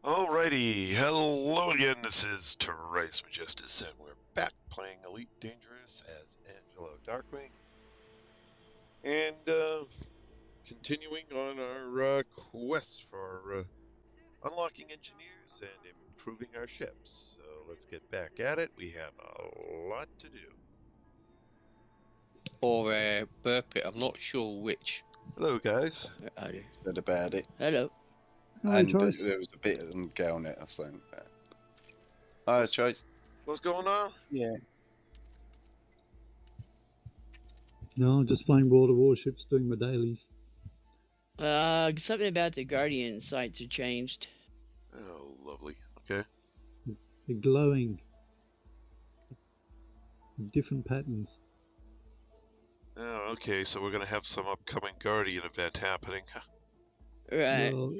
Alrighty, hello again, this is Terrace Majestus, and we're back playing Elite Dangerous as Angelo Darkwing, and continuing on our quest for unlocking engineers and improving our ships. So let's get back at it. We have a lot to do. Or burp it, I'm not sure which. Hello guys. Said about it. Hello. Hi, And Choice. there was a bit on Galnet, I think. Hi, Choice. What's going on? Yeah. No, just playing World of Warships, doing my dailies. Something about the Guardian sights are changed. Oh, lovely. Okay. They're glowing. Different patterns. Oh, okay, so we're going to have some upcoming Guardian event happening. Right. Well,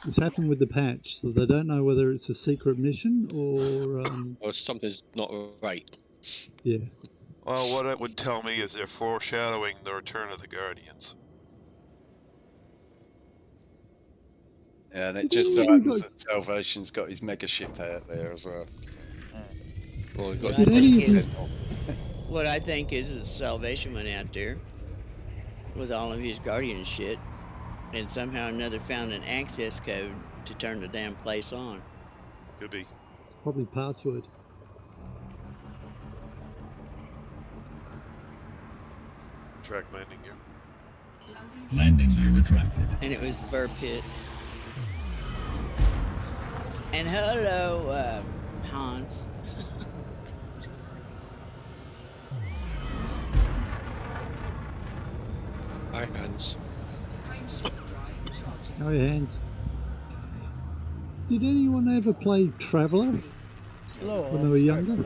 it's happened with the patch, so they don't know whether it's a secret mission or... Or something's not right. yeah. Well, what it would tell me is they're foreshadowing the return of the Guardians. Yeah, and it just so happens that Salvation's got his mega ship out there as well. Well, we've got What I think is Salvation went out there with all of his Guardian shit, and somehow or another found an access code to turn the damn place on. Could be. Probably password. Track landing gear. Landing gear retracted. And it was burp hit. And hello, Hans. Hi, Hans. Oh, your hands. Did anyone ever play Traveller when they were younger?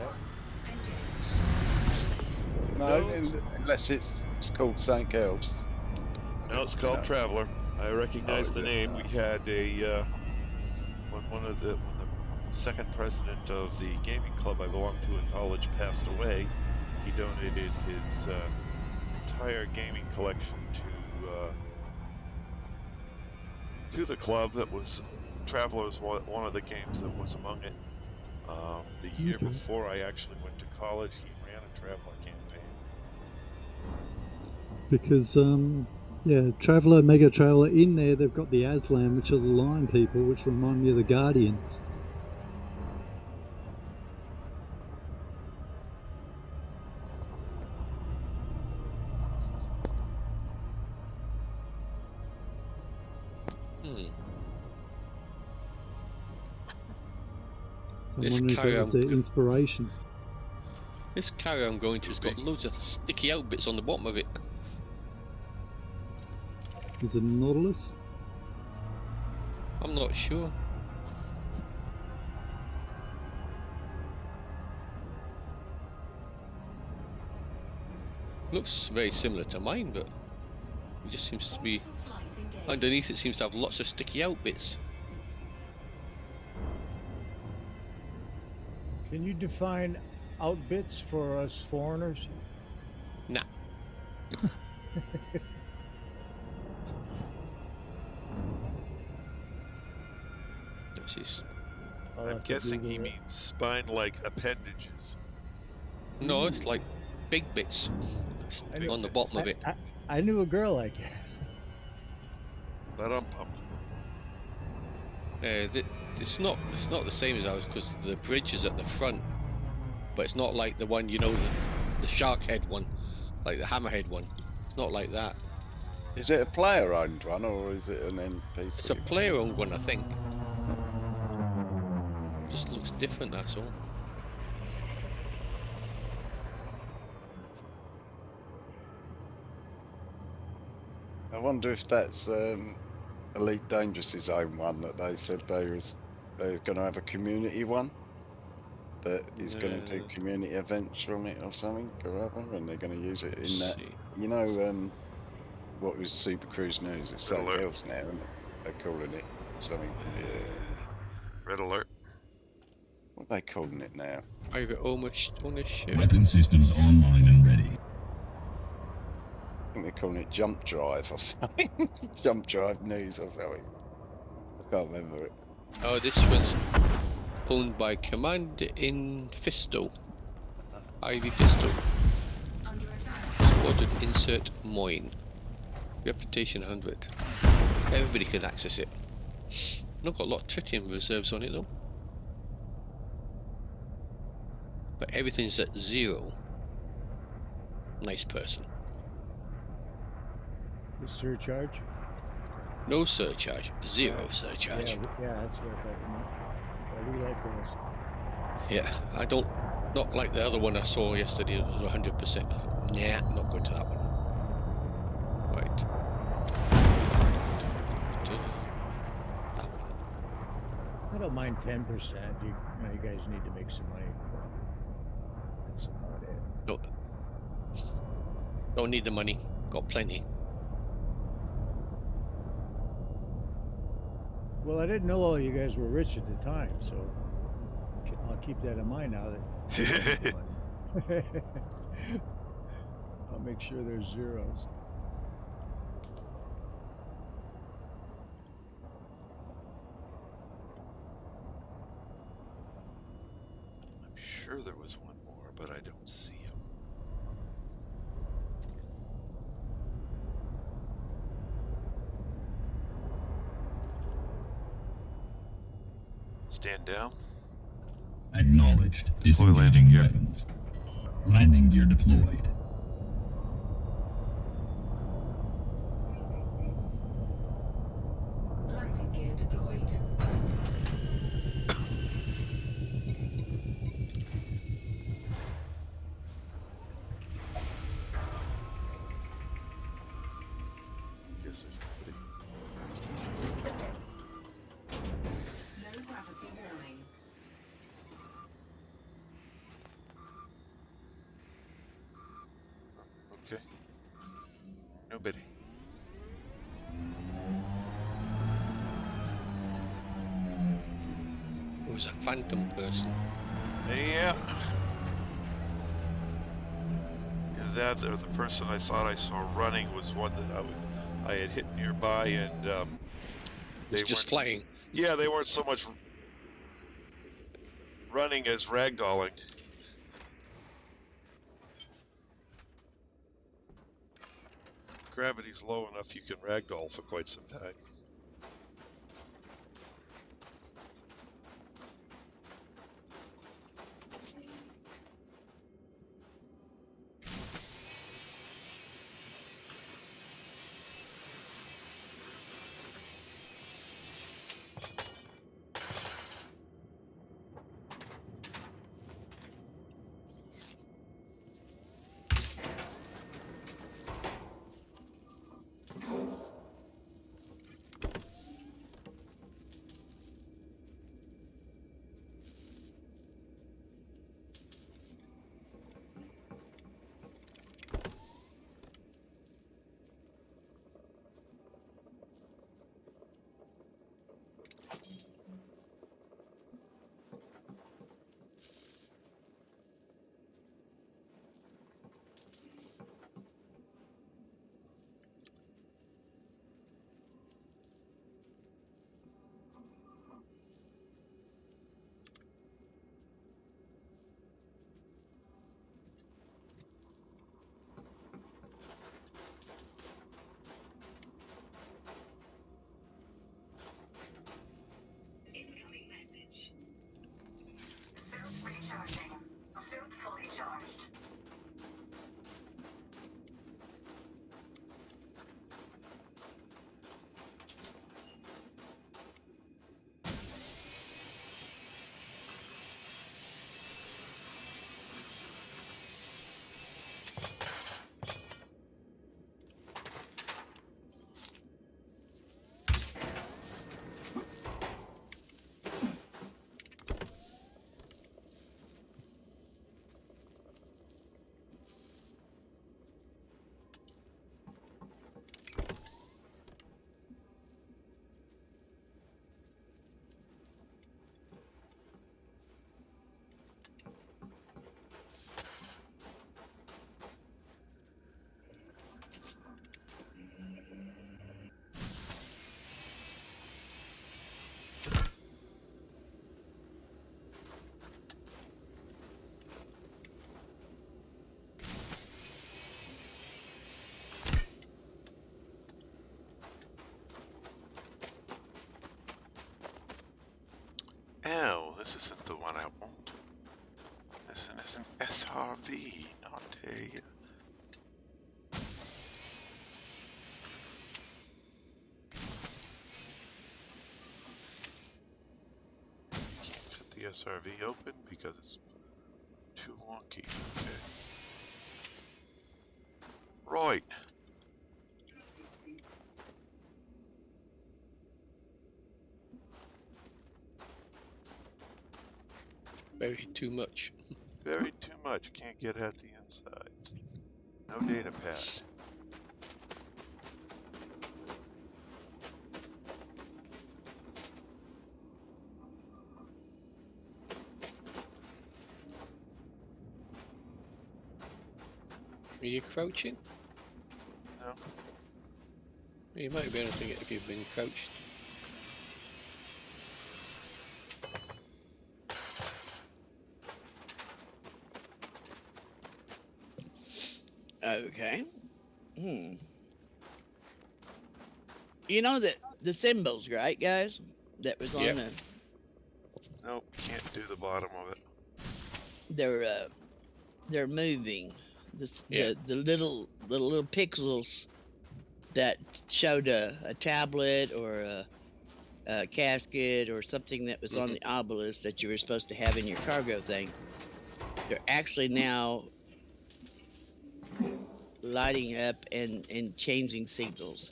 No, unless it's called St. Gelbs. No, it's called Traveller. I recognize the name. We had a when the second president of the gaming club I belonged to in college passed away. He donated his entire gaming collection to the club. That was Traveller was one of the games that was among it. The year before I actually went to college, he ran a Traveller campaign. Because, yeah, Traveller, Mega Traveller, in there they've got the Aslan, which are the Lion people, which remind me of the Guardians. I This wonder if carry that was their inspiration. This carrier I'm going to has got loads of sticky out bits on the bottom of it. Is it a Nautilus? I'm not sure. Looks very similar to mine, but it just seems to be underneath. It seems to have lots of sticky out bits. Can you define outbits for us foreigners? Nah. This is. I'm guessing he means spine-like appendages. No, it's like big bits on the bottom of it. I knew a girl like that. But I'm pumped. It's not the same as ours because the bridge is at the front, but it's not like the one, you know, the shark head one, like the hammerhead one. It's not like that. Is it a player-owned one or is it an NPC? It's a player-owned one, I think. Just looks different, that's all. I wonder if that's Elite Dangerous' own one that they said they was going to have a community one that is going to do community events from it or something or other, and they're going to use it in that. You know, what was Super Cruise News? It's something else now, isn't it? They're calling it something. Red alert. What are they calling it now? Private ownership. Weapon systems online and ready. I think they're calling it Jump Drive or something. Jump Drive News or something. I can't remember it. Oh, this one's owned by Command in Fisto. Ivy Fisto. Squadron insert Moyne. Reputation 100. Everybody can access it. Not got a lot of tritium reserves on it though. But everything's at 0. Nice person. The surcharge? No surcharge. 0 surcharge. Yeah, that's what I thought. Yeah, we like those. Yeah, I don't. Not like the other one I saw yesterday. It was 100%. Nah, not going to that one. Right. That one. I don't mind 10%. You guys need to make some money. That's about it. No. Don't need the money. Got plenty. Well, I didn't know all you guys were rich at the time, so I'll keep that in mind now that I'll make sure there's zeros. I'm sure there was one more, but I don't see him. Stand down. Acknowledged. Deploy landing Disengaging gear. weapons. Landing gear deployed. Landing gear deployed. Guess there's nobody. Low gravity warning. Okay. Nobody. It was a phantom person. Yeah. That or the person I thought I saw running was one that I had hit nearby, and they It's just weren't. flying. Yeah, they weren't so much running as ragdolling. Gravity's low enough you can ragdoll for quite some time. SRV, not a... Cut the SRV open because it's too wonky. Okay. Right. Buried too much. Buried too much. Can't get at the insides. No data pad. Are you crouching? No. You might be able to get if you've been crouched. Okay. You know that the symbols, right, guys? That was on Yep. the. Nope, can't do the bottom of it. They're moving. Yeah. The little pixels that showed a tablet or a casket or something that was on the obelisk that you were supposed to have in your cargo thing. They're actually now lighting up and changing signals.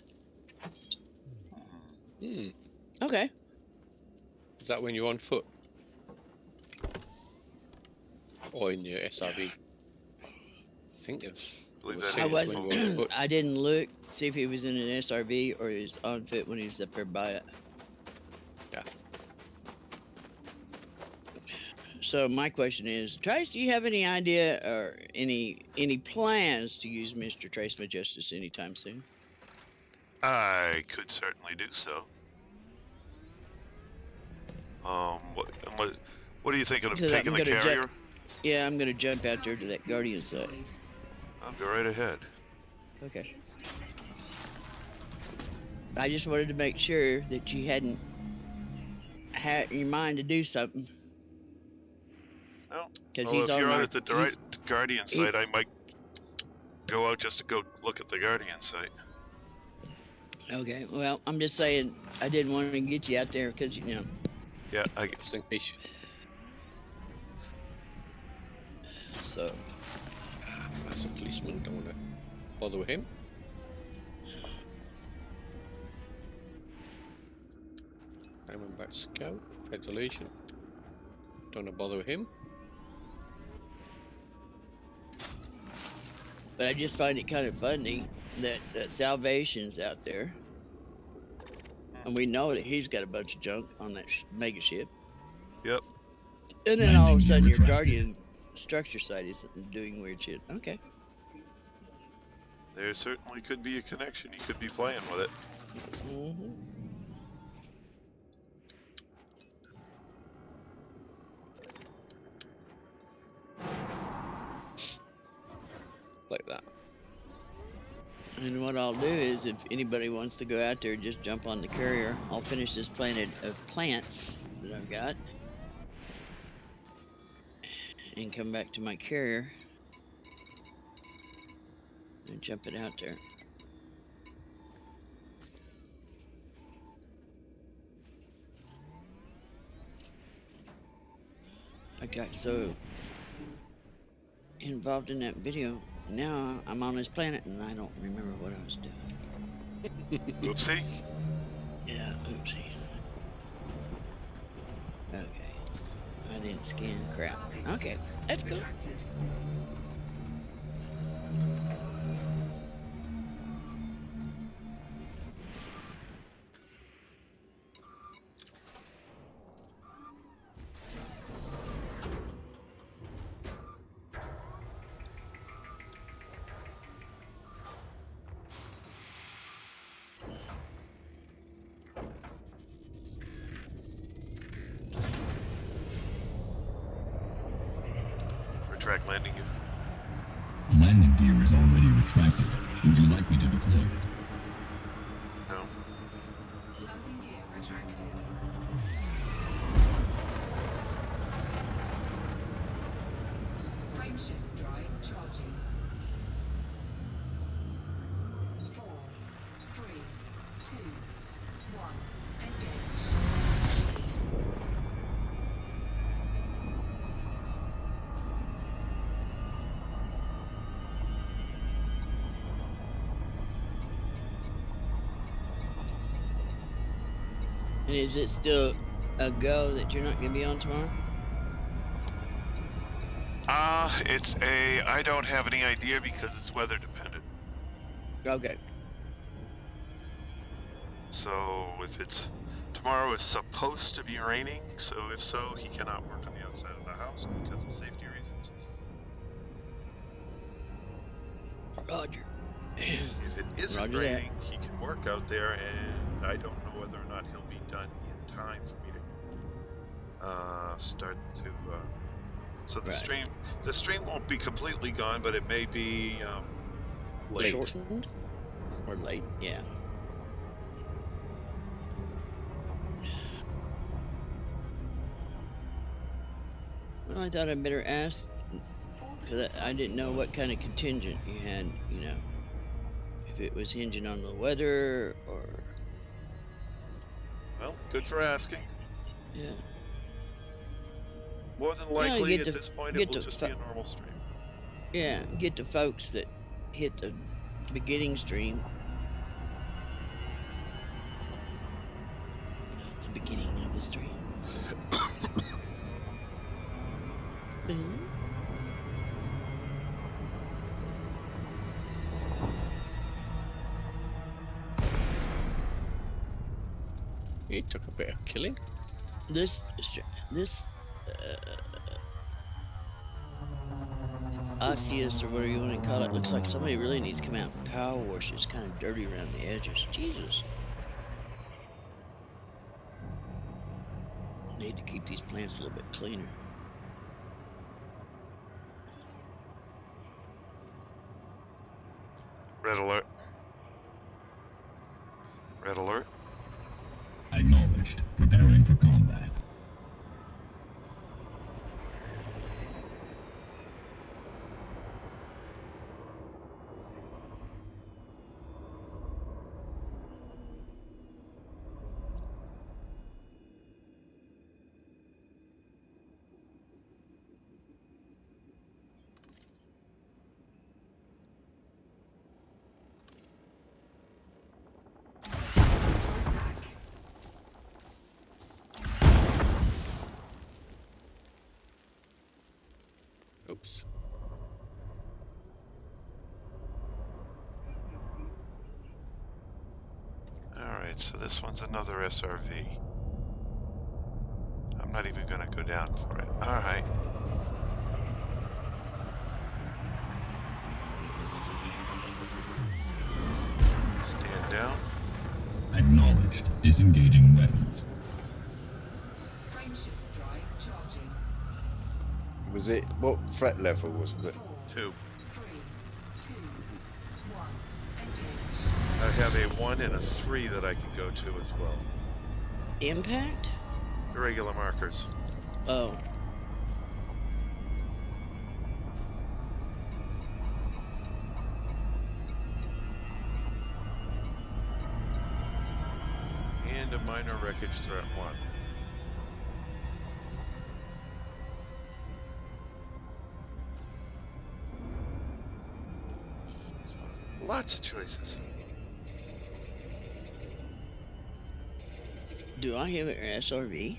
Okay. Is that when you're on foot? Or in your SRV? I think it's. Believe was that saying I it's when wasn't. you're on foot. I didn't look see if he was in an SRV or he was on foot when he was up there by it. Yeah. So my question is, Trace, do you have any idea or any plans to use Mr. Trace Majestus anytime soon? I could certainly do so. What are you thinking of Because taking I'm the gonna carrier? Yeah, I'm gonna jump out there to that Guardian site. I'll go right ahead. Okay. I just wanted to make sure that you hadn't had in your mind to do something. No. Because Well, he's if on you're my, out at the Guardian site, I might go out just to go look at the Guardian site. Okay, well, I'm just saying I didn't want to get you out there because, you know. Yeah, I get. Just in case. So. That's a policeman. Don't want to bother with him. Diamondback Scout. Federation. Don't want to bother with him. But I just find it kind of funny that Salvation's out there. And we know that he's got a bunch of junk on that mega ship. Yep. And then all of a Landing sudden your retracted. Guardian structure site is doing weird shit. Okay. There certainly could be a connection. You could be playing with it. Mm-hmm. Like that. And what I'll do is, if anybody wants to go out there, just jump on the carrier. I'll finish this planet of plants that I've got. And come back to my carrier. And jump it out there. I got so involved in that video. Now I'm on this planet and I don't remember what I was doing. Oopsie. Yeah, oopsie. Okay. I didn't scan crap. Okay, that's cool. Retracted. Retract landing gear. Landing gear is already retracted. Would you like me to deploy it? No. Landing gear retracted. Frameshift drive And is it still a go that you're not going to be on tomorrow? It's I don't have any idea because it's weather dependent. Okay. So if it's tomorrow is supposed to be raining, so if so, he cannot work on the outside of the house because of safety reasons. Roger. If it isn't Roger raining, he can work out there, and I don't know whether or not he'll be done in time for me to start to. So the stream won't be completely gone, but it may be late. Shortened or late? Yeah. Well, I thought I'd better ask because I didn't know what kind of contingent you had. You know, if it was hinging on the weather or. Well, good for asking. Yeah. More than likely, at this point, it will just be a normal stream. Yeah, get the folks that hit the beginning stream. The beginning of the stream. He took a bit of killing. This Osseous, or whatever you want to call it, looks like somebody really needs to come out and power wash. It's kind of dirty around the edges. Jesus. Need to keep these plants a little bit cleaner. Red alert. Red alert. Acknowledged. Preparing for combat. Oops. Alright, so this one's another SRV. I'm not even gonna go down for it. Alright. Stand down. Acknowledged. Disengaging weapons. Frameshift drive charging. Was it, what threat level was it? 2. 3, 2, 1. Engage. I have a 1 and a 3 that I can go to as well. Impact? Irregular markers. Oh. And a minor wreckage threat 1. So, lots of choices. Do I have an SRV?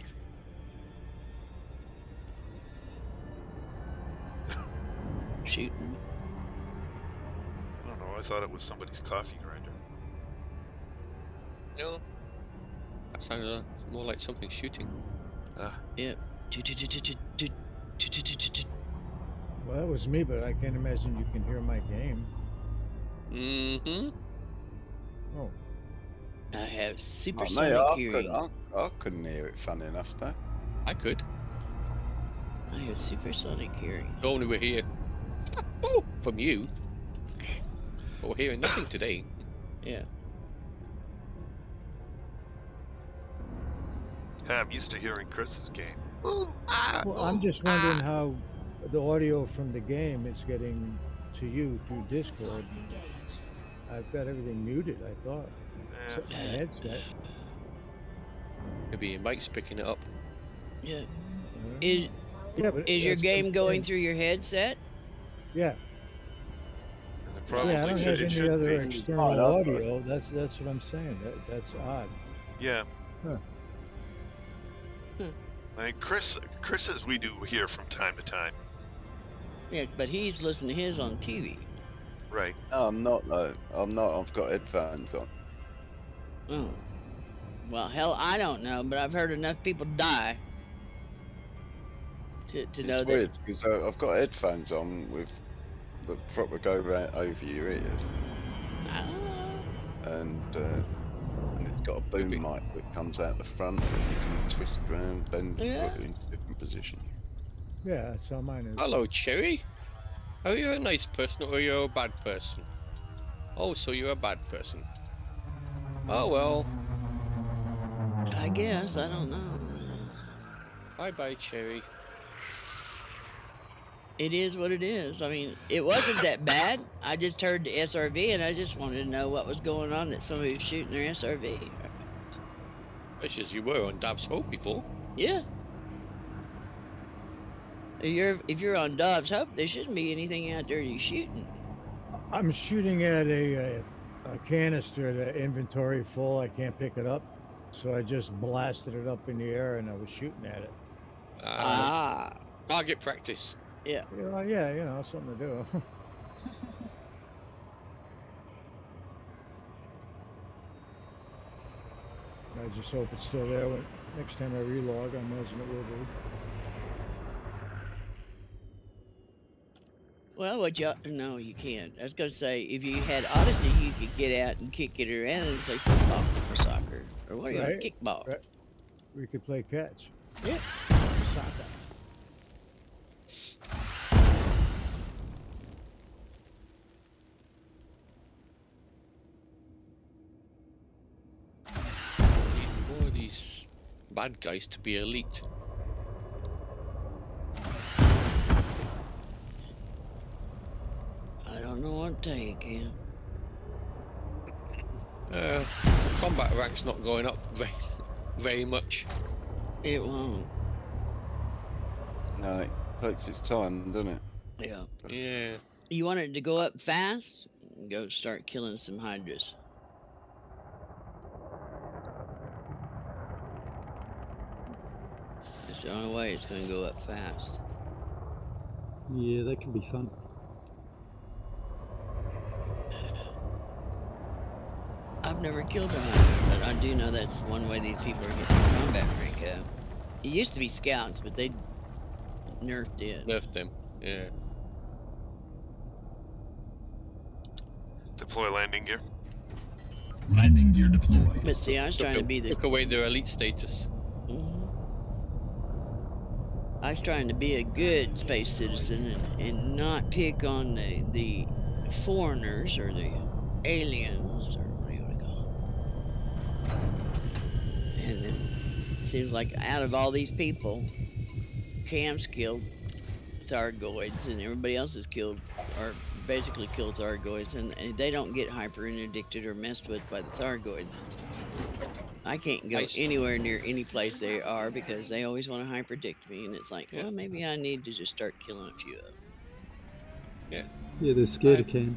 Shooting. I don't know, I thought it was somebody's coffee grinder. No. That sounded more like something shooting. Yep. Well, that was me, but I can't imagine you can hear my game. Mm-hmm. Oh. I have super Oh, sonic no, hearing. I couldn't hear it, funny enough, though. I could. I have supersonic hearing. If only we're here. Oh, from you. But we're hearing nothing today. Yeah. I'm used to hearing Chris's game. Well, I'm just wondering how the audio from the game is getting to you through Discord. Engaged. I've got everything muted, I thought. Except my headset. Maybe your mic's picking it up. Yeah. Yeah, but Is your that's game what I'm going saying. through your headset? Yeah. And it probably Yeah, I don't should, have it any should other be. external Oh, audio. That's what I'm saying. That's odd. Yeah. Huh. I mean, Chris says we do here from time to time. Yeah, but he's listening to his on TV. Right. No, I'm not though. I'm not. I've got headphones on. Oh. Well, hell, I don't know, but I've heard enough people die to know It's weird because I've got headphones on with the proper go right over your ears, that. and it's got a boom Maybe. mic that comes out the front that you can twist around, bend, Yeah. put it into different position. Yeah, that's how mine is. Hello, Cherry. Are you a nice person or are you a bad person? Oh, so you're a bad person. Oh well. I guess. I don't know. Bye-bye, Cherry. It is what it is. I mean, it wasn't that bad. I just heard the SRV and I just wanted to know what was going on, that somebody was shooting their SRV. It's as you were on Dav's Hope before. Yeah. If you're on Dobbs Hope, there shouldn't be anything out there you're shooting. I'm shooting at a canister, the inventory full. I can't pick it up, so I just blasted it up in the air and I was shooting at it. Target practice. Yeah. Yeah, you know, something to do. I just hope it's still there when next time I relog. I imagine it will be. Well, no, you can't. I was gonna say, if you had Odyssey, you could get out and kick it around and play football or soccer or what do you Right. kickball. Right. We could play catch. Yeah. Soccer. Need more of these bad guys to be elite. I don't know what to tell you, Cam. Combat rank's not going up very much. It won't. No, it takes its time, doesn't it? Yeah. Yeah. You want it to go up fast? Go start killing some hydras. That's the only way it's going to go up fast. Yeah, that can be fun. I've never killed a hydra, but I do know that's one way these people are getting their combat rank up. It used to be scouts, but they nerfed it. Nerfed them. Yeah. Deploy landing gear. Landing gear deployed. But see, I was trying to be the took away their elite status. I was trying to be a good space citizen and not pick on the foreigners or the aliens or what do you want to call them. And then it seems like out of all these people, Cam's killed Thargoids and everybody else is killed or basically killed Thargoids, and they don't get hyper interdicted or messed with by the Thargoids. I can't go anywhere near any place they are because they always want to hyperdict me, and it's like, well, maybe I need to just start killing a few of them. Yeah. Yeah, they're scared of Cam.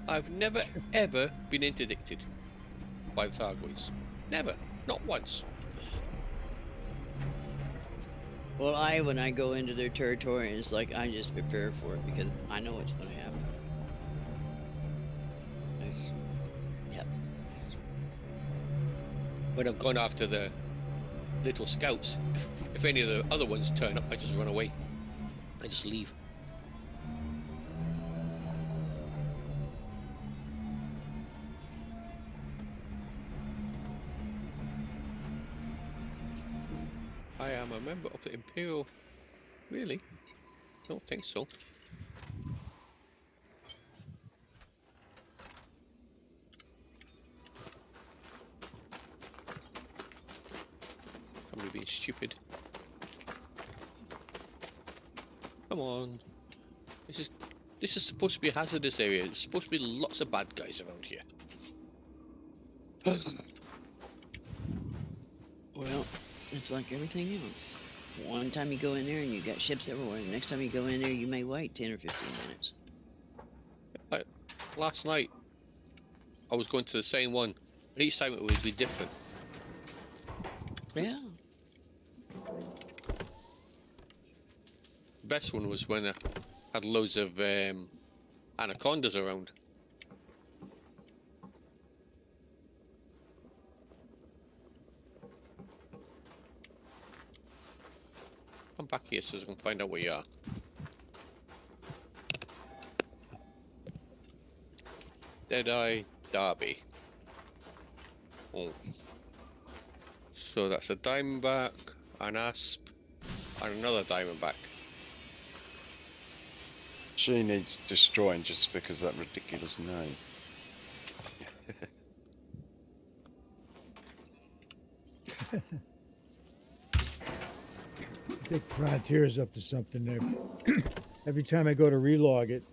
I've never ever been interdicted by the Thargoids. Never. Not once. Well, when I go into their territory, it's like I just prepare for it because I know what's going to happen. When I've gone after the little scouts, if any of the other ones turn up, I just run away. I just leave. I am a member of the Imperial. Really? Don't think so. I'm being stupid. Come on. This is supposed to be a hazardous area. There's supposed to be lots of bad guys around here. Well, it's like everything else. One time you go in there and you got ships everywhere. The next time you go in there, you may wait 10 or 15 minutes. Like, last night, I was going to the same one, and each time it would be different. Yeah. The best one was when I had loads of anacondas around. Come back here so I can find out where you are. Deadeye Derby. Oh. So that's a diamondback, an asp, and another diamondback. She needs destroying just because of that ridiculous name. I think Frontier's up to something there. Every time I go to relog it,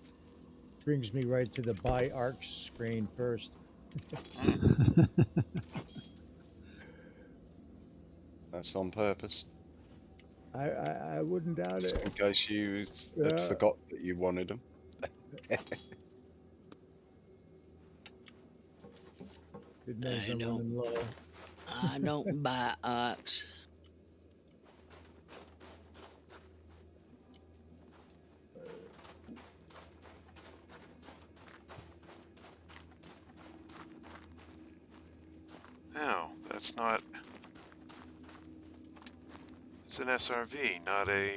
brings me right to the buy arcs screen first. That's on purpose. I wouldn't doubt Just it. in case you had Yeah. forgot that you wanted them. It knows I I'm don't- running low. I don't buy ox. No, that's not. It's an SRV, not a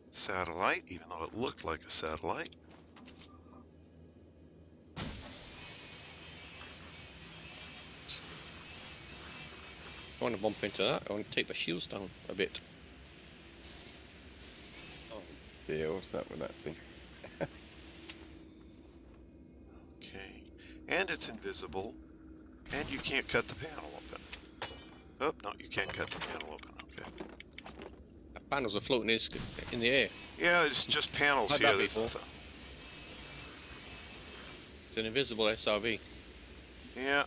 satellite, even though it looked like a satellite. I want to bump into that. I want to take my shields down a bit. Oh dear, what's that with that thing? Okay. And it's invisible. And you can't cut the panel open. Oh, no, you can cut the panel open. Okay. The panels are floating in the air. Yeah, it's just panels Had here. that That's before. It's an invisible SRV. Yeah.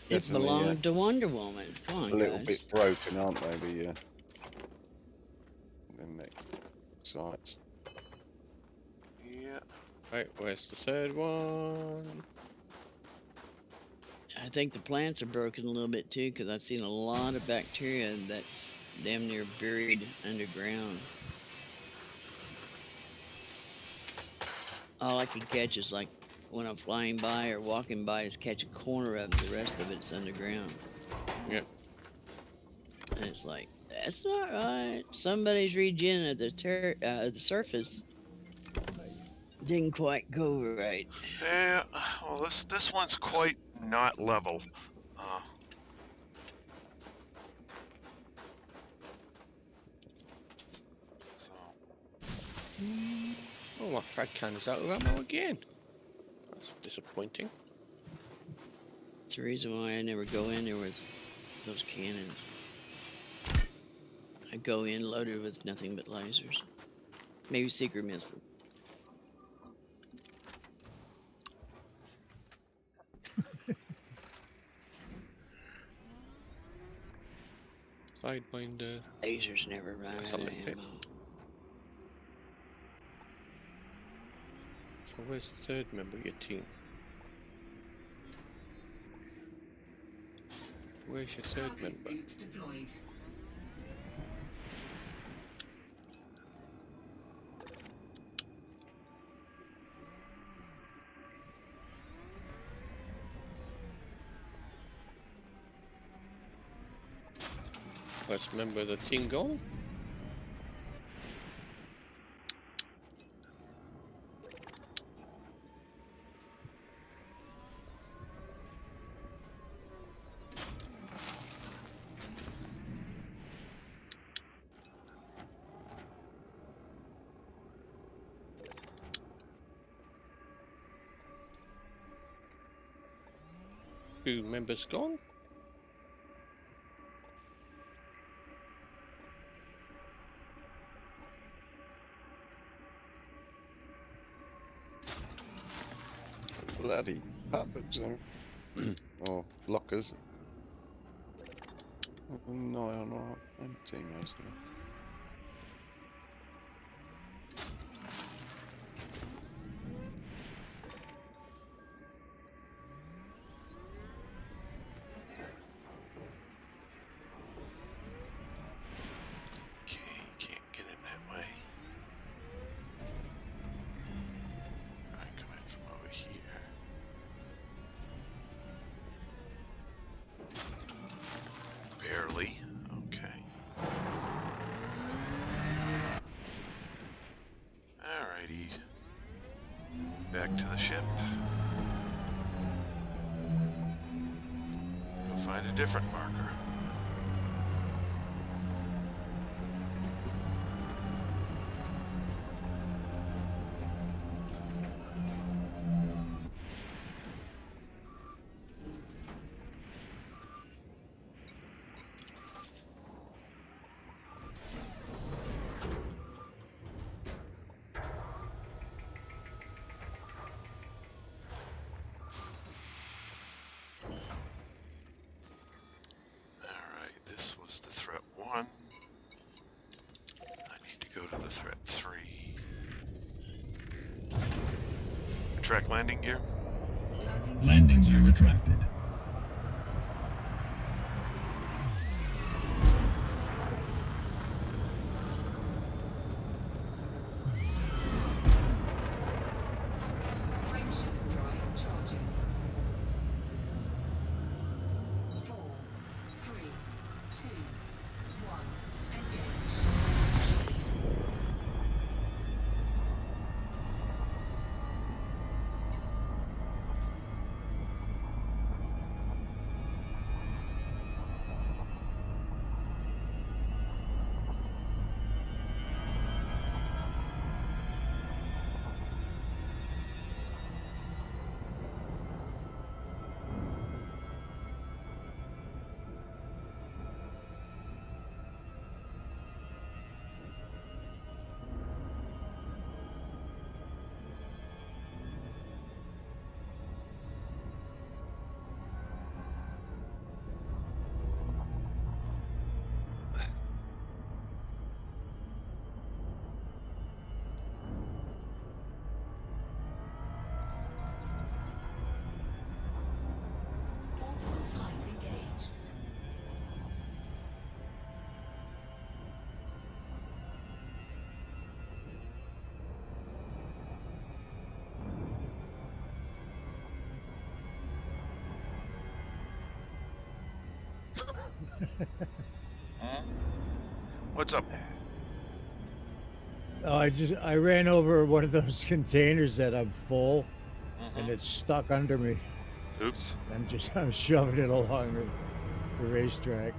It Definitely, belonged to Wonder Woman. Come on, a little guys. bit broken, aren't they? The neck sights. Yeah. Right, where's the third one? I think the plants are broken a little bit too, because I've seen a lot of bacteria that's damn near buried underground. All I can catch is like when I'm flying by or walking by is catch a corner of it. The rest of it's underground. Yeah. And it's like, that's not right. Somebody's regen at the surface didn't quite go right. Yeah. Well, this one's quite not level. Oh, my frag can's out of ammo again. That's disappointing. That's the reason why I never go in there with those cannons. I go in loaded with nothing but lasers. Maybe secret missile. Sidewinder. Lasers never run That's out a of little bit. ammo. So where's the third member of your team? Where's your third Target member? scoop deployed. First member of the team gone? Two members gone? Bloody puppets or lockers. No, on our empty mostly. Okay, can't get in that way. Back to the ship. Go find a different marker. This was the threat 1. I need to go to the threat 3. Track landing gear. Landing gear retracted. Frameshift drive charging. 4, 3, 2, 1. Engage. Orbital flight engaged. What's up? Oh, I ran over one of those containers that I'm full, and Mhm. it's stuck under me. Oops. I'm shoving it along the racetrack,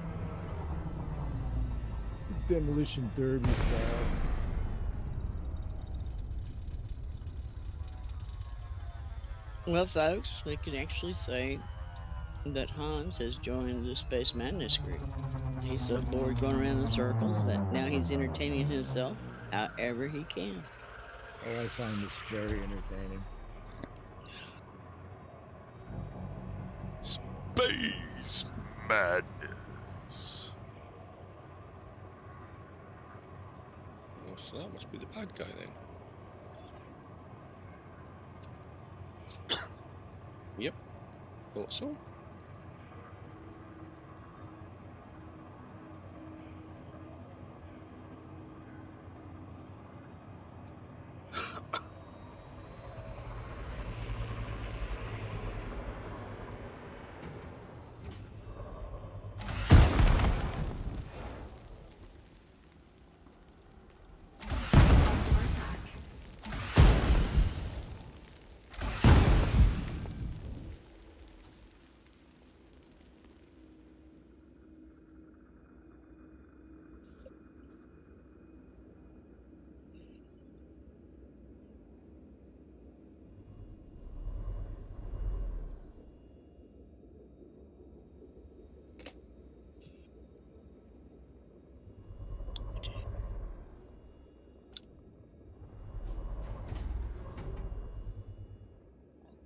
demolition derby style. Well, folks, we can actually say that Hans has joined the Space Madness group. He's so bored going around in circles that now he's entertaining himself however he can. Oh, I find this very entertaining. Space madness. Oh, so that must be the bad guy then. Yep, thought so. Under attack.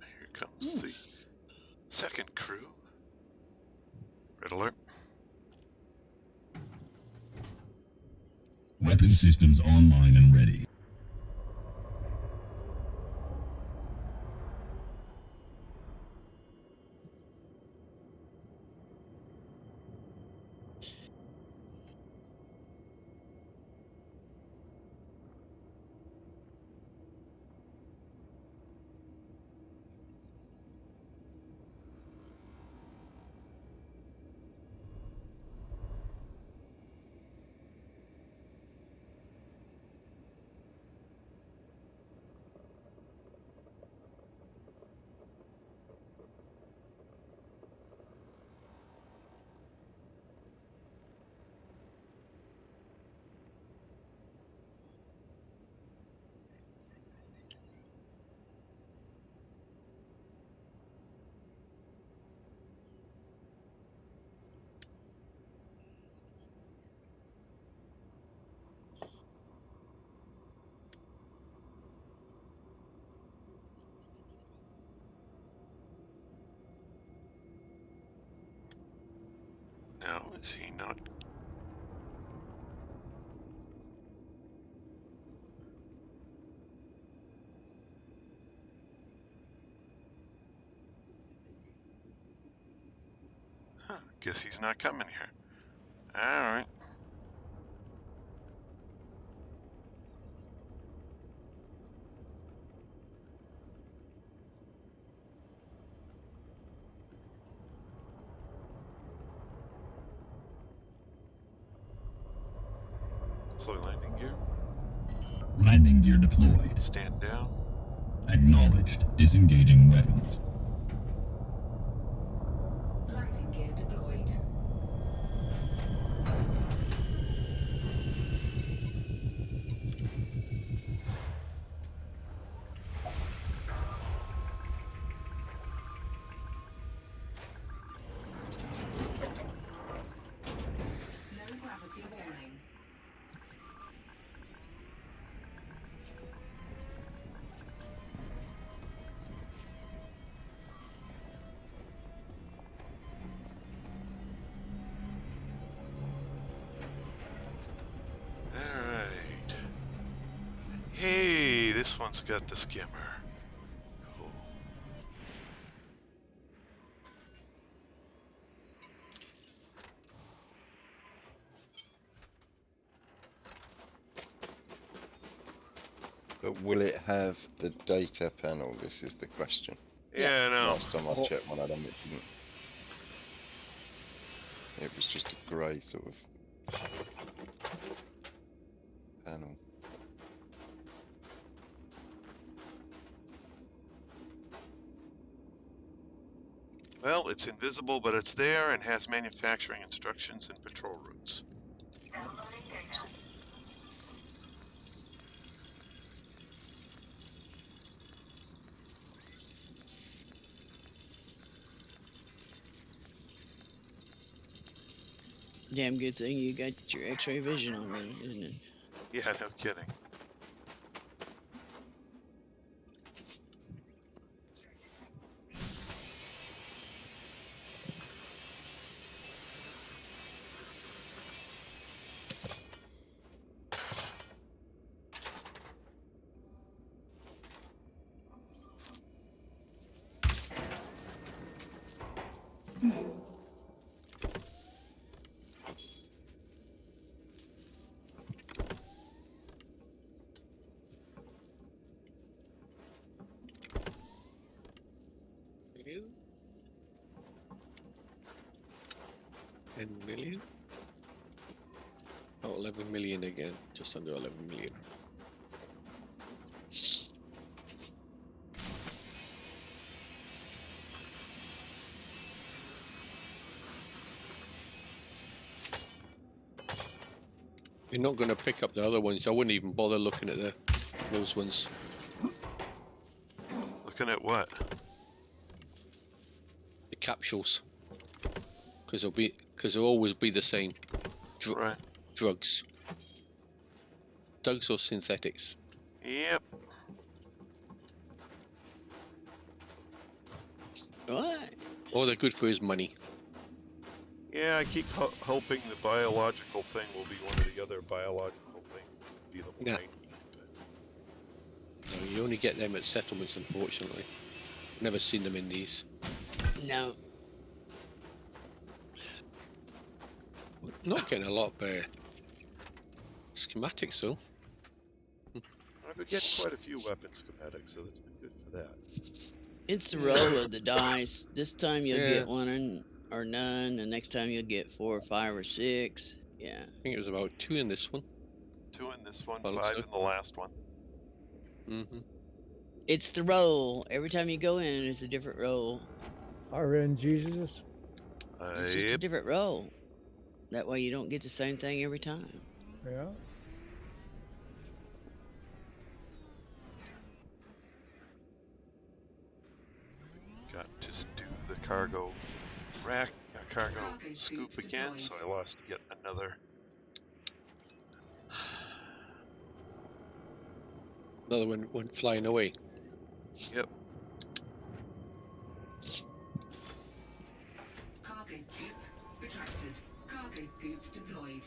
Here comes the second crew. Red alert. Weapon systems online and ready. Is he not? Huh, guess he's not coming here. Alright. Deploy landing gear. Landing gear deployed. Stand down. Acknowledged. Disengaging weapons. Landing gear deployed. Low gravity warning. Alright. Hey, this one's got the skimmer. Cool. But will it have the data panel? This is the question. Yeah, no. Last time I checked one of them, it didn't. It was just a grey sort of panel. Well, it's invisible, but it's there and has manufacturing instructions and patrol routes. Damn good thing you got your X-ray vision on then, isn't it? Yeah, no kidding. Million? 10 million? Oh, 11 million again. Just under 11 million. You're not going to pick up the other ones. I wouldn't even bother looking at those ones. Looking at what? The capsules. Because they'll always be the same. Right. Drugs. Drugs or synthetics. Yep. What? Or they're good for his money. Yeah, I keep hoping the biological thing will be one of the other biological things. Be the one Yeah. I need, but No, you only get them at settlements, unfortunately. Never seen them in these. No. Not getting a lot of schematics, though. I've been getting quite a few weapon schematics, so that's been good for that. It's the roll of the dice. This time you'll Yeah. get one or none. The next time you'll get 4 or 5 or 6. Yeah. I think it was about 2 in this one. 2 in this one, Well, 5 so. in the last one. Mm-hmm. It's the roll. Every time you go in, it's a different roll. RN Jesus. It's just a Yep. different roll. That way you don't get the same thing every time. Yeah. Got to do the cargo rack, cargo scoop again, so I lost yet another. Another one went flying away. Yep. Cargo scoop retracted. Cargo Cargo scoop deployed.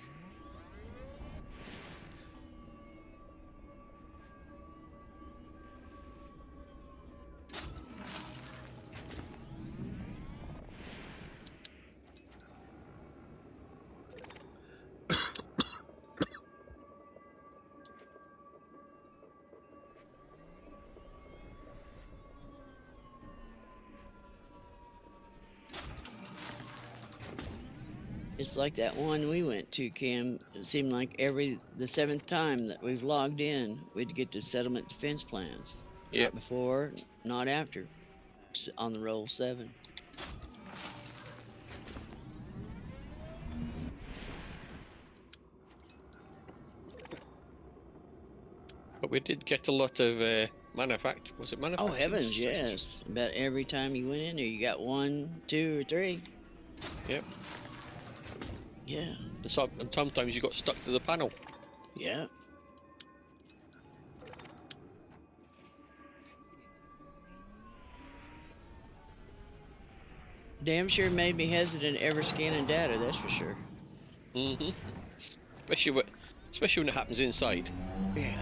It's like that one we went to, Cam. It seemed like the seventh time that we've logged in, we'd get the settlement defense plans. Yep. Not before, not after. On the roll 7. But we did get a lot of manufacturing. Was it Oh manufacturing? heavens, yes! About every time you went in there, you got 1, 2, or 3. Yep. Yeah. And sometimes you got stuck to the panel. Yeah. Damn sure made me hesitant ever scanning data, that's for sure. Mm-hmm. Especially when it happens inside. Yeah.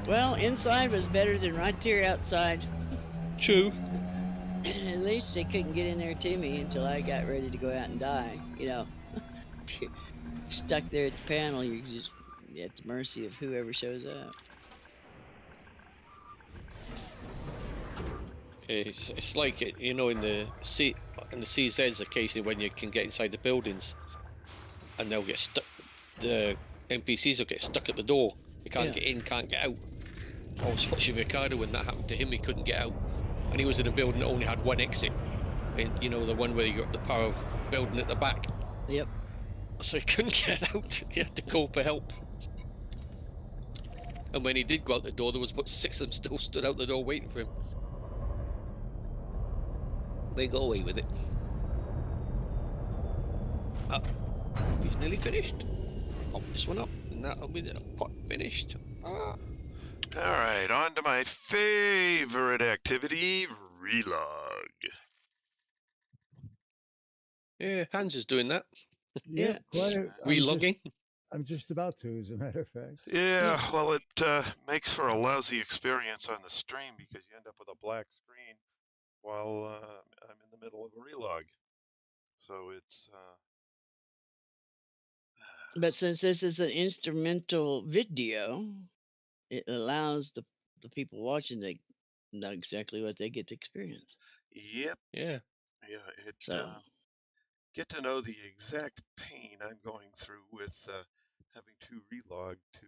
Well, inside was better than right there outside. True. At least they couldn't get in there to me until I got ready to go out and die. You know, stuck there at the panel, you're just at the mercy of whoever shows up. It's like it, you know, in the CZs occasionally when you can get inside the buildings, and they'll get stuck. The NPCs will get stuck at the door. You can't get in, can't get out. I was watching Ricardo when that happened to him. He couldn't get out, and he was in a building that only had one exit. And you know, the one where you got the power of building at the back. Yep. So he couldn't get out. He had to call for help. And when he did go out the door, there was about 6 of them still stood out the door waiting for him. They got away with it. He's nearly finished. Pop this one up, and that'll be finished. All right, on to my favorite activity, relog. Yeah, Hans is doing that. Yeah, quite a, Relogging. I'm just about to, as a matter of fact. Yeah, well, it makes for a lousy experience on the stream because you end up with a black screen while I'm in the middle of a relog. So it's... But since this is an instrumental video, it allows the people watching to know exactly what they get to experience. Yep. Yeah. Yeah, it So get to know the exact pain I'm going through with having to relog to...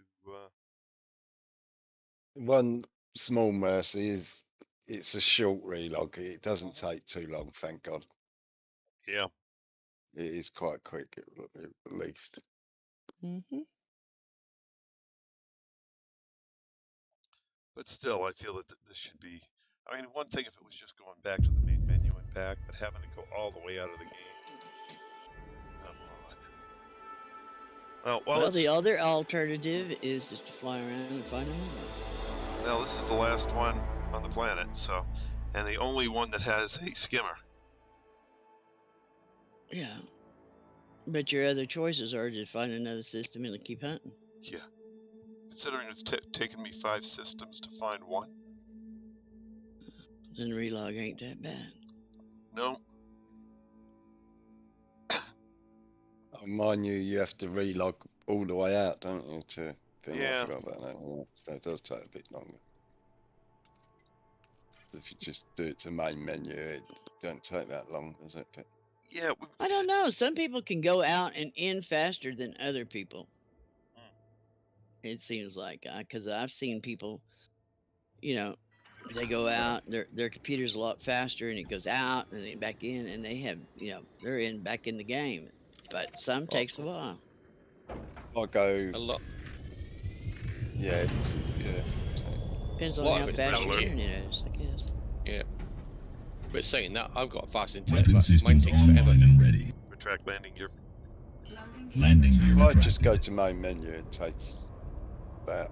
One small mercy is it's a short relog. It doesn't take too long, thank God. Yeah. It is quite quick, at least. Mm-hmm. But still, I feel that this should be... I mean, one thing if it was just going back to the main menu and back, but having to go all the way out of the game. Come on. Well, the other alternative is just to fly around and find them. Well, this is the last one on the planet, so... And the only one that has a skimmer. Yeah. But your other choices are to find another system and to keep hunting. Yeah. Considering it's taken me 5 systems to find one. Then relog ain't that bad. No. Mind you have to relog all the way out, don't you, to finish? Yeah. I forgot about that. Yeah, so it does take a bit longer. If you just do it to main menu, it don't take that long, does it? But Yeah. I don't know. Some people can go out and in faster than other people. It seems like, because I've seen people, you know, they go out, their computer's a lot faster, and it goes out and then back in, and they have, you know, they're back in the game. But some takes a while. I go A lot. Yeah, Depends on Lot how of it's fast your download. internet is, I guess. Yeah. But saying that, I've got a fast internet, Weapon but mine systems takes forever. online and ready. Retract landing gear. Landing gear if I retracted. just go to main menu, it takes about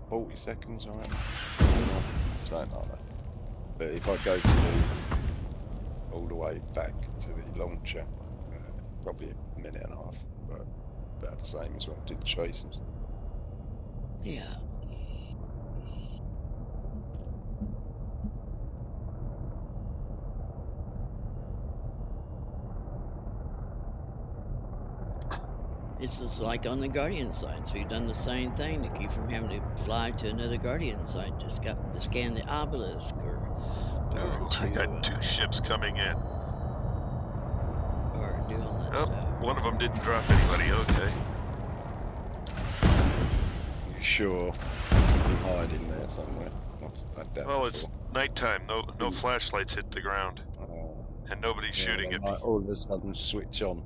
40 seconds, alright? Something like that. But if I go to all the way back to the launcher. Probably a minute and a half, but about the same as what I did Chasers. Yeah. It's just like on the Guardian sites. We've done the same thing to keep from having to fly to another Guardian site to scan the obelisk or Ooh, I to, got 2 ships coming in. or do all that Oh, stuff. one of them didn't drop anybody. Okay. You sure? Could be hiding there somewhere. I've had that Well, it's before. nighttime. No flashlights hit the ground, and nobody's shooting they at me. might all of a sudden switch on.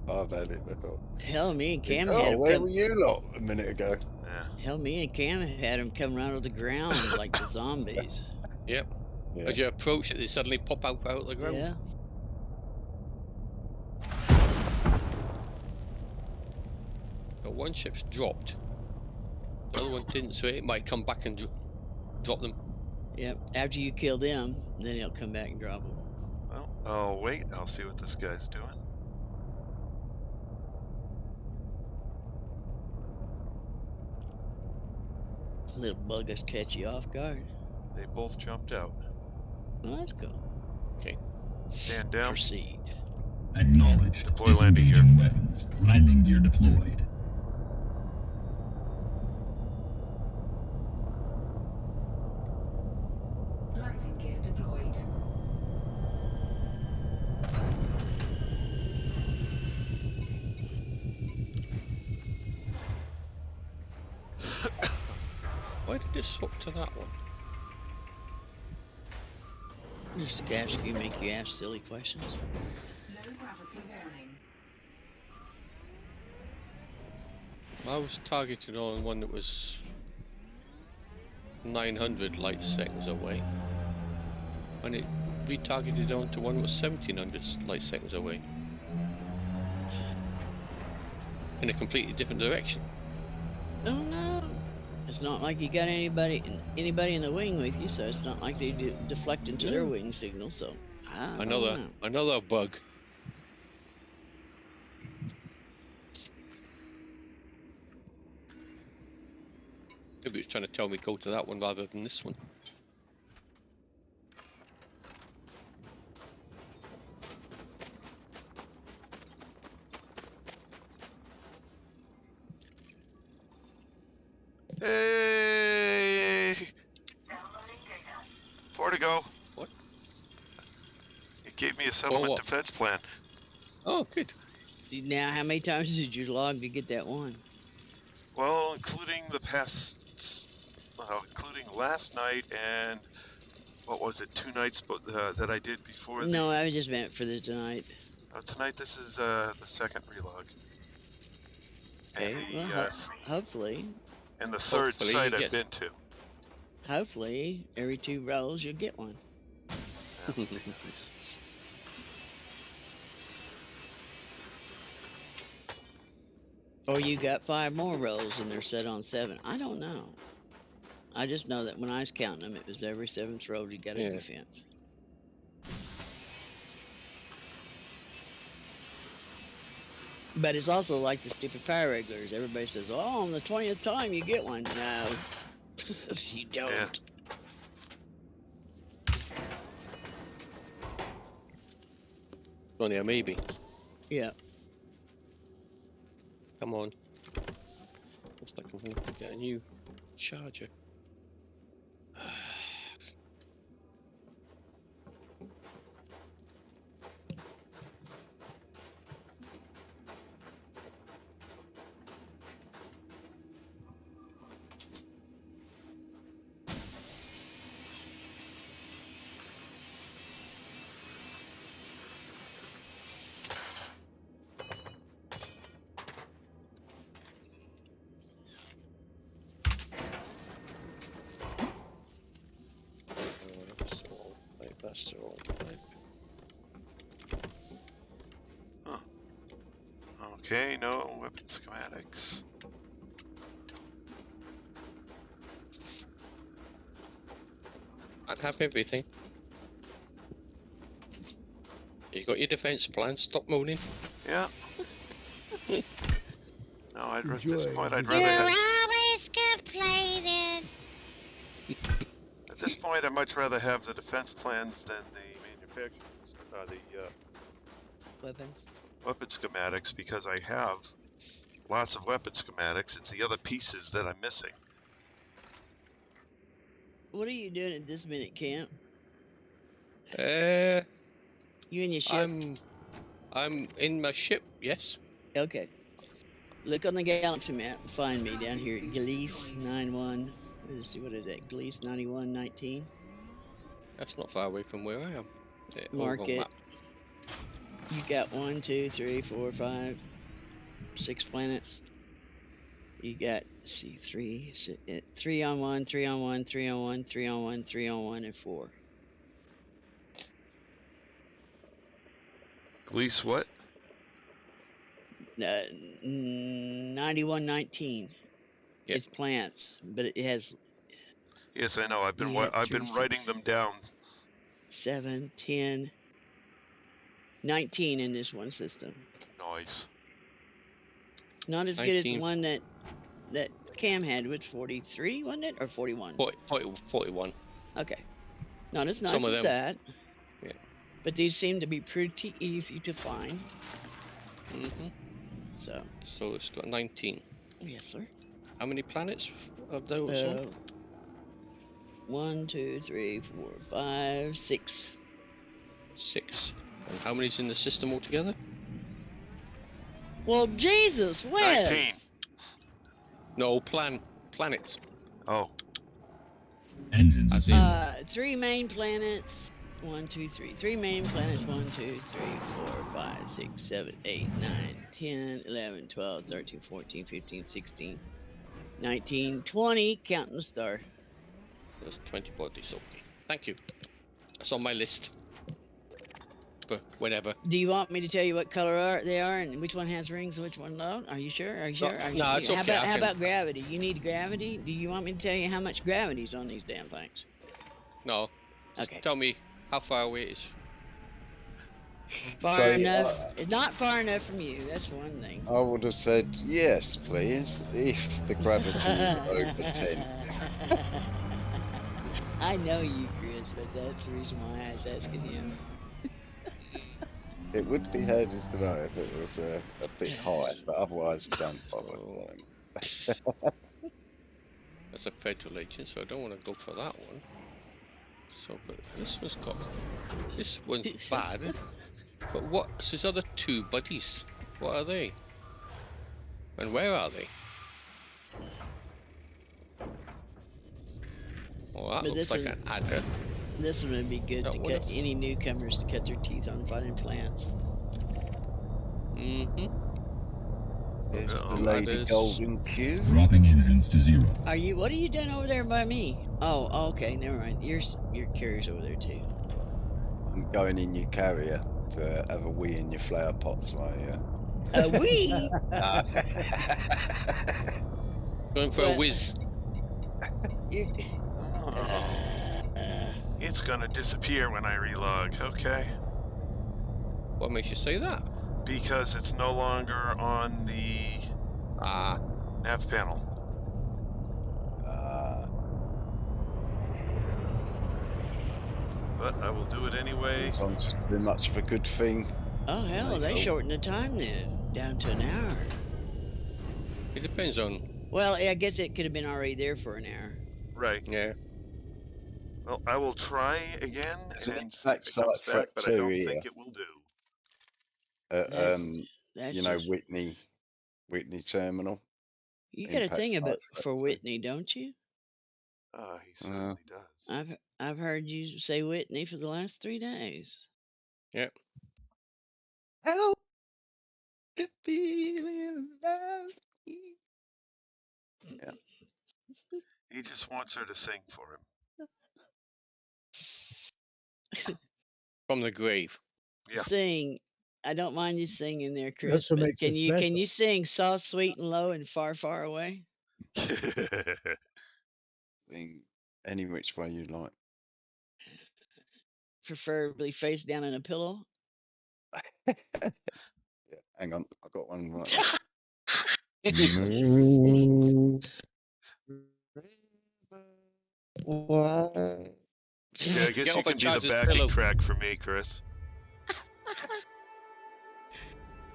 I've had it before. Hell, me and Cam had Oh, him where come. were you lot a minute ago? Yeah. Hell, me and Cam had them come out of the ground like the zombies. Yep. Yeah. As you approach it, they suddenly pop out of the ground. Yeah. But one ship's dropped. The other one didn't, so it might come back and drop them. Yep. After you kill them, then he'll come back and drop them. Well, I'll wait. I'll see what this guy's doing. Little buggers catch you off guard. They both jumped out. Well, that's cool. Okay. Stand down. Proceed. Acknowledged. Deploy landing gear. Disengaging weapons. Landing gear deployed. Landing gear deployed. Why did it swap to that one? Just make you ask silly questions. Low gravity bearing. I was targeted on one that was 900 light seconds away, and it retargeted onto one that was 1700 light seconds away, in a completely different direction. Oh no! It's not like you got anybody in the wing with you, so it's not like they deflect into their wing signal. So I don't know. Another bug. Maybe it's trying to tell me go to that one rather than this one. Hey! 4 to go. What? It gave me a settlement what? defense plan. Oh, good. Now, how many times did you log to get that one? Well, including the past, including last night and what was it, 2 nights that I did before. No, I just meant for the tonight. Tonight, this is the second relog. Okay, And well, hopefully. And the third Hopefully site you I've been to. Hopefully, every 2 rolls you'll get one. Yeah, that'd be nice. Or you got 5 more rolls and they're set on 7. I don't know. I just know that when I was counting them, it was every 7th roll you got a defense. But it's also like the stupid fire regulars. Everybody says, oh, on the 20th time you get one. No, you don't. Yeah. Only a maybe. Yeah. Come on. Looks like I'm going to get a new charger. That's all right. Huh. Okay, no weapon schematics. I'd have everything. You got your defense plan. Stop moaning. Yeah. No, at this Enjoy, point, I'd enjoy. rather You're have. always complaining. At this point, I'd much rather have the defense plans than the manufacturing, Weapons. weapon schematics, because I have lots of weapon schematics. It's the other pieces that I'm missing. What are you doing at this minute, Camp? You and your ship? I'm in my ship. Yes. Okay. Look on the galaxy map and find me down here at Gliese 91. Let's see, what is that? Gliese 9119. That's not far away from where I am. Mark Over it. map. You got 1, 2, 3, 4, 5, 6 planets. You got, let's see, 3 on 1, 3 on 1, 3 on 1, 3 on 1, 3 on 1, and 4. Gliese what? 9119. Yep. It's plants, but it has Yes, I know. I've been Yeah, I've been 3, writing 6. them down. 7, 10, 19 in this one system. Nice. Not as good as the 19. one that Cam had, which 43, wasn't it? Or 41? 41. Okay. Not as nice Some of as them. that. Yeah. But these seem to be pretty easy to find. So, So it's got 19. yes, sir. How many planets of those? on? 1, 2, 3, 4, 5, 6. 6. And how many's in the system altogether? Well, Jesus, Wes! 19. No, planets. Oh, Engines at zero. 3 main planets. 1, 2, 3. 3 main planets. 1, 2, 3, 4, 5, 6, 7, 8, 9, 10, 11, 12, 13, 14, 15, 16, 19, 20, counting the star. There's 20 bodies. Okay. Thank you. That's on my list. But whenever. Do you want me to tell you what color they are and which one has rings and which one don't? Are you sure? Are you sure? Are you No, sure? it's okay. How about gravity? You need gravity? Do you want me to tell you how much gravity's on these damn things? No. Just Okay. tell me how far away it is. Far enough. It's not far enough from you. That's one thing. I would have said yes, please, if the gravity is over 10. I know you, Chris, but that's the reason why I was asking him. It would be handy to know if it was a bit high, but otherwise don't bother. That's a federal agent, so I don't want to go for that one. So, but this one's got. This one's bad. But what's his other 2 buddies? What are they? And where are they? Oh, that But looks like an adder. This one would be good to cut any newcomers to cut their teeth on finding plants. It's the Lady Golden Q. Dropping engines to 0. What are you doing over there by me? Oh, okay, never mind. Your carrier's over there too. I'm going in your carrier to have a wee in your flower pots while A wee? Going for a whiz. it's gonna disappear when I relog. Okay. What makes you say that? Because it's no longer on the nav panel. But I will do it anyway. Sounds too much of a good thing. Oh hell, they shortened the time then down to an hour. It depends on. Well, I guess it could have been already there for an hour. Right. Yeah. Well, I will try again and see if it That's comes like back, but I don't here. think it will do. That's you know, just... Whitney Terminal. You got a thing about for Whitney, don't you? He certainly does. I've heard you say Whitney for the last 3 days. Yep. Hello. The feeling loves me. Yeah. He just wants her to sing for him. From the grave. Yeah. Sing. I don't mind you singing there, Chris. That's what But makes can it you special. sing soft, sweet, and low, and far, far away? Sing any which way you like. Preferably face down in a pillow. Yeah, hang on, I got one right. What? Yeah, I guess Get you up and can be charge the his backing pillow. track for me, Chris.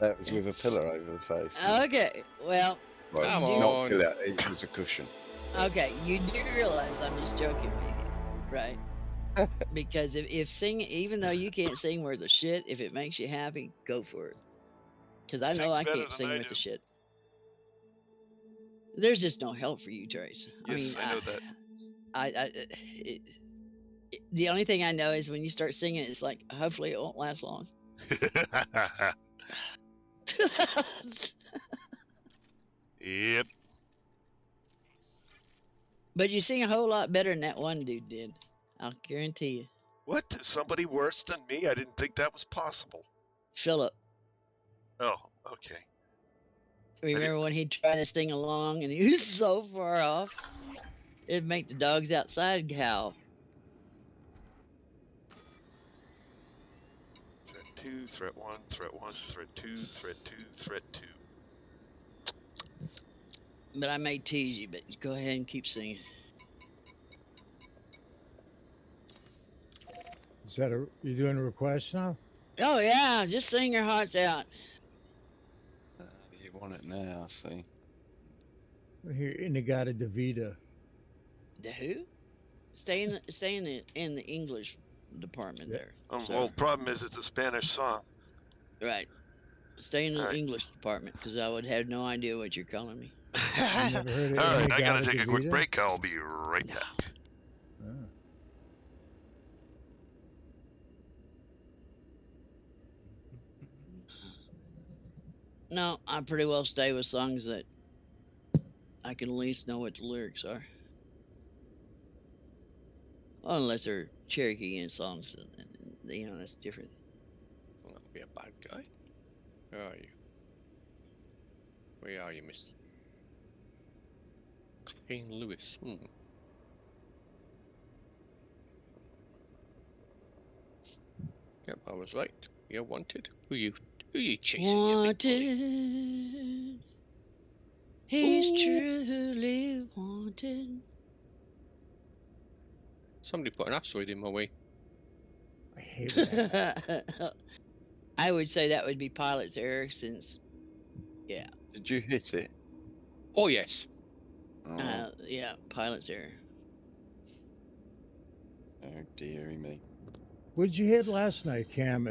That was with a pillow over the face. Okay, well, Right, Come do- not on. pillow, it was a cushion. okay, you do realize I'm just joking with you, right? Because if singing, even though you can't sing worth a shit, if it makes you happy, go for it. Because I know Sings I better can't than sing I worth do. a shit. There's just no help for you, Trace. Yes, I know that. The only thing I know is when you start singing, it's like, hopefully it won't last long. Yep. But you sing a whole lot better than that one dude did. I'll guarantee you. What? Somebody worse than me? I didn't think that was possible. Philip, Oh, okay. remember when he tried to sing along and he was so far off? It'd make the dogs outside howl. Threat 2, threat 1, threat 1, threat 2, threat 2, threat 2. But I may tease you, but go ahead and keep singing. Is that you doing a request now? Oh yeah, just sing your hearts out. You want it now, I see. Here, Inagata Davida. The who? Stay in the English department Yeah. there. Well, the problem is it's a Spanish song. Right. Stay in the All right. English department because I would have no idea what you're calling me. You never heard of All right, I gotta Inagata take a quick Davida? break. I'll be right back. Ah. No, I pretty well stay with songs that I can at least know what the lyrics are. Well, unless they're Cherokee songs, and that's different. I'll not be a bad guy. Where are you? Where are you, Miss Kane Lewis? Yep, I was right. You're wanted. Who you chasing? Wanted. You He's Ooh. truly wanted. Somebody put an asteroid in my way. I hate that. I would say that would be pilot's error since, yeah. Did you hit it? Oh yes. Oh, Yeah, pilot's error. oh dearie me. What did you hit last night, Cam?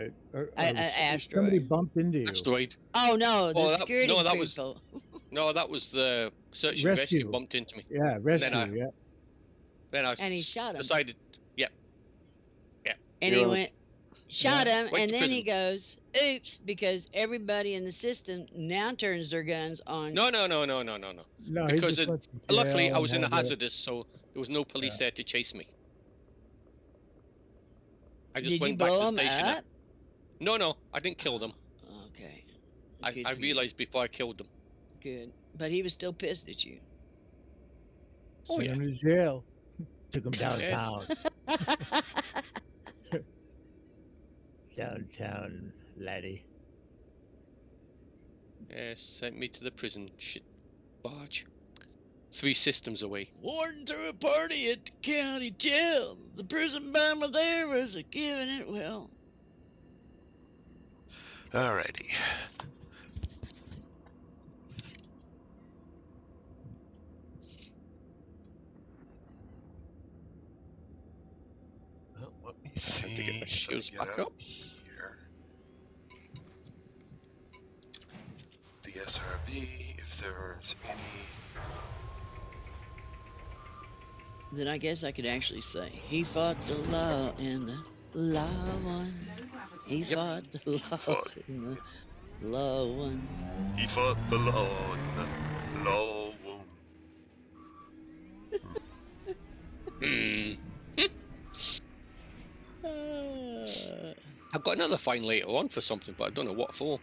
Asteroid. Somebody bumped into you. Asteroid. Oh no, the security that people. that was the search and rescue bumped into me. Yeah, rescue. Then I And he shot him. decided, And he went, shot him, Went and to then he prison. goes, oops, because everybody in the system now turns their guns on. No. No, he Because just went to luckily jail I was in a and had hazardous, so there was no police there to chase me. I just Did went you back blow to him station. up? No, I didn't kill them. Okay. I Good for you. realized before I killed them. Good. But he was still pissed at you. Oh sent yeah. him to jail. Took him downtown. Downtown, laddie. Yes, sent me to the prison. Shit, barge. 3 systems away. Warden threw a party at the county jail. The prison bomber there was giving it well. Alrighty. Well, let me see. Time to get my if I shields get back out up. here. The SRV, if there's any. Then I guess I could actually say, he fought the law and the law won. He fought the law and the law won. He fought the law and the law won. I've got another fine later on for something, but I don't know what for.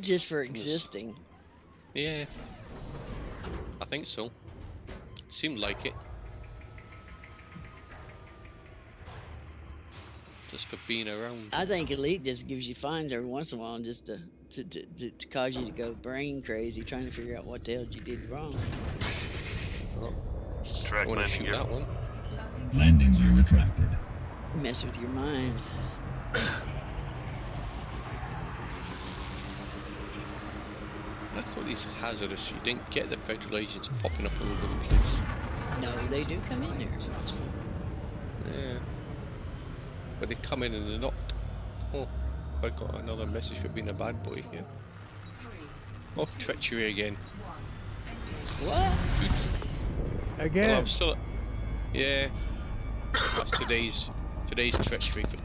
Just for existing. Yeah. I think so. Seemed like it. just for being around. I think Elite just gives you fines every once in a while just to cause you to go brain crazy trying to figure out what the hell you did wrong. Oh, Track I want to landing shoot gear. that one. Landing gear retracted. Mess with your minds. I thought these hazardous. You didn't get the federal agents popping up all over the place. No, they do come in there. Yeah. But they come in and they're not. Oh, I got another message for being a bad boy here. Oh, treachery again. What? Again? Well, I'm still. Yeah. That's today's treachery for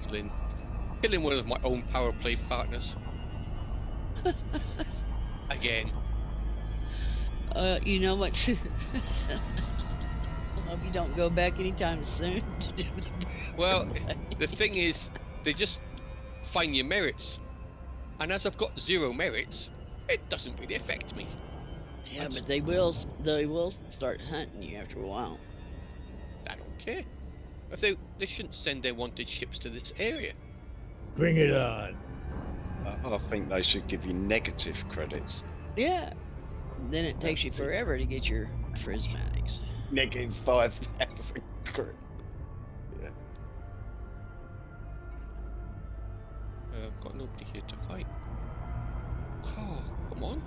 killing one of my own power play partners. Again. You know what? I hope you don't go back anytime soon to do the Well, the thing is, they just find your merits, and as I've got 0 merits, it doesn't really affect me. Yeah, but they will start hunting you after a while. I don't care. If they shouldn't send their wanted ships to this area. Bring it on. I think they should give you negative credits. Yeah. Then it takes you forever to get your prismatics. Negative 5,000 credits. Yeah. I've got nobody here to fight. Oh, come on.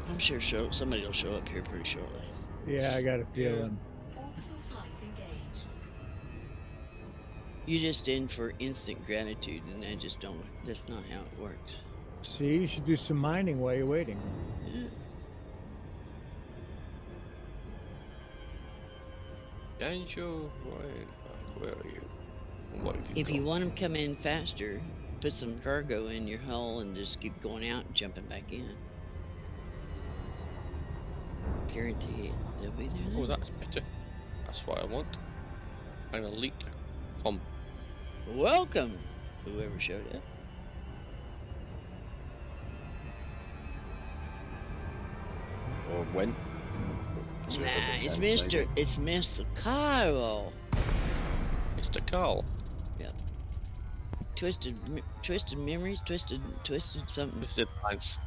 I'm sure somebody will show up here pretty shortly. Yeah, I got a feeling. Orbital flight engaged. You're just in for instant gratitude, and that's not how it works. See, you should do some mining while you're waiting. Yeah. Angelo, where are you? What have you If you got? want them to come in faster, put some cargo in your hull and just keep going out and jumping back in. Guarantee it. They'll be there. Oh, that's better. That's what I want. An elite com. Welcome, whoever showed up. Or when? Nah, it's Mr. Carl. Mr. Carl. Yep. Twisted memories, twisted something. Mr. Plans.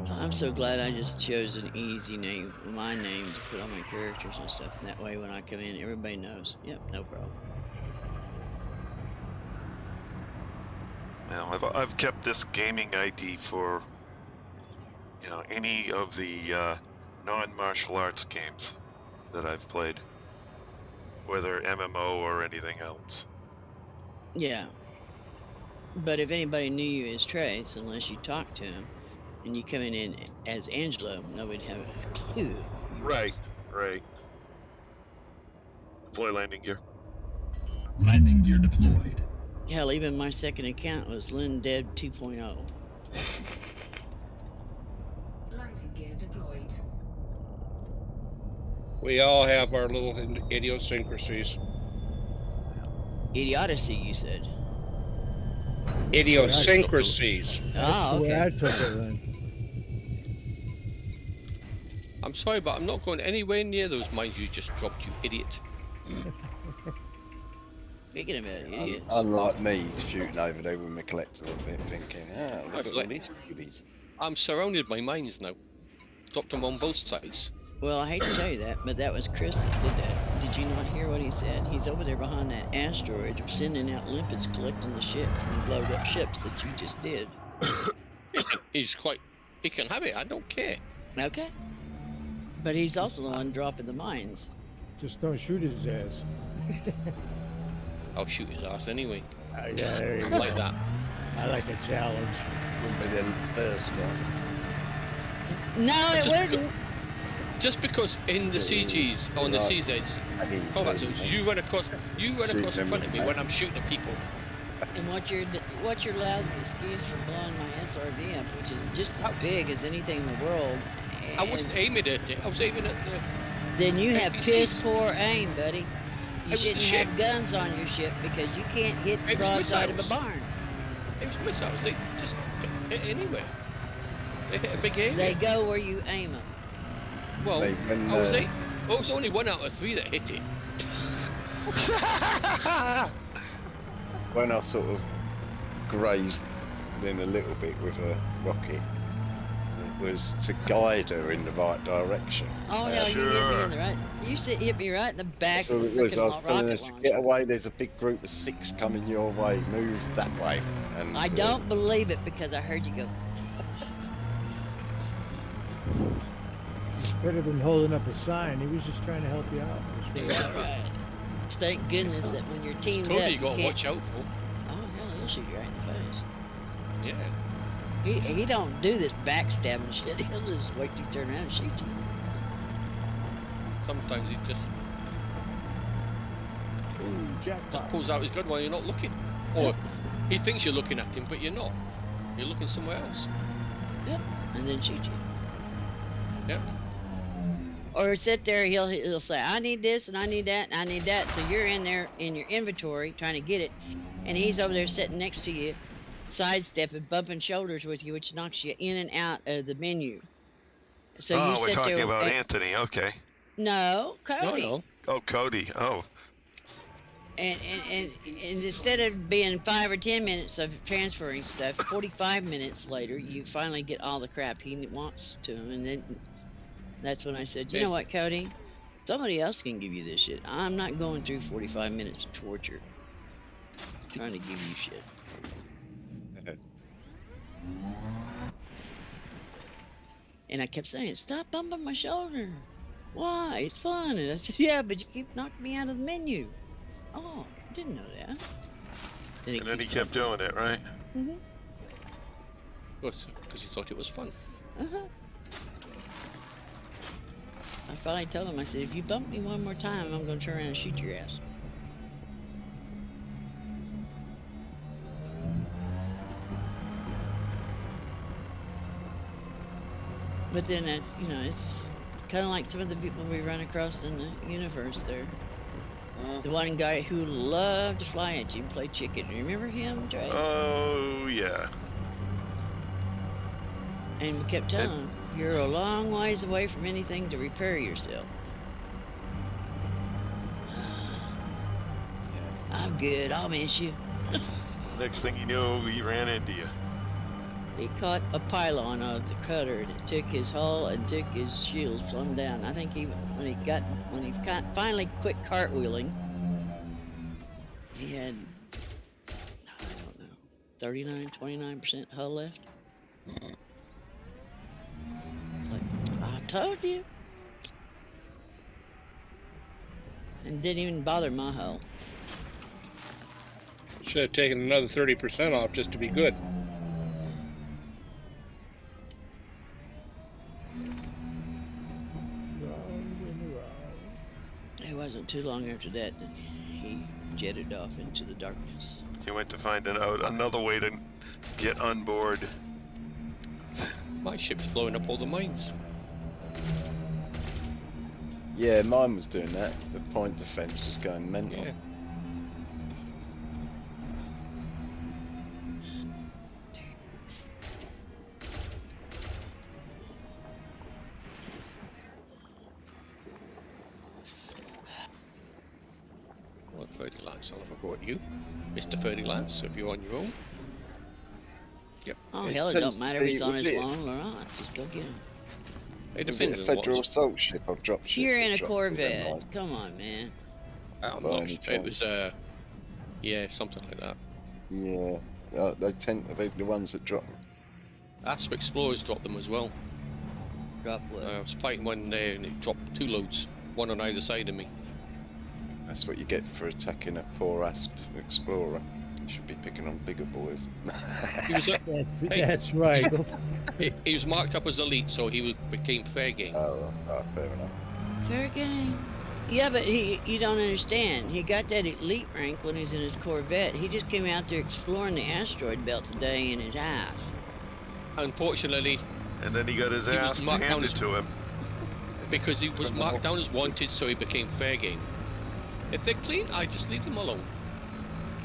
I'm so glad I just chose an easy name, my name, to put on my characters and stuff. And that way when I come in, everybody knows. Yep, no problem. Now, I've kept this gaming ID for, any of the non-martial arts games that I've played, whether MMO or anything else. Yeah. But if anybody knew you as Trace, unless you talked to him, and you coming in as Angelo, nobody'd have a clue. Right. Deploy landing gear. Landing gear deployed. Hell, even my second account was Lynn Dead 2.0. Landing gear deployed. We all have our little idiosyncrasies. Idiocy, you said. Idiosyncrasies. Ah, That's the way I okay. took it then. I'm sorry, but I'm not going anywhere near those mines you just dropped, you idiot. Speaking of it, idiot. Unlike me shooting over there with my collector a bit, thinking, look at all these goodies. I'm surrounded by mines now. Dropped them on both sides. Well, I hate to tell you that, but that was Chris that did that. Did you not hear what he said? He's over there behind that asteroid, sending out limpets, collecting the shit from the blowed up ships that you just did. He can have it, I don't care. Okay. But he's also the one dropping the mines. Just don't shoot his ass. I'll shoot his ass anyway. Yeah, there you I'm go. like that. I like a challenge. Wouldn't be the first one. No, it Just wouldn't. Just because in the CGs, on the Right. CZs, I didn't combat take zones, it. you run across in front of me them. when I'm shooting at people. And what's your lousy excuse for blowing my SRV up, which is just as big as anything in the world? I wasn't aiming at it. I was aiming at the. Then you have NPCs. piss poor aim, buddy. You It was the shouldn't ship. have guns on your ship because you can't hit the It was broadside of a missiles. barn. It was missiles. They just hit anywhere. They hit a big area. They go where you aim them. Well, Mate, when, I was Oh, it's only 1 out of 3 that hit it. When I sort of grazed in a little bit with a rocket, it was to guide her in the right direction. Oh hell, you hit me in the right. You hit me right in the back. So of it the was. I was freaking telling her rocket to launcher. get away. There's a big group of 6 coming your way. Move that way. And I don't believe it because I heard you go. Could have been holding up a sign. He was just trying to help you out. Yeah, right. Thank goodness that when you're teamed Cody, up, you got to watch out for. Oh hell, he'll shoot you right in the face. Yeah. He don't do this backstabbing shit. He'll just wait till you turn around and shoot you. Sometimes he just Jackpot. pulls out his gun while you're not looking. Or he thinks you're looking at him, but you're not. You're looking somewhere else. Yep. And then shoot you. Yep. Or sit there, he'll say, I need this and I need that and I need that. So you're in there in your inventory trying to get it, and he's over there sitting next to you, sidestepping, bumping shoulders with you, which knocks you in and out of the menu. So you we're sit talking there about Anthony. Okay. No, Cody. No. Oh, Cody. Oh. And instead of being 5 or 10 minutes of transferring stuff, 45 minutes later, you finally get all the crap he wants to him, and then that's when I said, you know what, Cody? Somebody else can give you this shit. I'm not going through 45 minutes of torture trying to give you shit. And I kept saying, stop bumping my shoulder. Why? It's fun. And I said, yeah, but you keep knocking me out of the menu. Oh, I didn't know that. Then he kept doing it, right? Mm-hmm. Because he thought it was fun. Uh-huh. I finally told him, I said, if you bump me one more time, I'm going to turn around and shoot your ass. But then that's, it's kind of like some of the people we run across in the universe there. The one guy who loved to fly at you and play chicken. Remember him, Trey? Oh, yeah. And we kept telling him, you're a long ways away from anything to repair yourself. I'm good, I'll miss you. Next thing you know, he ran into you. He caught a pylon of the cutter and it took his hull and took his shields plumb down. I think when he finally quit cartwheeling, he had, I don't know, 29% hull left. It's like, I told you. And didn't even bother my hull. Should have taken another 30% off just to be good. It wasn't too long after that he jetted off into the darkness. He went to find out another way to get on board. My ship's blowing up all the mines. Yeah, mine was doing that. The point defense was going mental. Yeah. Well, 30 Lance, I'll have a go at you, Mr. 30 Lance, if you're on your own. Yep. Oh, hell, it don't matter if he's on his own or not. Just go get him. Is it a Federal assault ship? I've dropped ship. You're in a Corvette. Come on, man. I'm not sure. It was, yeah, something like that. Yeah, they tend to be the ones that drop. Asp Explorers dropped them as well. Drop what? I was fighting one there and it dropped 2 loads, one on either side of me. That's what you get for attacking a poor Asp Explorer. You should be picking on bigger boys. He was That's right. he was marked up as elite, so he became fair game. Oh, fair enough. Fair game. Yeah, but you don't understand. He got that elite rank when he's in his Corvette. He just came out there exploring the asteroid belt today in his house. Unfortunately. And then he got his ass handed to him. Because he was marked down as wanted, so he became fair game. If they're clean, I just leave them alone.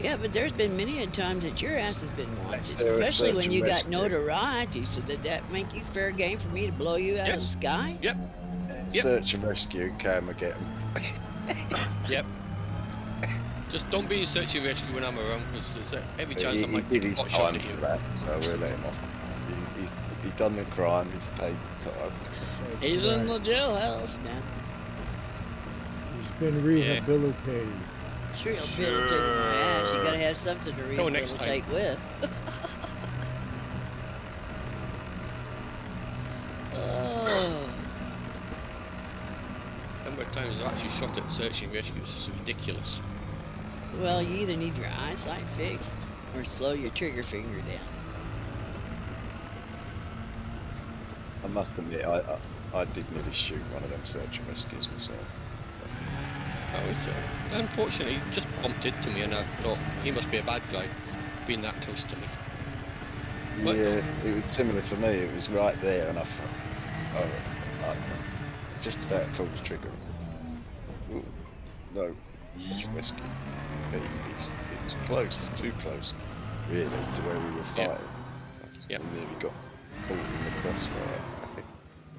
Yeah, but there's been many times that your ass has been wanted, especially when you got notoriety. So did that make you fair game for me to blow you out of the sky? Yep. Yep. search and rescue, camera get him. Yep. Just don't be in search and rescue when I'm around, because there's every chance I might he did get his a pot shot time at for you. that, so we'll let him off. He's done the crime, he's paid the time. He's in the jailhouse now. He's been rehabilitated. Rehabilitated my ass. You gotta have something to Go next rehabilitate with. Oh. Number of times I've actually shot at search and rescue is ridiculous. Well, you either need your eyesight fixed or slow your trigger finger down. I must admit, I did nearly shoot one of them search and rescues myself. Oh, it's, unfortunately, he just bumped into me, and I thought he must be a bad guy, being that close to me. But yeah, it was similar for me. It was right there, and I thought, I just about pulled the trigger. Ooh, no, search and rescue. But it was close, too close, really, to where we were fighting. Yep. We nearly got caught in the crossfire.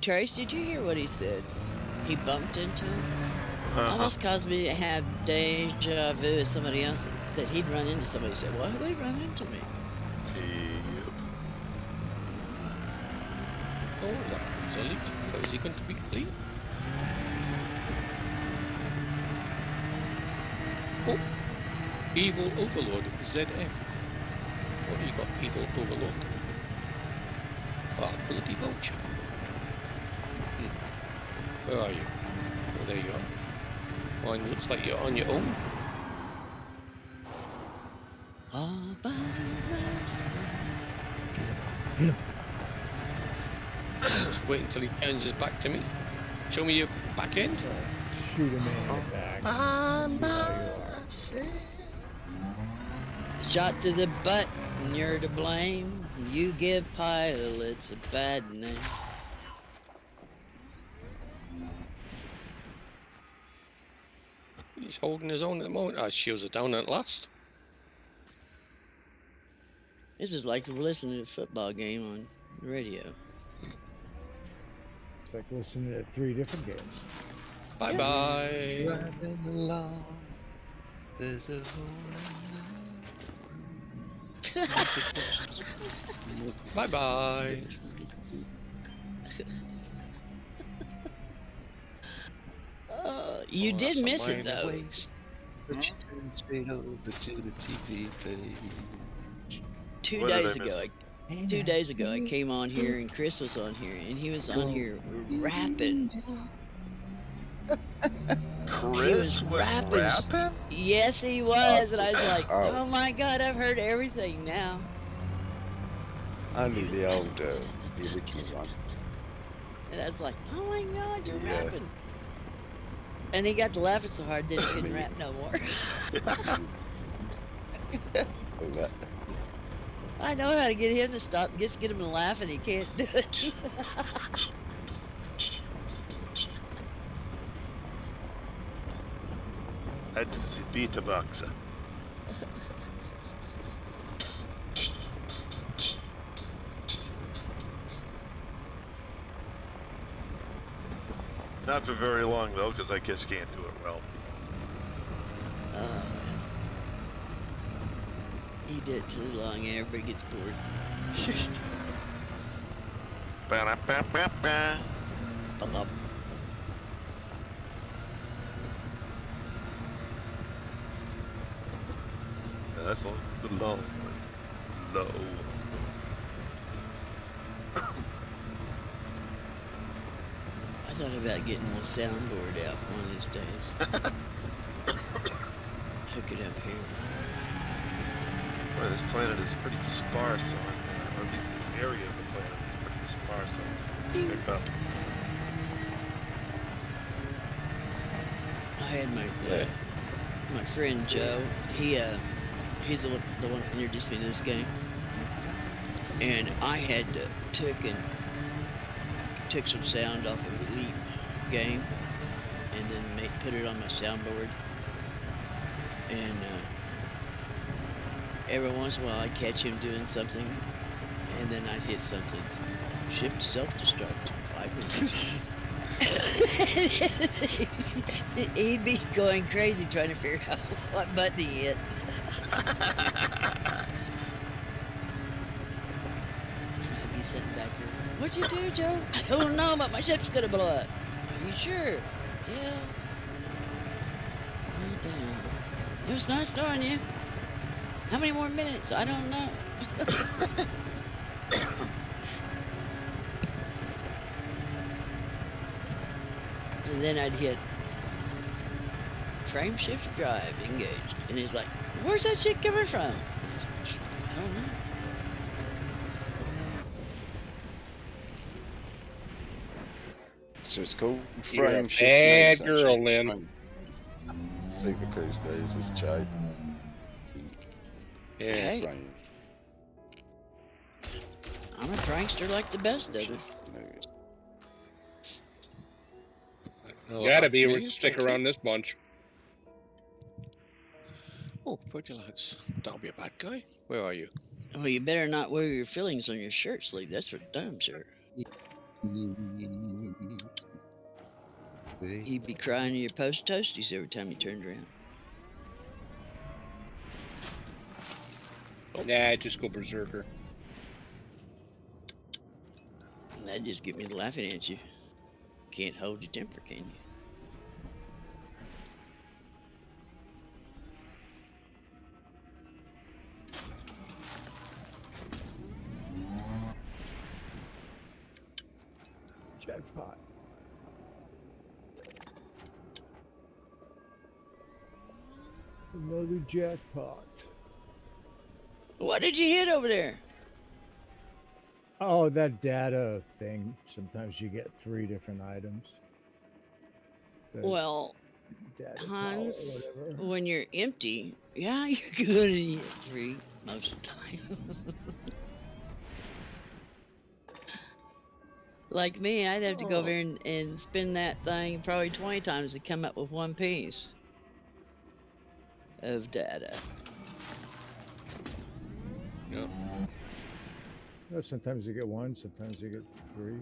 Trace, did you hear what he said? He bumped into him? Almost caused me to have deja vu with somebody else that he'd run into somebody. Said, "Why did they run into me?" Yep. oh, that's a leak. How is he going to be clean? Oh, Evil Overlord, ZM. What do you got, Evil Overlord? Ah, bloody vulture. Where are you? Oh, there you are. Mine looks like you're on your own. All by myself. Just wait until he turns his back to me. Show me your back end. Shoot him in the back. Shot to the butt, and you're to blame. You give pilots a bad name. He's holding his own at the moment. Ah, his shields are down at last. This is like listening to a football game on the radio. It's like listening to 3 different games. Bye bye. Driving along, there's a Bye bye. You did miss it though. But you turn straight over to the TV page. 2 What did I days ago, miss? 2 days ago, I came on here and Chris was on here, and he was on here rapping. Chris was rapping? Yes, he was, and I was like, "Oh my God, I've heard everything now." Only the old, the original one. And I was like, "Oh my God, you're rapping!" And he got to laughing so hard that he couldn't rap no more. I know how to get him to stop. Just get him to laugh, and he can't do it. I do the beatboxer. Not for very long though, because I just can't do it well. He did it too long, and everybody gets bored. Ba-da-ba-ba-ba. Ba-bum. That's on the low. Low. I thought about getting my soundboard out one of these days. Hook it up here. Boy, this planet is pretty sparse on, or at least this area of the planet is pretty sparse on things to pick up. I had my friend Joe. He's the one that introduced me to this game, and I had took some sound off of the Elite game, and then put it on my soundboard. And every once in a while, I'd catch him doing something, and then I'd hit something. Shift self-destruct. 5 minutes. He'd be going crazy trying to figure out what button he hit. I'd be sitting back here. What'd you do, Joe? I don't know, but my ship's gonna blow up. Are you sure? Yeah. Oh, damn. It was nice knowing you. How many more minutes? I don't know. And then I'd hit frame shift drive engaged. And he's like, where's that shit coming from? I don't know. So it's called You're a frame shift bad lasers, girl, actually. Lynn. Super cruise lasers, Joe. Yeah. Hey, Frame I'm a prankster like the best of it. shift lasers. Oh, Gotta be me? able to stick around this bunch. Oh, pretty lads. That'll be a bad guy. Where are you? Well, you better not wear your fillings on your shirt sleeve. That's for damn sure. You'd be crying to your post toasties every time you turned around. Nah, just go berserker. And that'd just get me laughing at you. Can't hold your temper, can you? Jackpot. Another jackpot. What did you hit over there? Oh, that data thing. Sometimes you get 3 different items. The Well, data power or Hans, whatever. when you're empty, yeah, you're gonna hit 3 most of the time. Like me, I'd have to go over there and spin that thing probably 20 times to come up with 1 piece of data. Yeah. Well, sometimes you get 1, sometimes you get 3.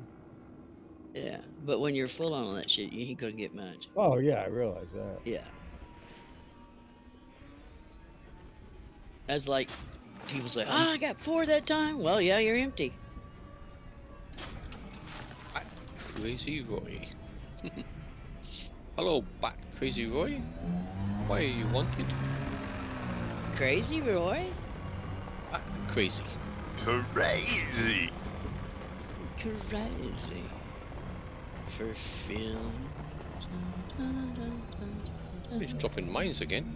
Yeah, but when you're full on that shit, you ain't gonna get much. Oh yeah, I realize that. Yeah. That's like, people say, oh, I got 4 that time. Well, yeah, you're empty. Crazy Roy. Hello, Bat Crazy Roy. Why are you wanted? Crazy Roy? Bat Crazy. Crazy. Crazy. For film. He's dropping mines again.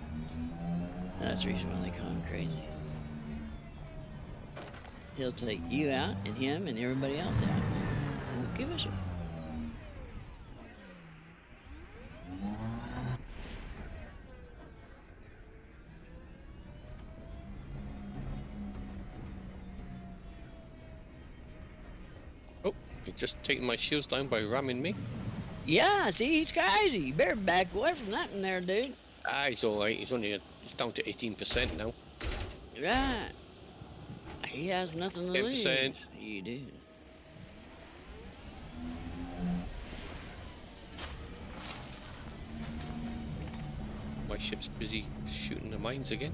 That's the reason why they call him crazy. He'll take you out and him and everybody else out. Won't give a shit. Oh, he's just taking my shields down by ramming me. Yeah, see, he's crazy. You better back away from that in there, dude. Ah, he's alright. He's down to 18% now. Right. He has nothing to 10%. lose. You do. My ship's busy shooting the mines again.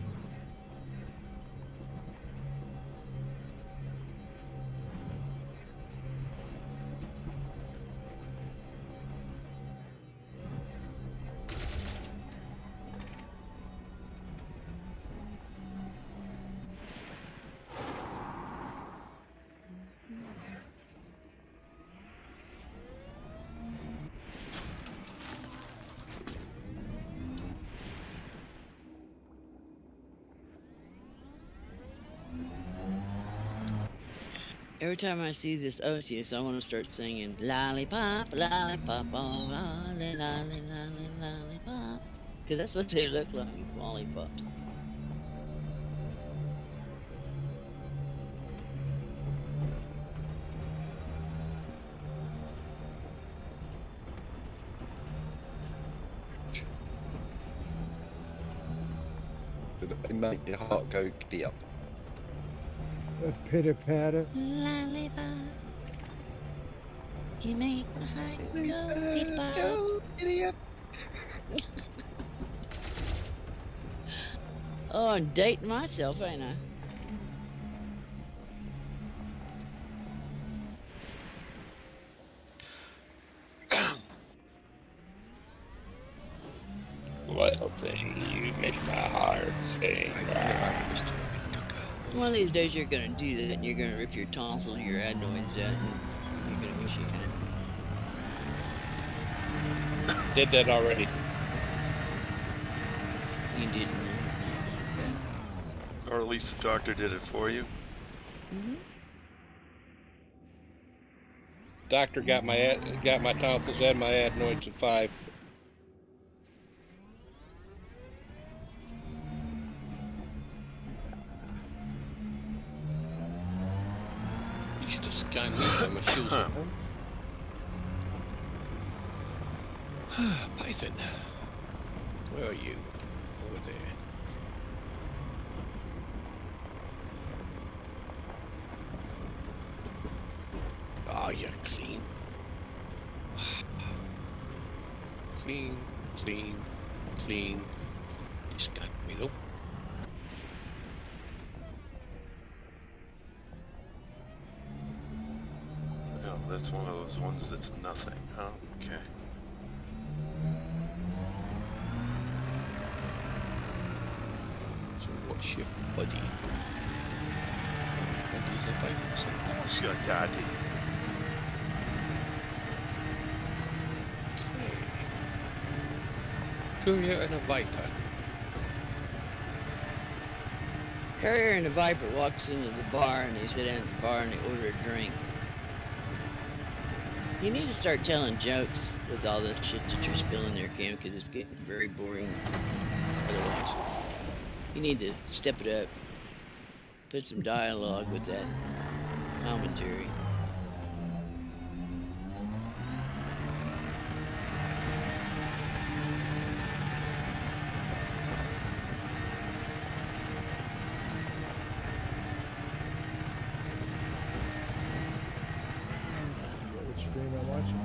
Every time I see this Osius, I want to start singing lollipop, lollipop, oh, lolly, lolly, lolly, lollipop. Because that's what they look like, lollipops. They make your heart go giddy up. A pitter patter. Lollipop. You make my heart go beep-bop. Idiot. Oh, I'm dating myself, ain't I? Well, thing, you make my heart sing. One of these days you're gonna do that and you're gonna rip your tonsils, your adenoids out, and you're gonna wish you hadn't. Did that already. You didn't. Or at least the doctor did it for you. Mm-hmm. Doctor got my tonsils and my adenoids at 5. You should have scanned me by my shoes at home. Python. Where are you? Over there. Oh, you're clean. Clean, clean, clean. You scanned me though. Oh, that's one of those ones that's nothing, huh? Okay. So what's your buddy? Buddy's a dinosaur. Who's your daddy? Okay. Courier and a Viper. Courier and the Viper walks into the bar and they sit down at the bar and they order a drink. You need to start telling jokes with all this shit that you're spilling there, Cam, because it's getting very boring otherwise. You need to step it up. Put some dialogue with that commentary. What stream I'm watching?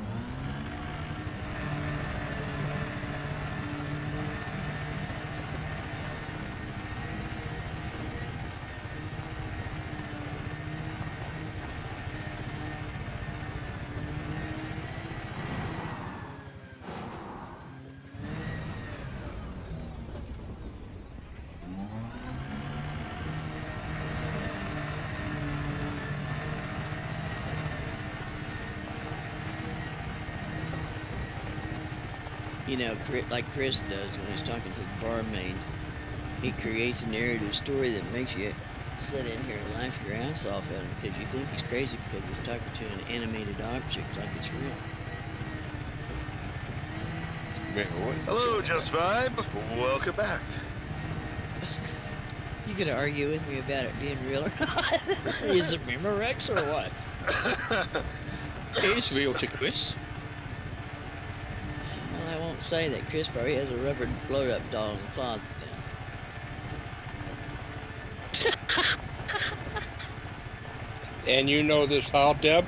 You know, like Chris does when he's talking to the barmaid. He creates a narrative story that makes you sit in here and laugh your ass off at him because you think he's crazy because he's talking to an animated object like it's real. Hello, Just Vibe. Welcome back. You gonna argue with me about it being real or not? Is it Memorex or what? It is real to Chris. Well, I won't say that. Chris probably has a rubber blow-up doll in the closet now. And you know this how, Deb?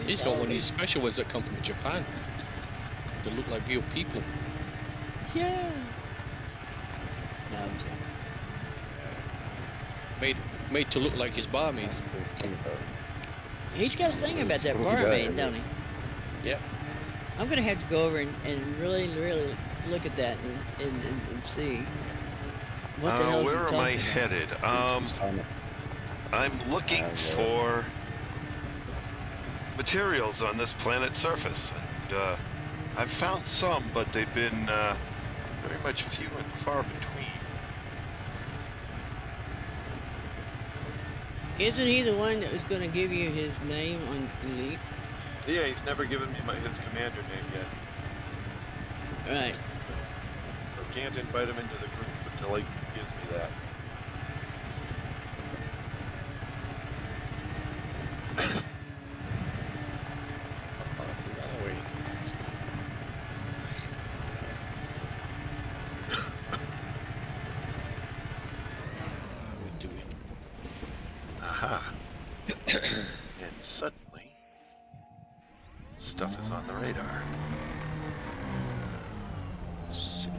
He's got one of these special ones that come from Japan. They look like real people. Yeah. No, I'm joking. Made to look like his barmaid. He's got a thing about that barmaid, don't he? Yep. I'm gonna have to go over and really look at that and see. What the hell where am I headed? I'm looking for materials on this planet's surface, and I've found some, but they've been very much few and far between. Isn't he the one that was gonna give you his name on Elite? Yeah, he's never given me his commander name yet. Right. So can't invite him into the group until he gives me that. Aha. And suddenly, radar. 6.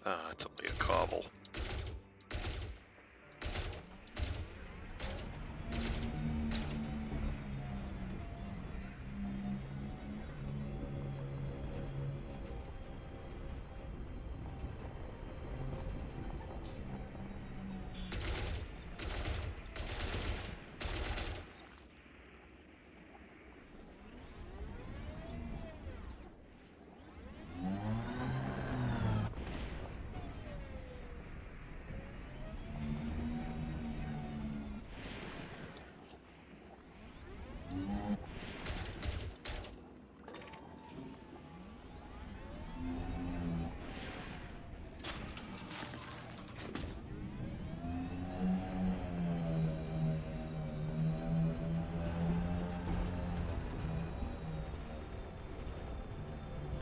8. It's only a cobble.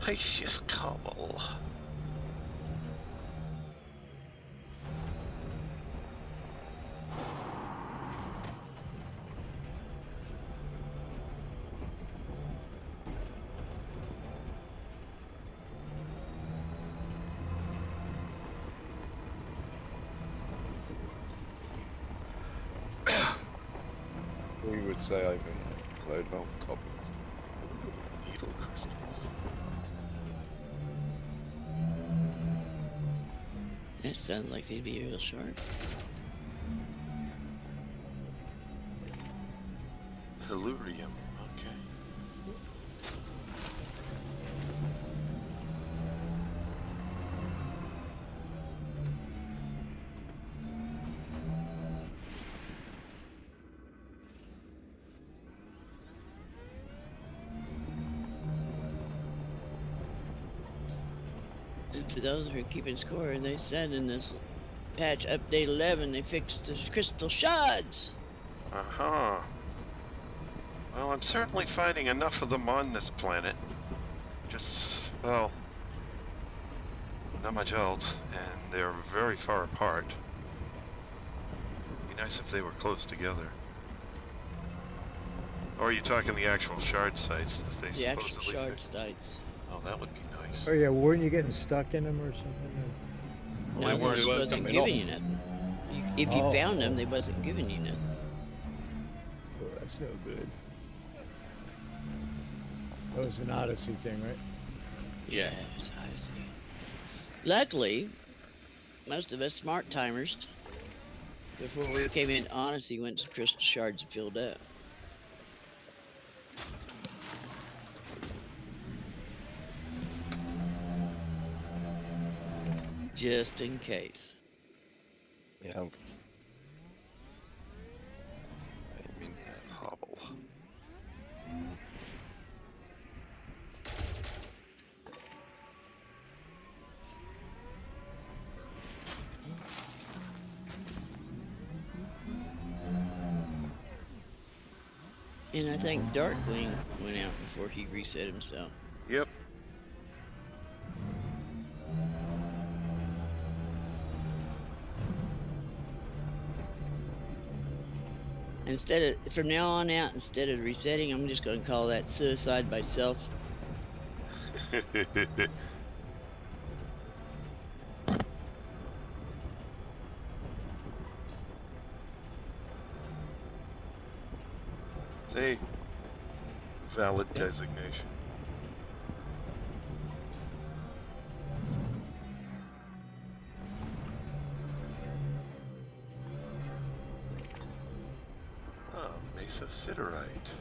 Precious cobble. We would say over a load of old cobbles. Needle crystals. That sounds like they'd be real sharp. Tellurium. Okay. And for those who are keeping score, they said in this patch update 11 they fixed the crystal shards. Uh-huh. Well, I'm certainly finding enough of them on this planet. Just, well, not much else, and they're very far apart. Be nice if they were close together. Or are you talking the actual shard sites, as they The actual supposedly shard fixed? sites. Oh, that would be nice. Oh yeah, weren't you getting stuck in them or something? Well, No, they they weren't. just wasn't coming giving off. you nothing. If you Oh, found them, oh. they wasn't giving you nothing. Oh, that's no good. That was an Odyssey thing, right? Yeah. Yes, I see. Luckily, most of us smart timers, before we came in Odyssey, went to crystal shards and filled up. Just in case. Yeah. I mean, Hobble. And I think Darkwing went out before he reset himself. Yep. Instead of, from now on out, instead of resetting, I'm just going to call that suicide by self. See? Valid designation. Oh, Mesosiderite.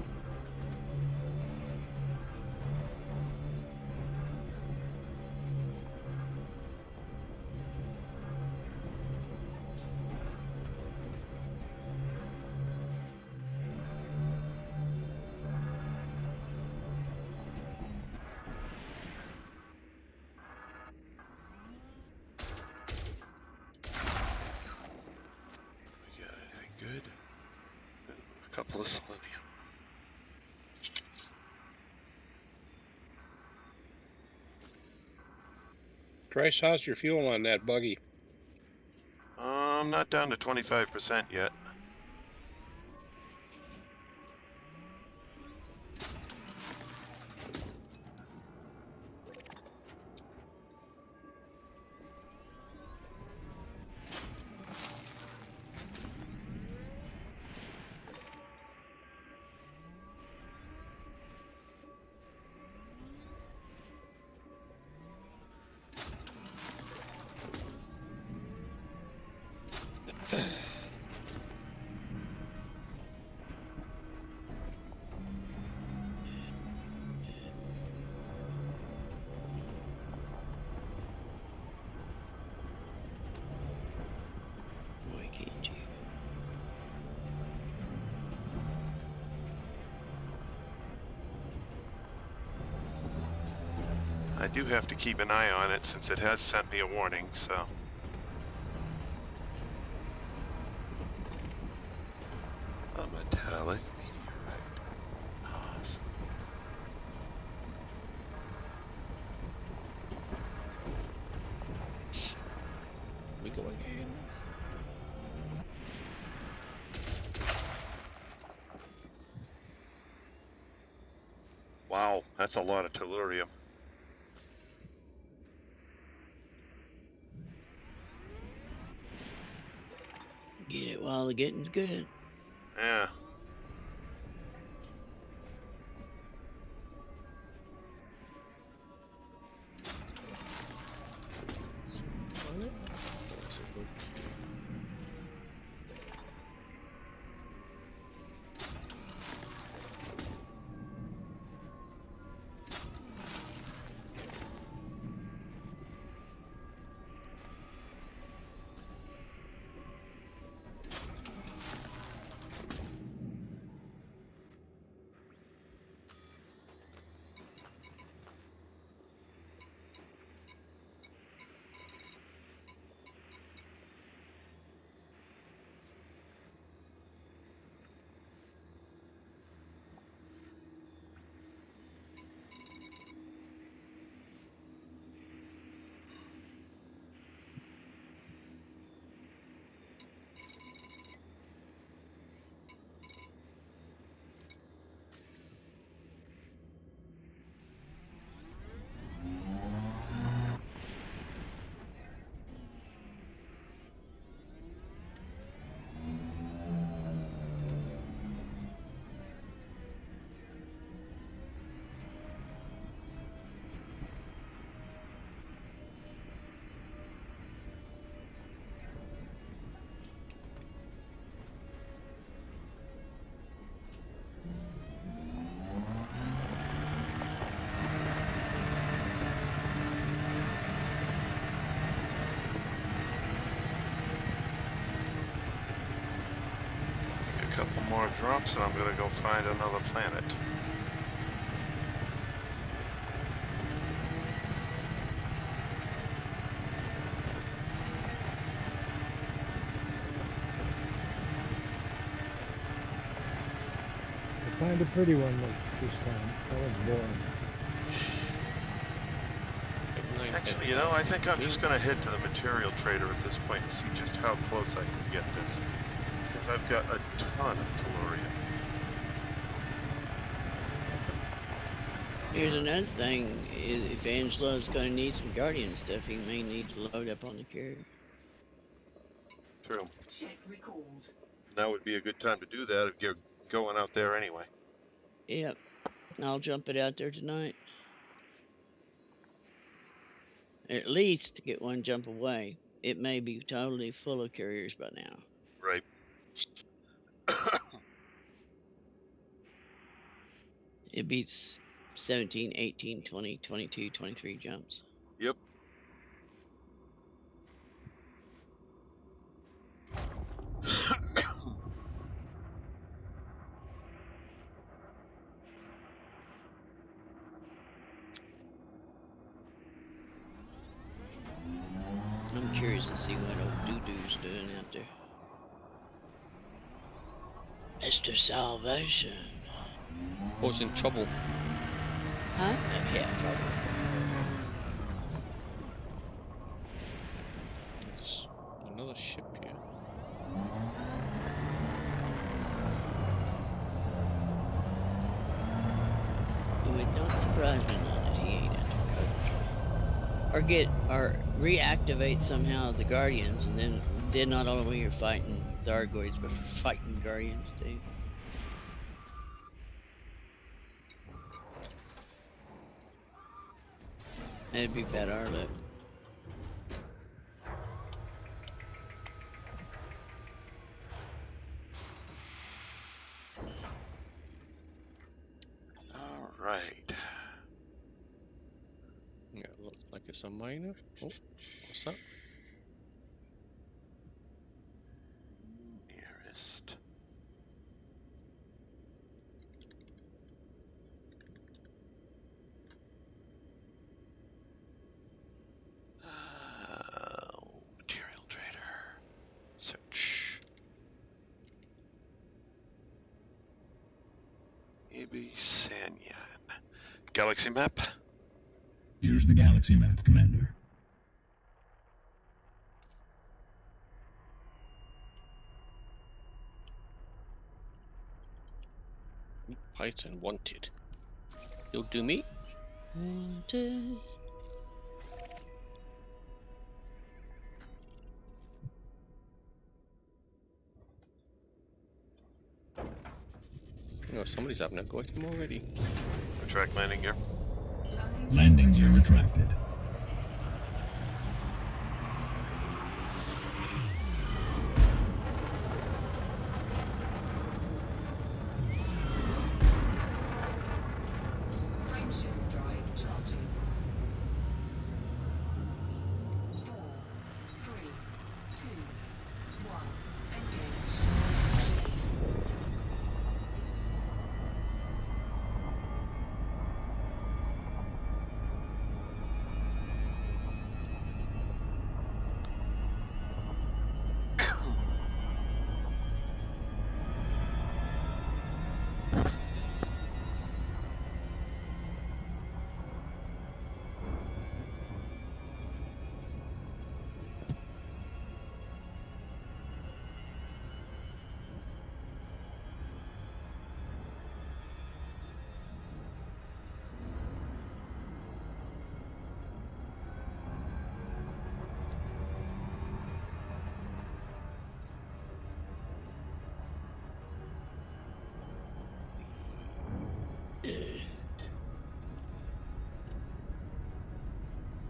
couple of selenium. Trace, how's your fuel on that buggy? I'm not down to 25% yet. Why can't you? I do have to keep an eye on it since it has sent me a warning, so. A metallic meteorite. Awesome. We go again. Wow, that's a lot of tellurium. Get it while the getting's good. Yeah. A couple more drops and I'm gonna go find another planet. I find a pretty one this time. That one's boring. Actually, you know, I think I'm just gonna head to the material trader at this point and see just how close I can get this. Because I've got a ton of tellurium. Here's another thing. If Angelo's going to need some Guardian stuff, he may need to load up on the carrier. True. Ship recalled. That would be a good time to do that if you're going out there anyway. Yep. I'll jump it out there tonight. At least get one jump away. It may be totally full of carriers by now. Right. It beats 17, 18, 20, 22, 23 jumps. Yep. I'm curious to see what old Doo-Doo's doing out there. Mr. Salvation. Was in trouble. Huh? Okay, trouble. There's another ship here. It would not surprise me none that he ain't under cover. Or reactivate somehow the Guardians, and then not only you're fighting the Argoids, but fighting Guardians too. That'd be better, look. All right. Yeah, it looks like it's a miner. Oh, what's that? Nearest. Material trader. Search. Maybe Sanyan. Galaxy map. Here's the galaxy map, Commander. Python wanted. You'll do me? Wanted. Oh, somebody's having a go at him already. Retract landing gear. Landing gear retracted. Frameshift drive charging. 4, 3, 2, 1. Engage.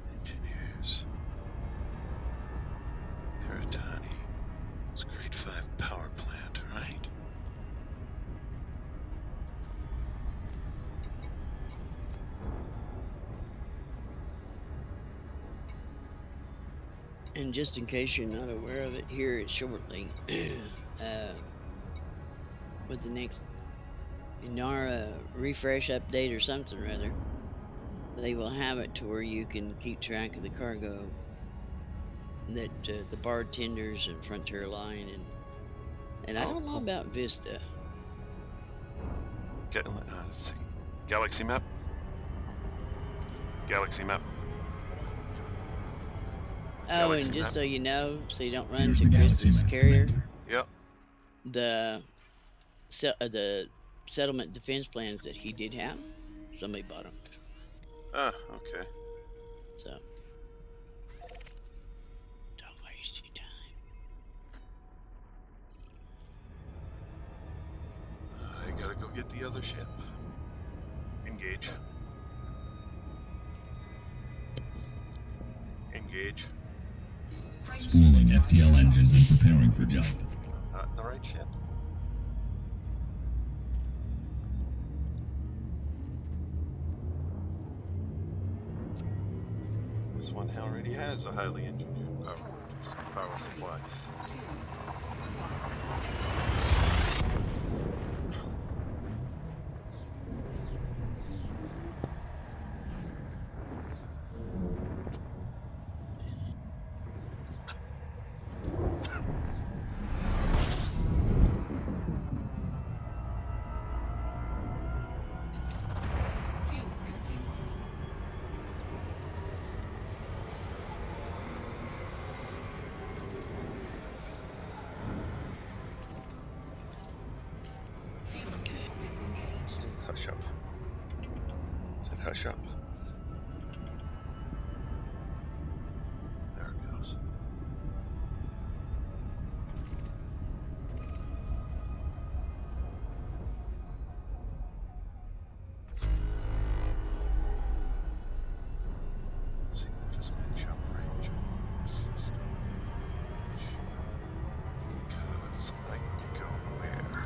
Engineers. Haratani. It's grade 5 power plant, right? And just in case you're not aware of it, here shortly, with the next Inara refresh update or something or other, they will have it to where you can keep track of the cargo that the bartenders and Frontier Line and I don't know about Vista. Let's see. Galaxy map. Galaxy map. Oh, Galaxy and just map. so you know, so you don't run Here's into the galaxy Chris's map, carrier, Commander. Yep. the settlement defense plans that he did have, somebody bought them. Ah, okay. So don't waste your time. I gotta go get the other ship. Engage. Engage. Spooling FTL engines and preparing for jump. Not in the right ship. This one already has a highly engineered power supplies. push up. There it goes. See, what is my jump range on this system? Because I need to go where?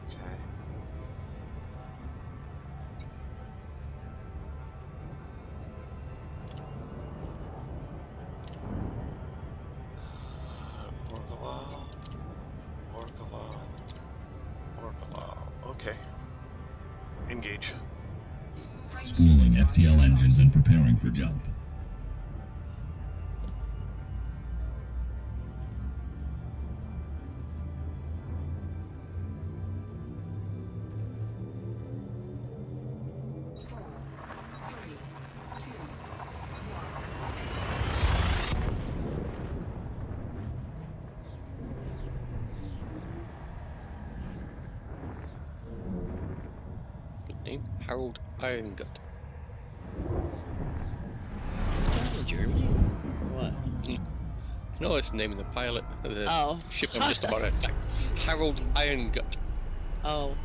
Okay. Morgalal. Okay. Engage. Schooling FTL engines and preparing for jump. Good name, Harold Irongut. In Germany? What? No, it's the name of the pilot of the Oh. ship I'm just about to attack. Harold Irongut. Oh.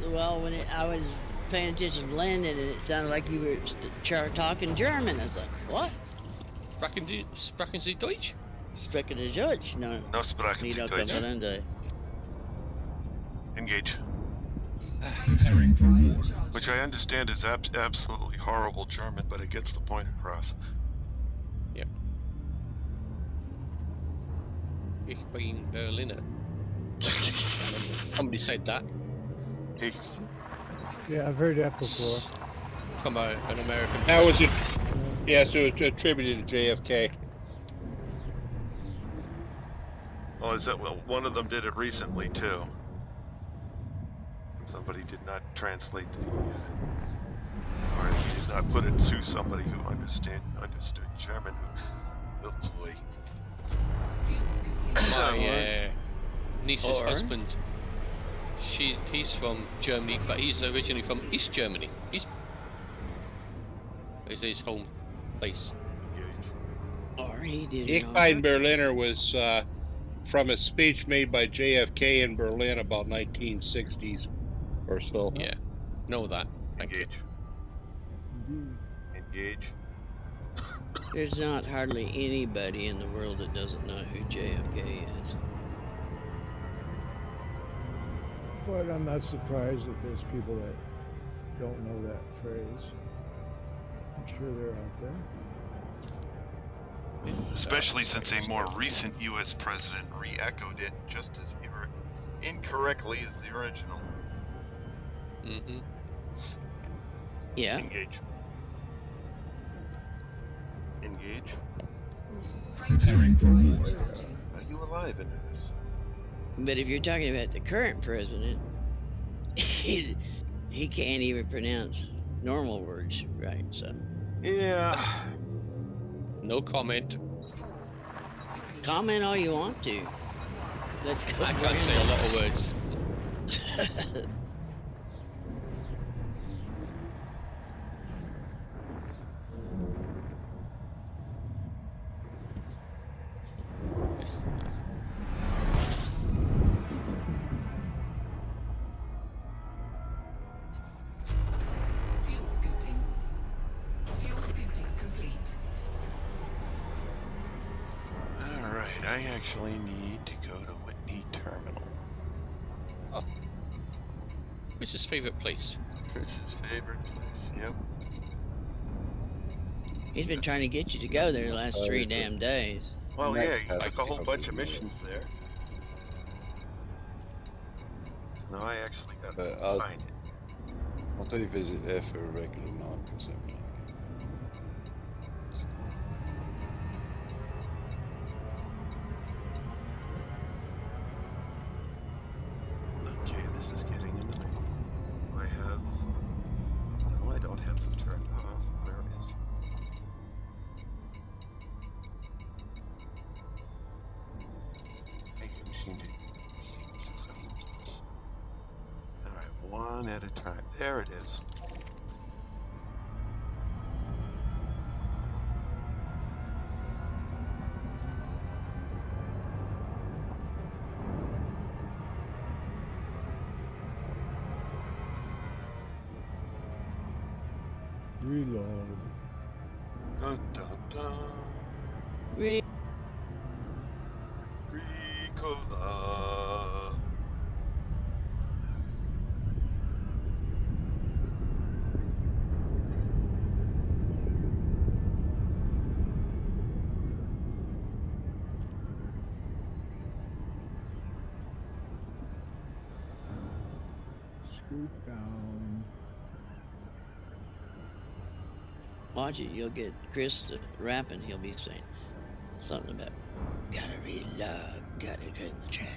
Well, when I was paying attention to landing, and it sounded like you were talking German. I was like, what? Sprechen Sie Deutsch? Sprechen Sie Deutsch? No. No sprechen Ni Sie no Deutsch. comprende. Engage. Preparing for war. Which I understand is absolutely horrible German, but it gets the point across. Yep. Ich bin Berliner. Somebody said that Hey, Yeah, I've heard that before. from an American. That was it. Yes, it was attributed to JFK. oh, is that well? One of them did it recently too. Somebody did not translate the, or he did not put it to somebody who understood German. Oh boy. My niece's Or- husband. He's from Germany, but he's originally from East Germany. Is his home place. Engage. Or he did it Ich on bin purpose. Berliner was from a speech made by JFK in Berlin about 1960s or so. Yeah, know that. Thank you. Engage. Engage. There's not hardly anybody in the world that doesn't know who JFK is. But I'm not surprised that there's people that don't know that phrase. I'm sure they're out there. Especially since a more recent U.S. president re-echoed it just as incorrectly as the original. Mm-hmm. Yeah. Engage. Engage. Preparing for war. Are you alive into this? But if you're talking about the current president, he can't even pronounce normal words right, so. Yeah. No comment. Comment all you want to. Let's go. I can't say a lot of words. Fuel scooping. Fuel scooping complete. Alright, I actually need to go to Whitney Terminal. What's his favorite place? Chris's favorite place, yep. He's been trying to get you to go there the last 3 damn days. Well, Next yeah, he time, took a whole I'll bunch be of there. missions there. No, I actually got But to find it. I'll do visit there for a regular night or something. Okay, this is getting annoying. I have... No, I don't have them turned off. Where is... I do seem to find these. Alright, one at a time. There it is. Reload. Dun dun dun. Ricola. Scoop down. Watch it, you'll get Chris rapping. He'll be saying something about gotta reload, gotta turn the track,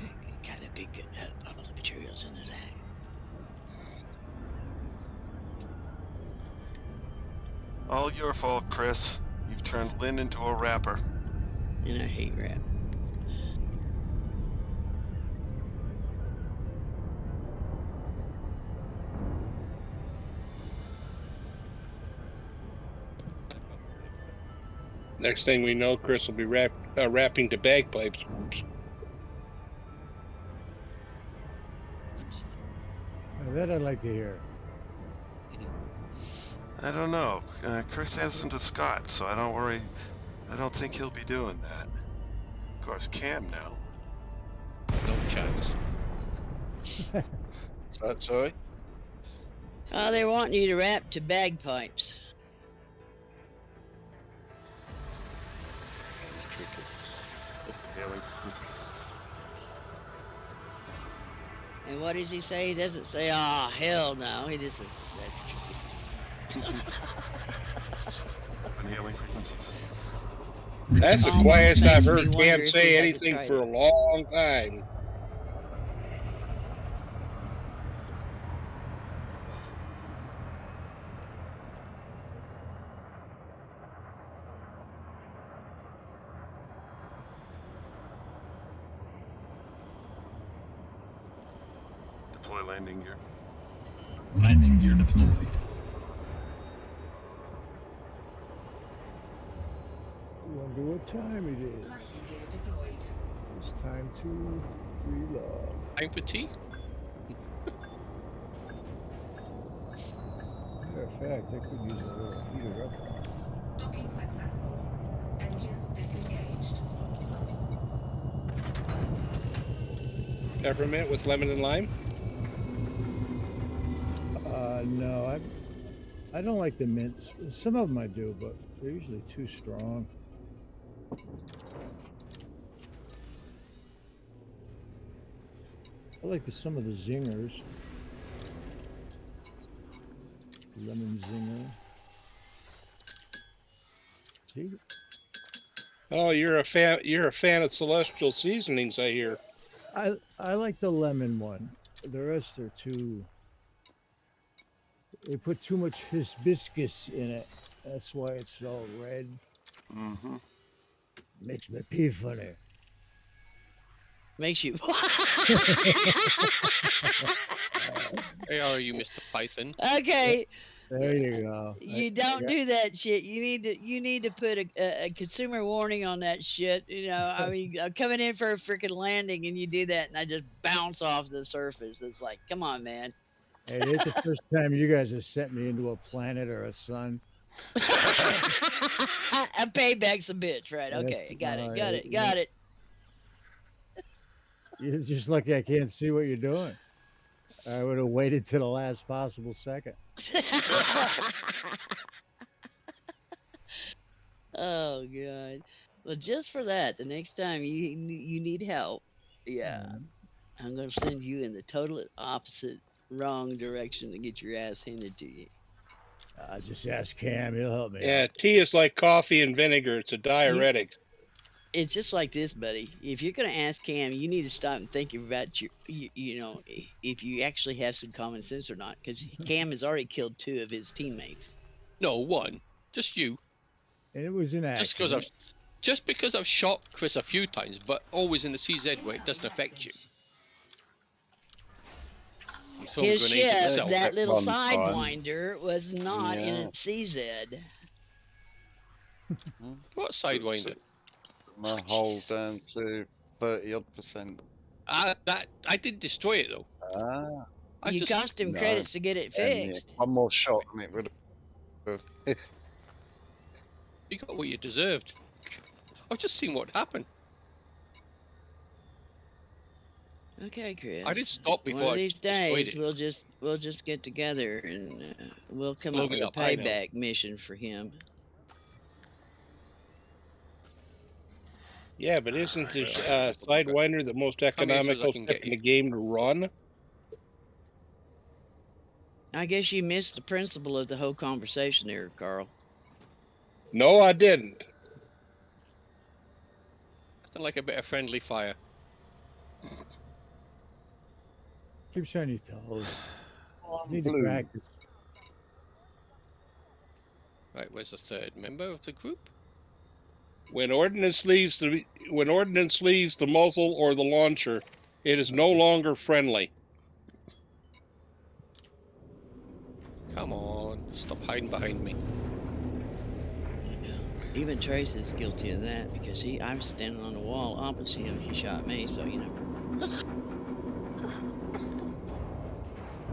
gotta pick up all the materials in the bag. All your fault, Chris. You've turned Lynn into a rapper. And I hate rap. Next thing we know, Chris will be rapping to bagpipes. Now that I'd like to hear. I don't know. Chris hasn't a Scott, so I don't worry. I don't think he'll be doing that. Of course, Cam now. No chance. That's all right. Oh, they want you to rap to bagpipes. And what does he say? He doesn't say, "Ah, oh, hell no." He just says, "That's tricky." Open hailing frequencies. That's the Almost quietest makes I've me heard wonder Cam if say he hasn't anything tried for a it. long time. Deploy landing gear. Landing gear deployed. Wonder what time it is. Landing gear deployed. It's time to reload. Time for tea? Matter of fact, I could use a little heater up. Docking successful. Engines disengaged. Peppermint with lemon and lime? No, I don't like the mints. Some of them I do, but they're usually too strong. I like some of the zingers. Lemon zinger. See? Oh, you're a fan. You're a fan of Celestial Seasonings, I hear. I like the lemon one. The rest are too. They put too much hibiscus in it. That's why it's all red. Mm-hmm. Makes me pee funny. Makes you. Hey, how are you, Mr. Python? Okay. There you go. You don't do that shit. You need to put a consumer warning on that shit. You know, I mean, I'm coming in for a freaking landing, and you do that, and I just bounce off the surface. It's like, come on, man. Hey, it ain't the first time you guys have sent me into a planet or a sun. A payback's a bitch, right? Okay, got it. You're just lucky I can't see what you're doing. I would have waited to the last possible second. Oh god. Well, just for that, the next time you need help, yeah, I'm gonna send you in the total opposite wrong direction to get your ass handed to you. Just ask Cam. He'll help me. Yeah, tea is like coffee and vinegar. It's a diuretic. It's just like this, buddy. If you're gonna ask Cam, you need to stop and think about you know, if you actually have some common sense or not, because Cam has already killed 2 of his teammates. No, 1. Just you. And it was an accident. Just because I've shot Chris a few times, but always in the CZ where it doesn't affect you. His ship, that little Sidewinder, was not in a CZ. What Sidewinder? My hull down to 30-odd%. I did destroy it though. You cost him credits to get it fixed. One more shot and it would have. You got what you deserved. I've just seen what happened. Okay, Chris. I did stop before. One of these days, we'll just get together and we'll come up with a payback mission for him. Yeah, but isn't this Sidewinder the most economical ship in the game to run? I guess you missed the principle of the whole conversation there, Carl. No, I didn't. It's not like a bit of friendly fire. Keep on your toes. Need to practice. Right, where's the 3rd member of the group? When ordnance leaves the muzzle or the launcher, it is no longer friendly. Come on, stop hiding behind me. Even Trace is guilty of that because I was standing on the wall opposite him. He shot me, so you know.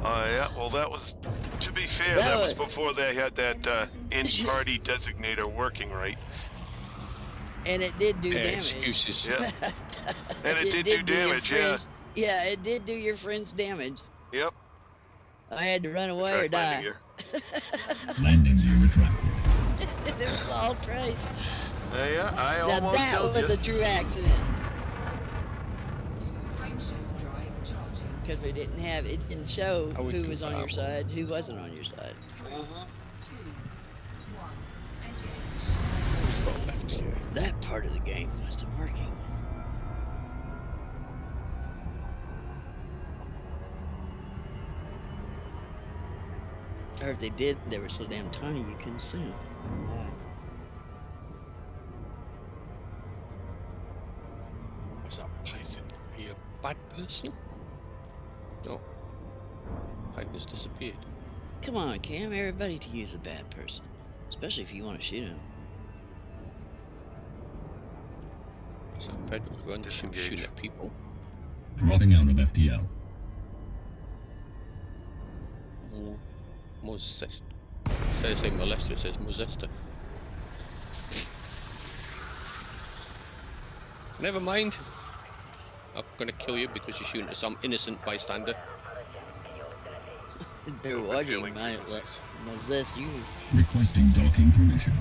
Yeah, well, that was, to be fair, that was before they had that in-party designator working right. And it did do damage. Excuses. Yeah. And it did do damage, yeah. Yeah, it did do your friends damage. Yep. I had to run away or die. Landing gear retracted. It was all Trace. Yeah, I now almost killed you. that was a true accident. Frameshift drive charging. Because we didn't have, it didn't show who was on your side, who wasn't on your side. 3, 2, 1, engage. That part of the game wasn't working. Or if they did, they were so damn tiny you couldn't see them. What's that, Python? Are you a bad person? No. Python has disappeared. Come on, Cam. Everybody to use a bad person. Especially if you want to shoot him. It's a federal run to shoot at people. Dropping out of FTL. Mozesta. Instead of saying molester, it says Mozesta. Never mind. I'm gonna kill you because you're shooting at some innocent bystander. They're watching my Mozest you. Requesting docking permission.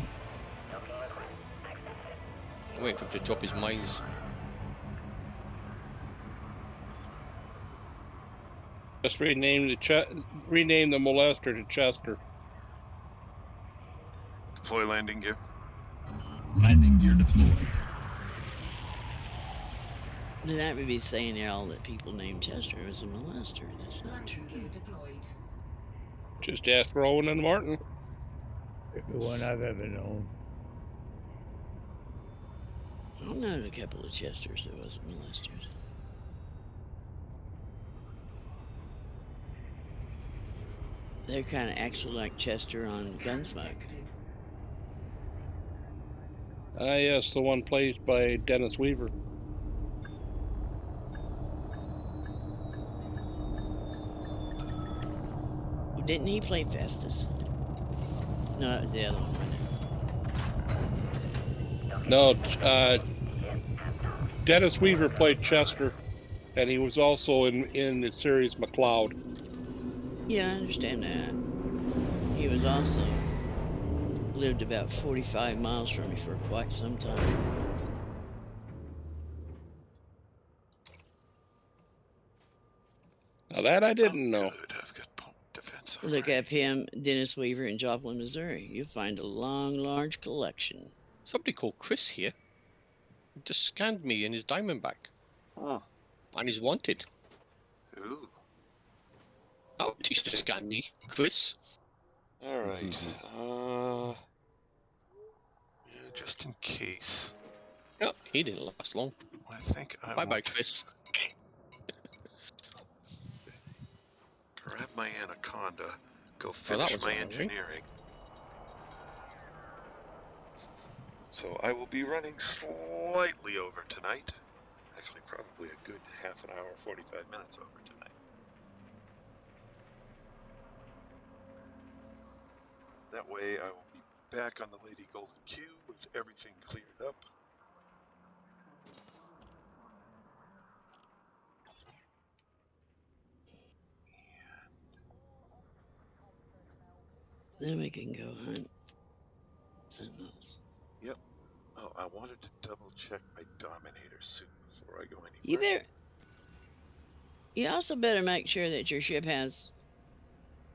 I'm waiting for him to drop his mines. Just rename the molester to Chester. Deploy landing gear. Landing gear deployed. Then that would be saying y'all that people named Chester was a molester. That's not true. Landing gear deployed. Just ask Rowan and Martin. Everyone I've ever known. I've known a couple of Chesters that wasn't molesters. They're kind of actually like Chester on Gunsmoke. Yes, the one played by Dennis Weaver. Well, didn't he play Festus? No, that was the other one, wasn't it? No, Dennis Weaver played Chester, and he was also in the series McLeod. Yeah, I understand that. He was also lived about 45 miles from me for quite some time. Now that I didn't know. Good, I've got point defense. Look already. up him, Dennis Weaver in Joplin, Missouri. You'll find a long, large collection. Somebody called Chris here. He just scanned me in his Diamondback. Oh. And he's wanted. Ooh. How did you scan me, Chris? All right. Yeah, just in case. No, he didn't last long. I think I Bye-bye, want Chris. grab my anaconda, go that finish was my all right. engineering. So I will be running slightly over tonight. Actually, probably a good half an hour, 45 minutes over tonight. That way I will be back on the Lady Golden Q with everything cleared up. Then we can go hunt sentinels. Yep. Oh, I wanted to double check my Dominator suit before I go anywhere. You better. You also better make sure that your ship has.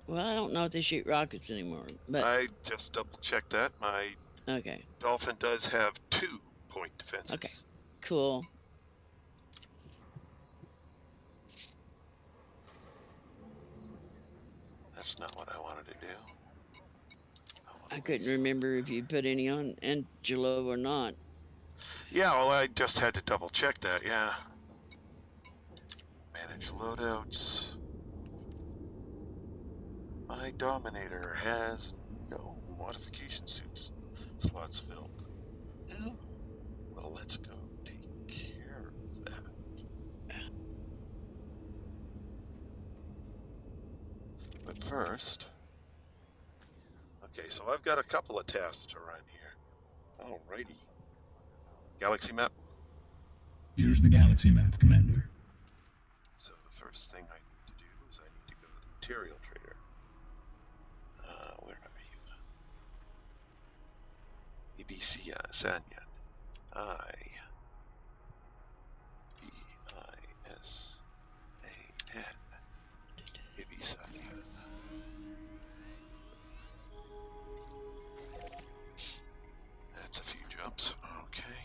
Well, I don't know if they shoot rockets anymore, but I just double checked that. My okay, Dolphin does have 2 point defenses. Okay. Cool. That's not what I wanted to do. I couldn't remember if you put any on Angelo or not. Yeah, well, I just had to double check that, yeah. Manage loadouts. My Dominator has no modification suits. Slots filled. Ooh. Well, let's go take care of that. But first... Okay, so I've got a couple of tasks to run here. Alrighty. Galaxy map. Here's the galaxy map, Commander. So the first thing I need to do is I need to go to the material trader. Where are you? Ibicia Sanyan. I-B-I-S-A-N. Ibisanyan. That's a few jumps. Okay.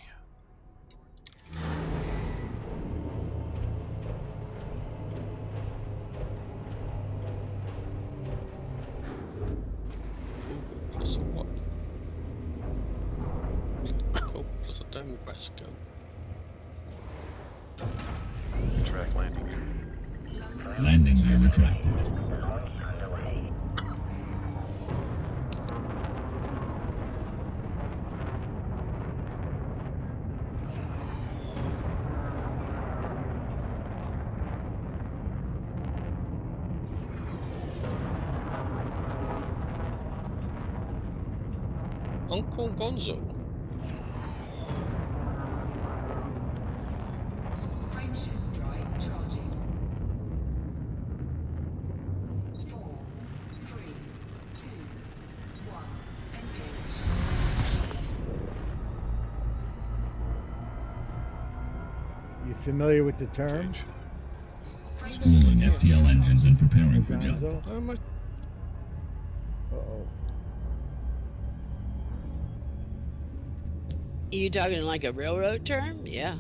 Plus a what? Cool, plus a Diamondback go. Track landing gear. Landing gear retracted. Uncle Gonzo. Frameshift drive charging. 4, 3, 2, 1. Engage. You familiar with the term? Engage. Schooling FTL engines and preparing for jump. Gonzo? How am I? Uh-oh. You talking like a railroad term? Yeah.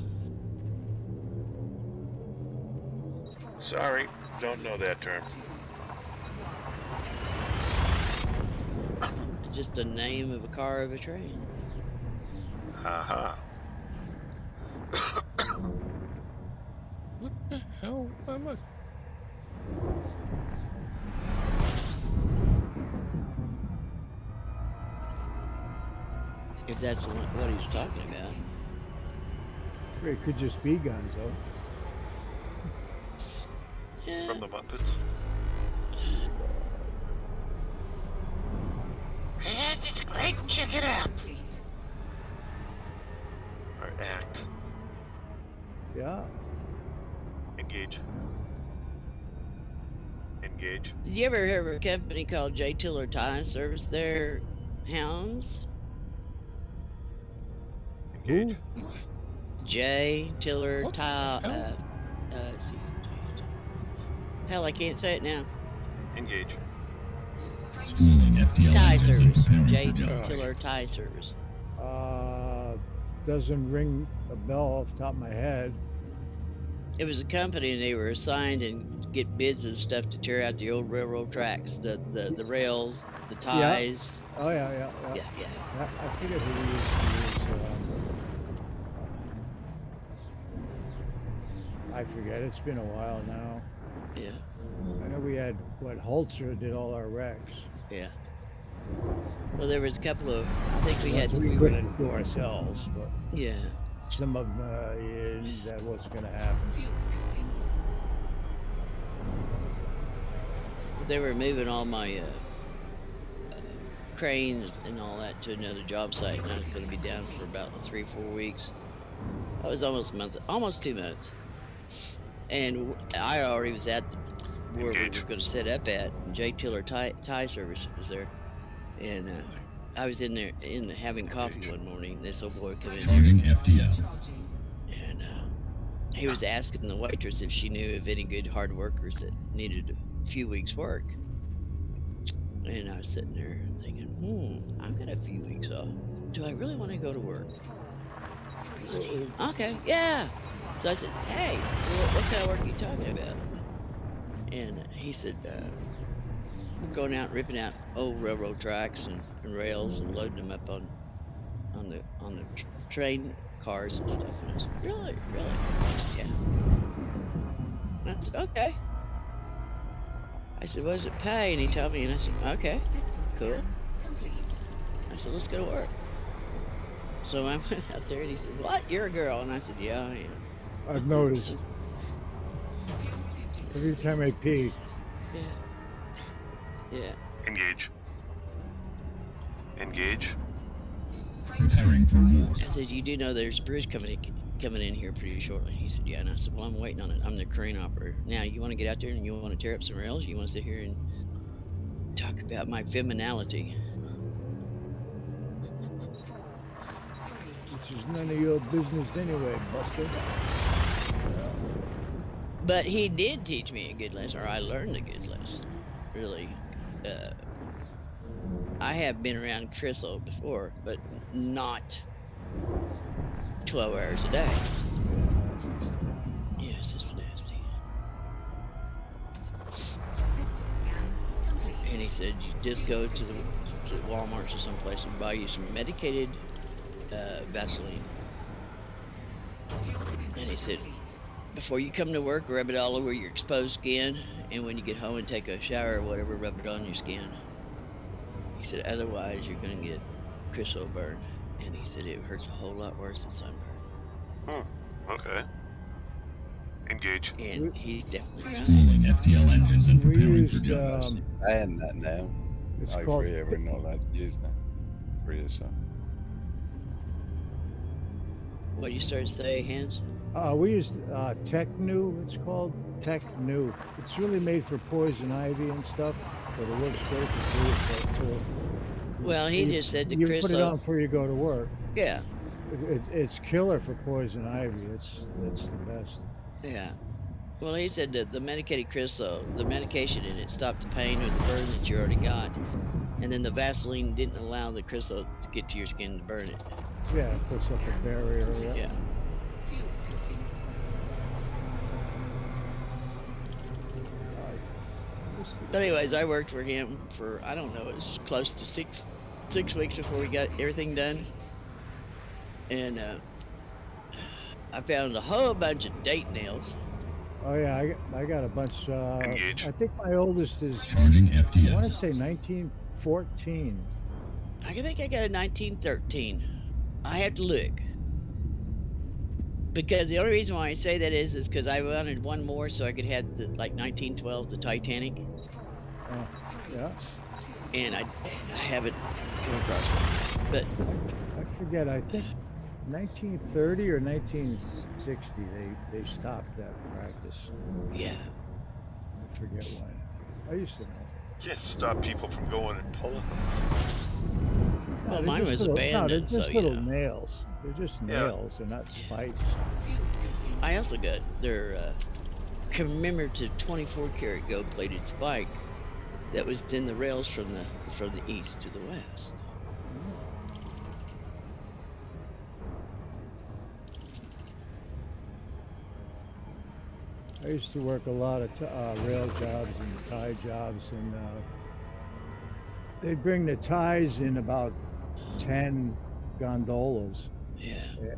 Sorry, don't know that term. Just the name of a car of a train. Haha. What the hell am I? If that's what he's talking about. It could just be Gonzo. Yeah. From the Muppets. Yes, it's great. Check it out. Complete. Or act. Yeah. Engage. Engage. Did you ever hear of a company called J. Tiller Tire Service their hounds? Engage. J. Tiller What the Tire. hell? Hell, I can't say it now. Engage. Schooling FTL Tie engines and service. preparing J for job. Tiller tie service. Doesn't ring a bell off the top of my head. It was a company, and they were assigned and get bids and stuff to tear out the old railroad tracks, the rails, the ties. Oh yeah. Yeah. I forget who we used to use. I forget. It's been a while now. Yeah. I know we had Holzer did all our wrecks. Yeah. Well, there was a couple of. I think we had. We couldn't do ourselves, but Yeah. some of them that wasn't going to happen. Fuel scoping. They were moving all my cranes and all that to another job site, and I was going to be down for about 3-4 weeks. That was almost a month, almost 2 months. And I already was at where we were going to set up at, and J Tiller tie service was there. And I was in there having coffee one morning. This old boy came in Charging FTL. Charging. and he was asking the waitress if she knew of any good hard workers that needed a few weeks work. And I was sitting there thinking, I've got a few weeks off. Do I really want to go to work? Okay, yeah. So I said, hey, what kind of work are you talking about? And he said, we're going out ripping out old railroad tracks and rails and loading them up on the train cars and stuff. And I said, really? Yeah. And I said, okay. I said, what does it pay? And he told me, and I said, okay, System cool. scan complete. I said, let's go to work. So I went out there and he said, what? You're a girl? And I said, yeah, I am. I've noticed Fuel scoping. every time I pee. Yeah. Engage. Engage. Preparing for war. I said, you do know there's a bridge coming in here pretty shortly. He said, yeah. And I said, well, I'm waiting on it. I'm the crane operator. Now, you want to get out there and you want to tear up some rails? You want to sit here and talk about my femininity? Which is none of your business anyway, Buster. But he did teach me a good lesson, or I learned a good lesson. Really. I have been around Crystal before, but not 12 hours a day. Yes, it's nasty. System scan complete. And he said, you just go to Walmart or someplace and buy you some medicated Vaseline. Fuel scoping And he said, complete. before you come to work, rub it all over your exposed skin, and when you get home and take a shower or whatever, rub it on your skin. He said, otherwise you're going to get crystal burn. And he said it hurts a whole lot worse than sunburn. Okay. Engage. And he's definitely right. Schooling FTL engines and We preparing for used jobs. Ban that now. it's Over called here, we're not allowed to use that. For you, so. What do you start to say, Hans? we used Tech-Nu. It's called Tech-Nu. It's really made for poison ivy and stuff, but it works great for suicide too. Well, he You- just said to you put it Crystal, on before you go to work. yeah, It's killer for poison ivy. It's the best. yeah. Well, he said that the medicated crystal, the medication in it stopped the pain or the burn that you already got. And then the Vaseline didn't allow the crystal to get to your skin to burn it. Yeah, it puts up a barrier. Yeah. Fuel scoping. But anyways, I worked for him for, I don't know, it was close to six weeks before we got everything done. And I found a whole bunch of date nails. Oh yeah, I got a bunch. Engage. I think my oldest is, Charging I want FTL. to say 1914. I think I got a 1913. I have to look. Because the only reason why I say that is because I wanted one more so I could have the, like 1912, the Titanic. Yeah, And I haven't come across one. But I forget. I think 1930 or 1960 they stopped that practice. yeah. I forget when. I used to know. Just stop people from going and pulling them. Well, they're mine just was little, abandoned, No, they're just so, little you know. nails. They're just Yeah. nails. They're not spikes. Fuel scoping. I also got their commemorative 24-karat gold-plated spike that was in the rails from the east to the west. I used to work a lot of rail jobs and tie jobs, and they'd bring the ties in about 10 gondolas. Yeah.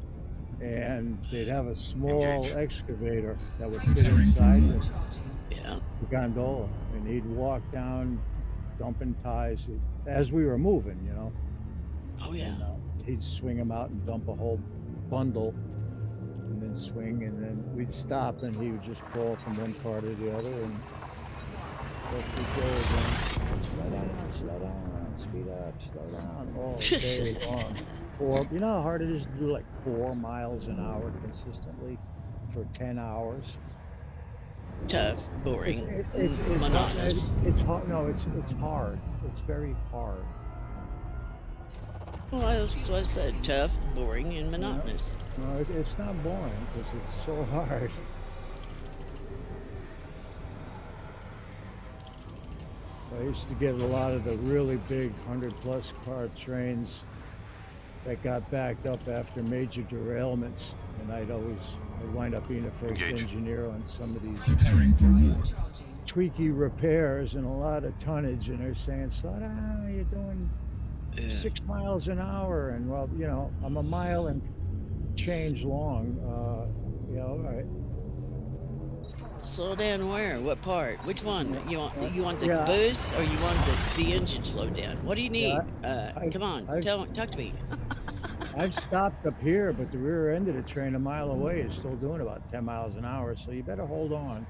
And they'd have a small Engage. excavator that would fit inside Yeah. the gondola, and he'd walk down dumping ties as we were moving, you know. Oh yeah. And he'd swing them out and dump a whole bundle, and then swing, and then we'd stop, and he would just crawl from one car to the other, and off we'd go again. Slow down, speed up, slow down, all day long. You know how hard it is to do like 4 miles an hour consistently for 10 hours? Tough, boring, It's monotonous. it's hard. No, it's hard. It's very hard. Well, that's what I said. Tough, boring, and monotonous. No, it's not boring because it's so hard. I used to get a lot of the really big 100+ car trains that got backed up after major derailments, and I'd wind up being the first engineer on some of these Preparing for war. tweaky repairs and a lot of tonnage, and they're saying, slow down, you're doing 6 miles an hour, and well, you know, I'm a mile and change long, you know, all right. Slow down where? What part? Which one? You want the Yeah. boost, or you want the engine slowed down? What do you need? Come on, talk to me. I've stopped up here, but the rear end of the train a mile away is still doing about 10 miles an hour, so you better hold on.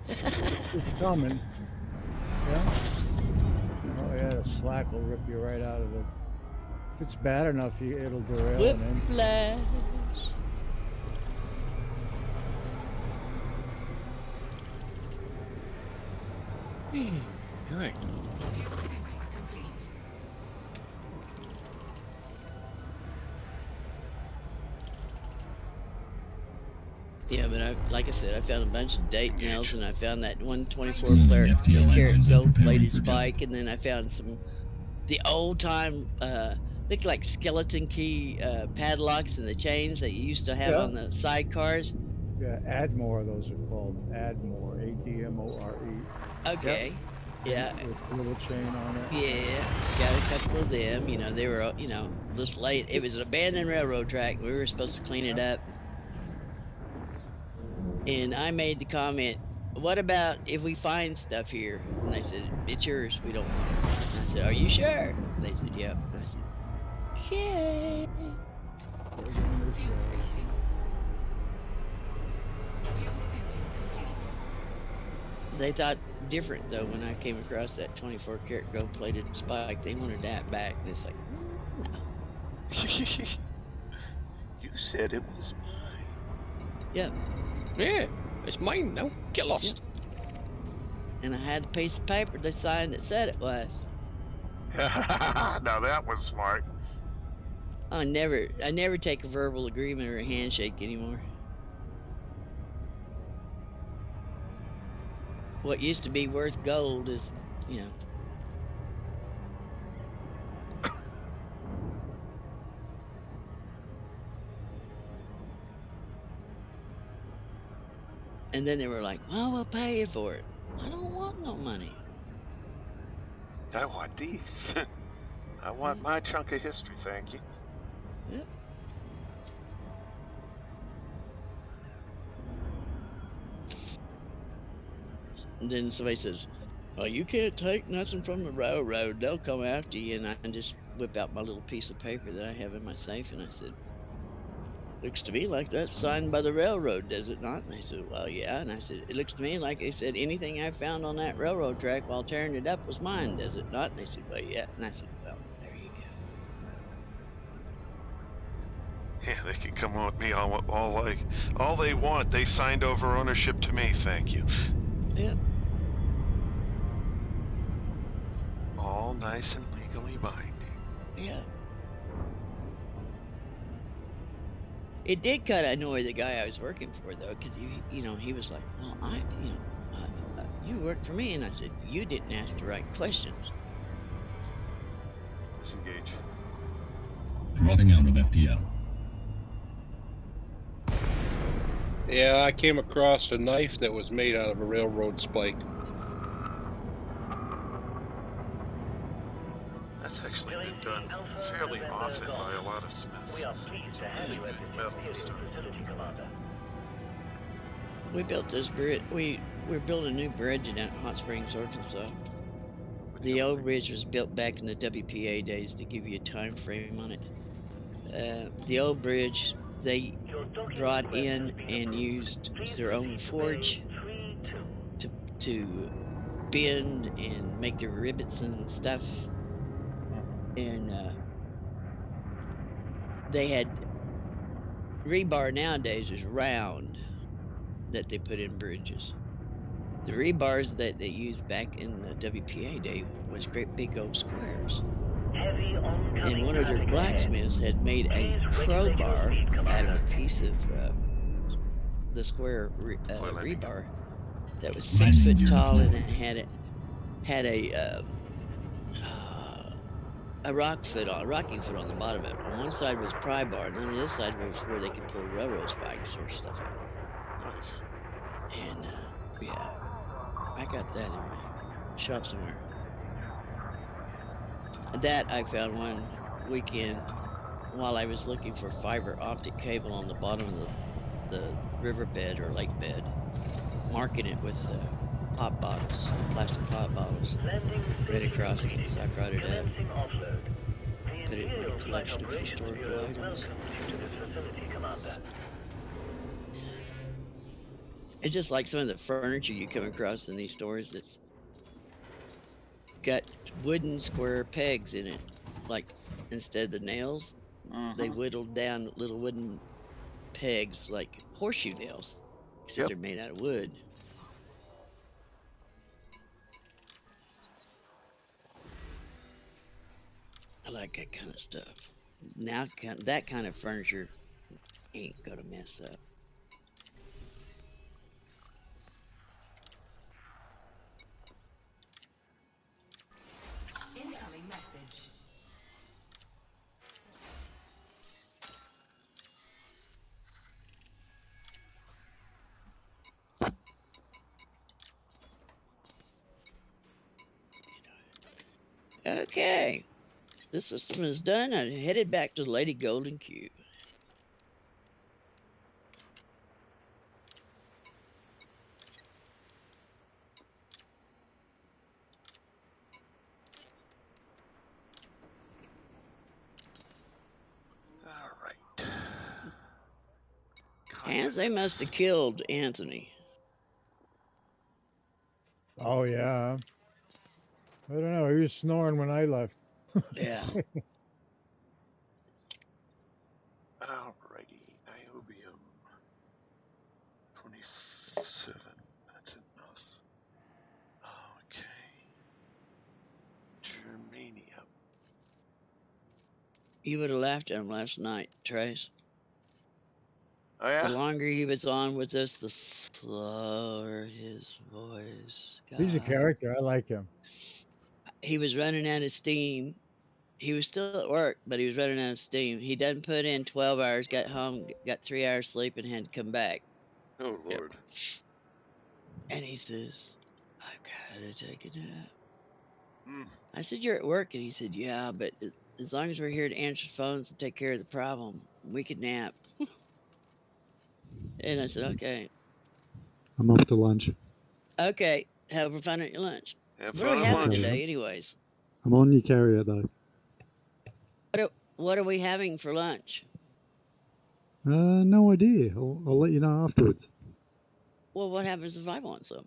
It's coming. Yeah. Oh yeah, the slack will rip you right out of it. If it's bad enough, it'll derail. Whiplash. Right. Yeah, but like I said, I found a bunch of date nails, and I found that 124-karat gold-plated spike, and then I found the old-time, look like skeleton key padlocks and the chains that you used to have on the sidecars. Yeah, Admore, those are called. Admore, A-D-M-O-R-E. Okay. Yep. Yeah. With a little chain on it. Yeah, got a couple of them. You know, they were, you know, just late. It was an abandoned railroad track. We were supposed to clean it up. And I made the comment, what about if we find stuff here? And they said, it's yours. We don't want it. And I said, are you sure? And they said, yep. And I said, okay. They thought different, though, when I came across that 24-karat gold-plated spike. They wanted that back. And it's like, no. You said it was mine. Yep. Yeah, it's mine now. Get lost. Yep. And I had a piece of paper they signed that said it was. Now that was smart. I never take a verbal agreement or a handshake anymore. What used to be worth gold is, you know. And then they were like, well, we'll pay you for it. I don't want no money. I want these. I want my chunk of history, thank you. Yep. And then somebody says, well, you can't take nothing from the railroad. They'll come after you. And I just whip out my little piece of paper that I have in my safe. And I said, looks to me like that's signed by the railroad, does it not? And they said, well, yeah. And I said, it looks to me like they said anything I found on that railroad track while tearing it up was mine, does it not? And they said, well, yeah. And I said, well, there you go. Yeah, they can come on with me all they want. They signed over ownership to me, thank you. Yep. All nice and legally binding. Yeah. It did kind of annoy the guy I was working for, though, because he was like, "Well, you work for me," and I said, "You didn't ask the right questions." Disengage. Dropping out of FTL. Yeah, I came across a knife that was made out of a railroad spike. That's actually been done fairly often by a lot of smiths. It's really good metal starts to come out. We built this bridge. We're building a new bridge in Hot Springs, Arkansas. The old bridge was built back in the WPA days, to give you a time frame on it. The old bridge, they brought in and used their own forge to bend and make their rivets and stuff. And they had rebar nowadays is round that they put in bridges. The rebars that they used back in the WPA day was great big old squares. And one of their blacksmiths had made a crowbar out of a piece of the square rebar that was 6 foot tall, and it had a rocking foot on the bottom of it. On one side was pry bar, and on the other side was where they could pull railroad spikes or stuff out. Nice. And yeah, I got that in my shop somewhere. That I found one weekend while I was looking for fiber optic cable on the bottom of the riverbed or lake bed, marking it with pop bottles, plastic pop bottles, right across it. So I brought it up, put it in my collection of historical items. It's just like some of the furniture you come across in these stores that's got wooden square pegs in it. Like, instead of the nails, they whittled down little wooden pegs like horseshoe nails, because they're made out of wood. I like that kind of stuff. Now, that kind of furniture ain't gonna mess up. Incoming message. Okay, this system is done. I headed back to Lady Golden Cube. All right. And they must have killed Anthony. Oh yeah. I don't know. He was snoring when I left. Yeah. Alrighty. Niobium. 27. That's enough. Okay. Germanium. You would have laughed at him last night, Trace. Oh, yeah? The longer he was on with us, the slower his voice got. He's a character. I like him. He was running out of steam. He was still at work, but he was running out of steam. He done put in 12 hours, got home, got 3 hours sleep, and had to come back. Oh, Lord. And he says, "I've got to take a nap." Mm. I said, "You're at work?" And he said, "Yeah, but as long as we're here to answer phones and take care of the problem, we could nap." And I said, "Okay." I'm off to lunch. Okay, have fun at your lunch. Have What are we fun at having lunch. today, anyways? I'm on your carrier though. What are we having for lunch? No idea. I'll let you know afterwards. Well, what happens if I want some?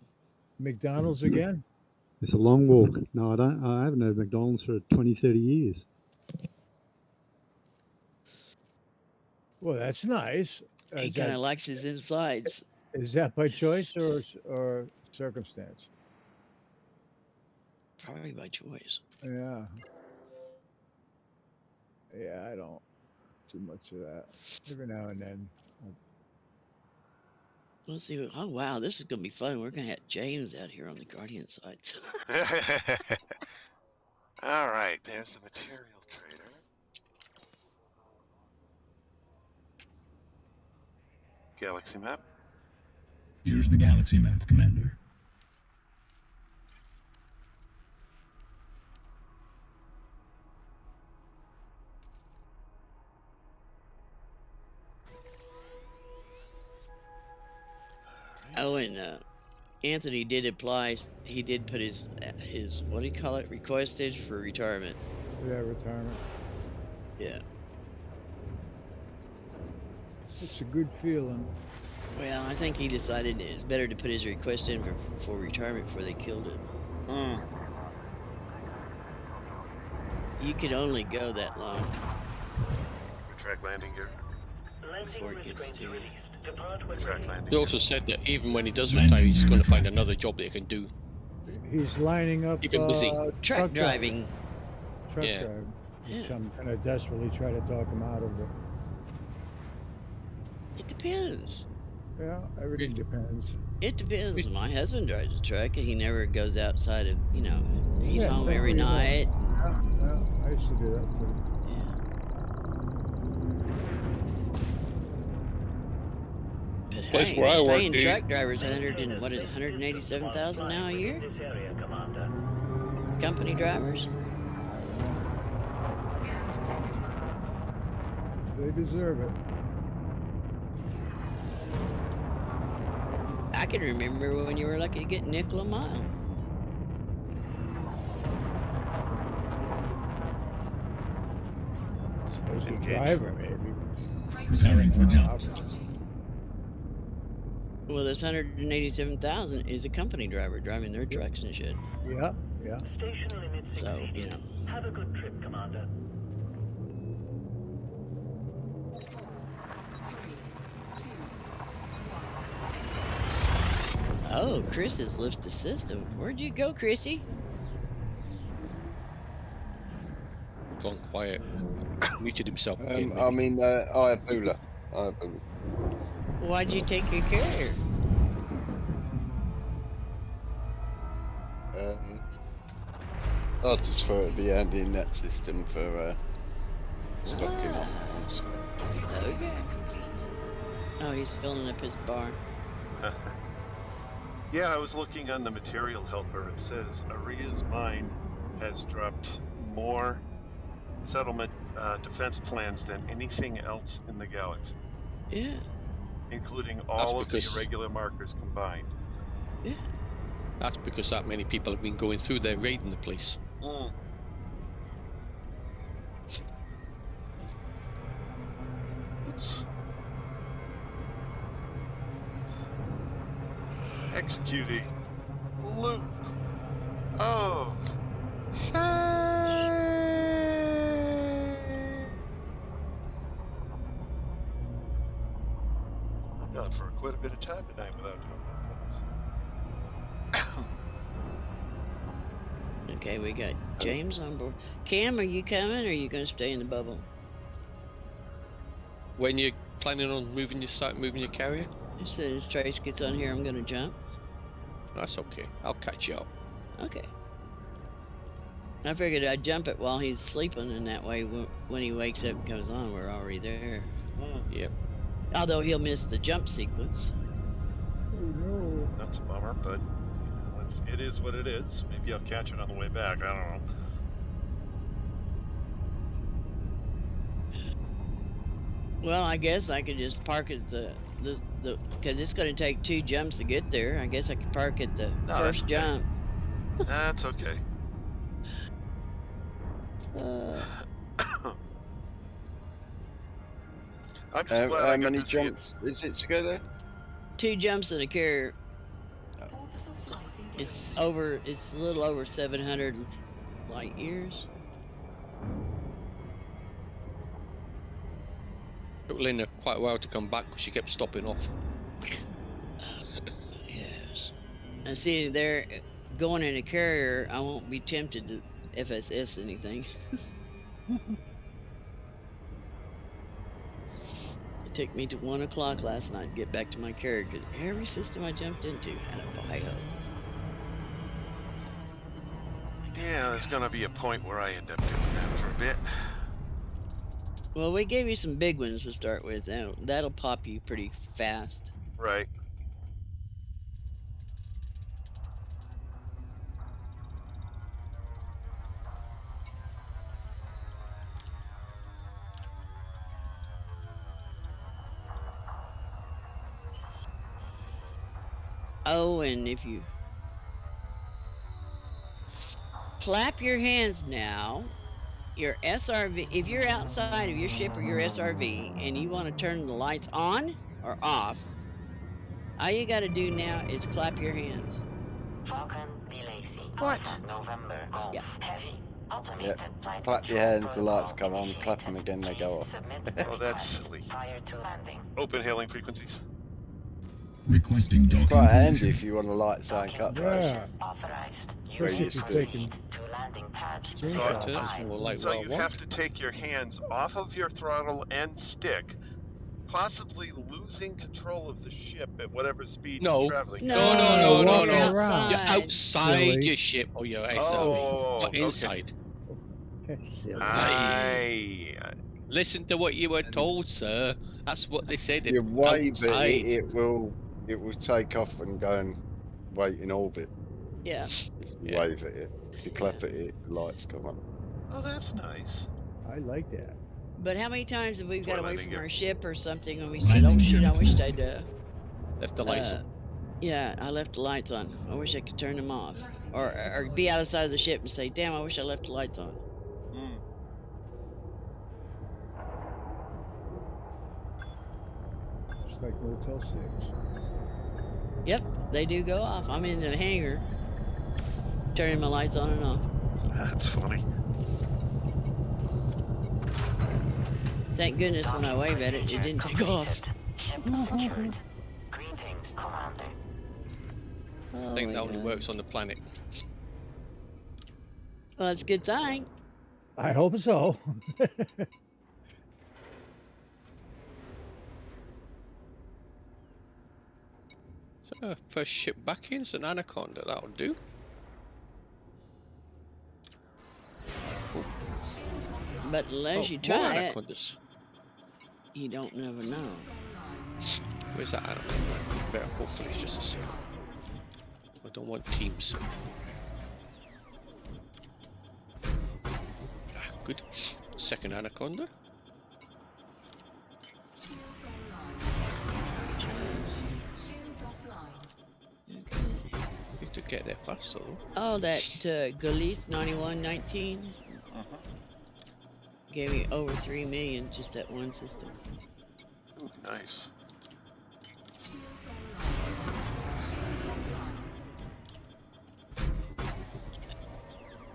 McDonald's again? It's a long walk. No, I don't. I haven't had McDonald's for 20, 30 years. Well, that's nice. He kind of likes his insides. Is that by choice or circumstance? Probably by choice. Yeah. Yeah, I don't. too much of that. Every now and then. Let's see. Oh wow, this is gonna be fun. We're gonna have James out here on the Guardian side. All right, there's the material trader. Galaxy map. Here's the galaxy map, Commander. Oh, and Anthony did apply. He did put his what do you call it? Requested for retirement. Yeah, retirement. Yeah. It's a good feeling. Well, I think he decided it's better to put his request in for retirement before they killed him. You could only go that long. Retract landing gear. Before it gets to you. Retract landing He gear. also said that even when he does retire, he's going to find another job that he can do. He's lining up Keep him busy. Truck driving. Truck Yeah. driving. Which Yeah. I'm going to desperately try to talk him out of it. It depends. Yeah, everything depends. It depends. My husband drives a truck and he never goes outside of, he's Yeah, home thank every you. night. Yeah, I used to do that too. But Place hey, where I work, paying dude. truck drivers 187,000 now a year? Company drivers? Scan detected. They deserve it. I can remember when you were lucky to get nickel a mile. As a Engage. driver, maybe. Preparing for jump. Well, this 187,000 is a company driver driving their trucks and shit. Yeah, yeah. Station limits So, exceeded. Have a good trip, Commander. 4, 3, 2, 1. Oh, Chris has left the system. Where'd you go, Chrissy? Gone quiet. Muted himself. I again, mean, Ayabula. Why'd you take your carrier? I just thought it'd be handy in that system for stocking up. So. Okay. Oh, he's filling up his bar. Yeah, I was looking on the material helper. It says Aria's mine has dropped more settlement defense plans than anything else in the galaxy, Yeah, including all of the because- irregular markers combined. yeah. That's because that many people have been going through there raiding the place. Oops. Executing loop of shame. I'm gone for quite a bit of time tonight without doing one of those. Okay, we got James on board. Cam, are you coming or are you going to stay in the bubble? When you're planning on start moving your carrier? As soon as Trace gets on here, I'm going to jump. That's okay. I'll catch you up. Okay. I figured I'd jump it while he's sleeping, and that way when he wakes up and comes on, we're already there. Yep. Although he'll miss the jump sequence. Oh no. That's a bummer, but it is what it is. Maybe I'll catch it on the way back. I don't know. Well, I guess I could just park at because it's going to take 2 jumps to get there. I guess I could park at the first okay. jump. That's okay. I'm just glad I How got many to see it. jumps is it to go there? 2 jumps in a carrier. Orbital flight engaged. It's a little over 700 light years. Took Linda quite a while to come back because she kept stopping off. Yes. And see, they're going in a carrier. I won't be tempted to FSS anything. took me to 1 o'clock last night to get back to my carrier because every system I jumped into had a bio. Yeah, there's gonna be a point where I end up doing that for a bit. Well, we gave you some big ones to start with. That'll pop you pretty fast. Right. Oh, and if you clap your hands now, your SRV, if you're outside of your ship or your SRV and you want to turn the lights on or off, all you got to do now is clap your hands. Falcon, Lacey, What? November, Yeah. Heavy, automated Yeah. flight Clap your control hands, the protocol lights come on, initiated. clap them again, they go off. Submit Oh, that's silly. prior to landing. Open hailing frequencies. Requesting It's docking quite handy permission. if you want to light something up though. Yeah. Authorized. Where Especially you if you're stood. taking To landing pad screenshots. That's more like So what I you want. have to take your hands off of your throttle and stick, possibly losing control of the ship at whatever speed No. you're traveling. No, walking no. around. You're outside Silly. your ship or your SRV, Oh, not okay. inside. Silly. I Listen to what you were told, sir. That's what they said. You wave Outside. it will take off and go and wait in orbit. Yeah. If you Yeah. wave at it. If you clap at it, the lights come on. Oh, that's nice. I like that. But how many times have we got away landing from gear. our ship or something and we Landing said, "Oh gear shit, I wished deployed. I'd Left the lights on. yeah, I left the lights on. I wish I could turn them off." Or be outside of the ship and say, "Damn, I wish I left the lights on." Mm. Just like Motel 6. Yep, they do go off. I'm in the hangar, turning my lights on and off. That's funny. Thank goodness when I wave at it, it didn't take off. Ship secured. Greetings, Commander. Oh I think my that only God. works on the planet. Well, that's a good thing. I hope so. So, first ship back in, it's an Anaconda. That'll do. But unless you more try it, Anacondas. you don't never know. Where's that Anaconda? Better hopefully it's just a single. I don't want teams. Ah, good. Second Anaconda. Need to get there fast though. Oh, that Galith 9119 gave me over 3 million just that one system. Ooh, nice.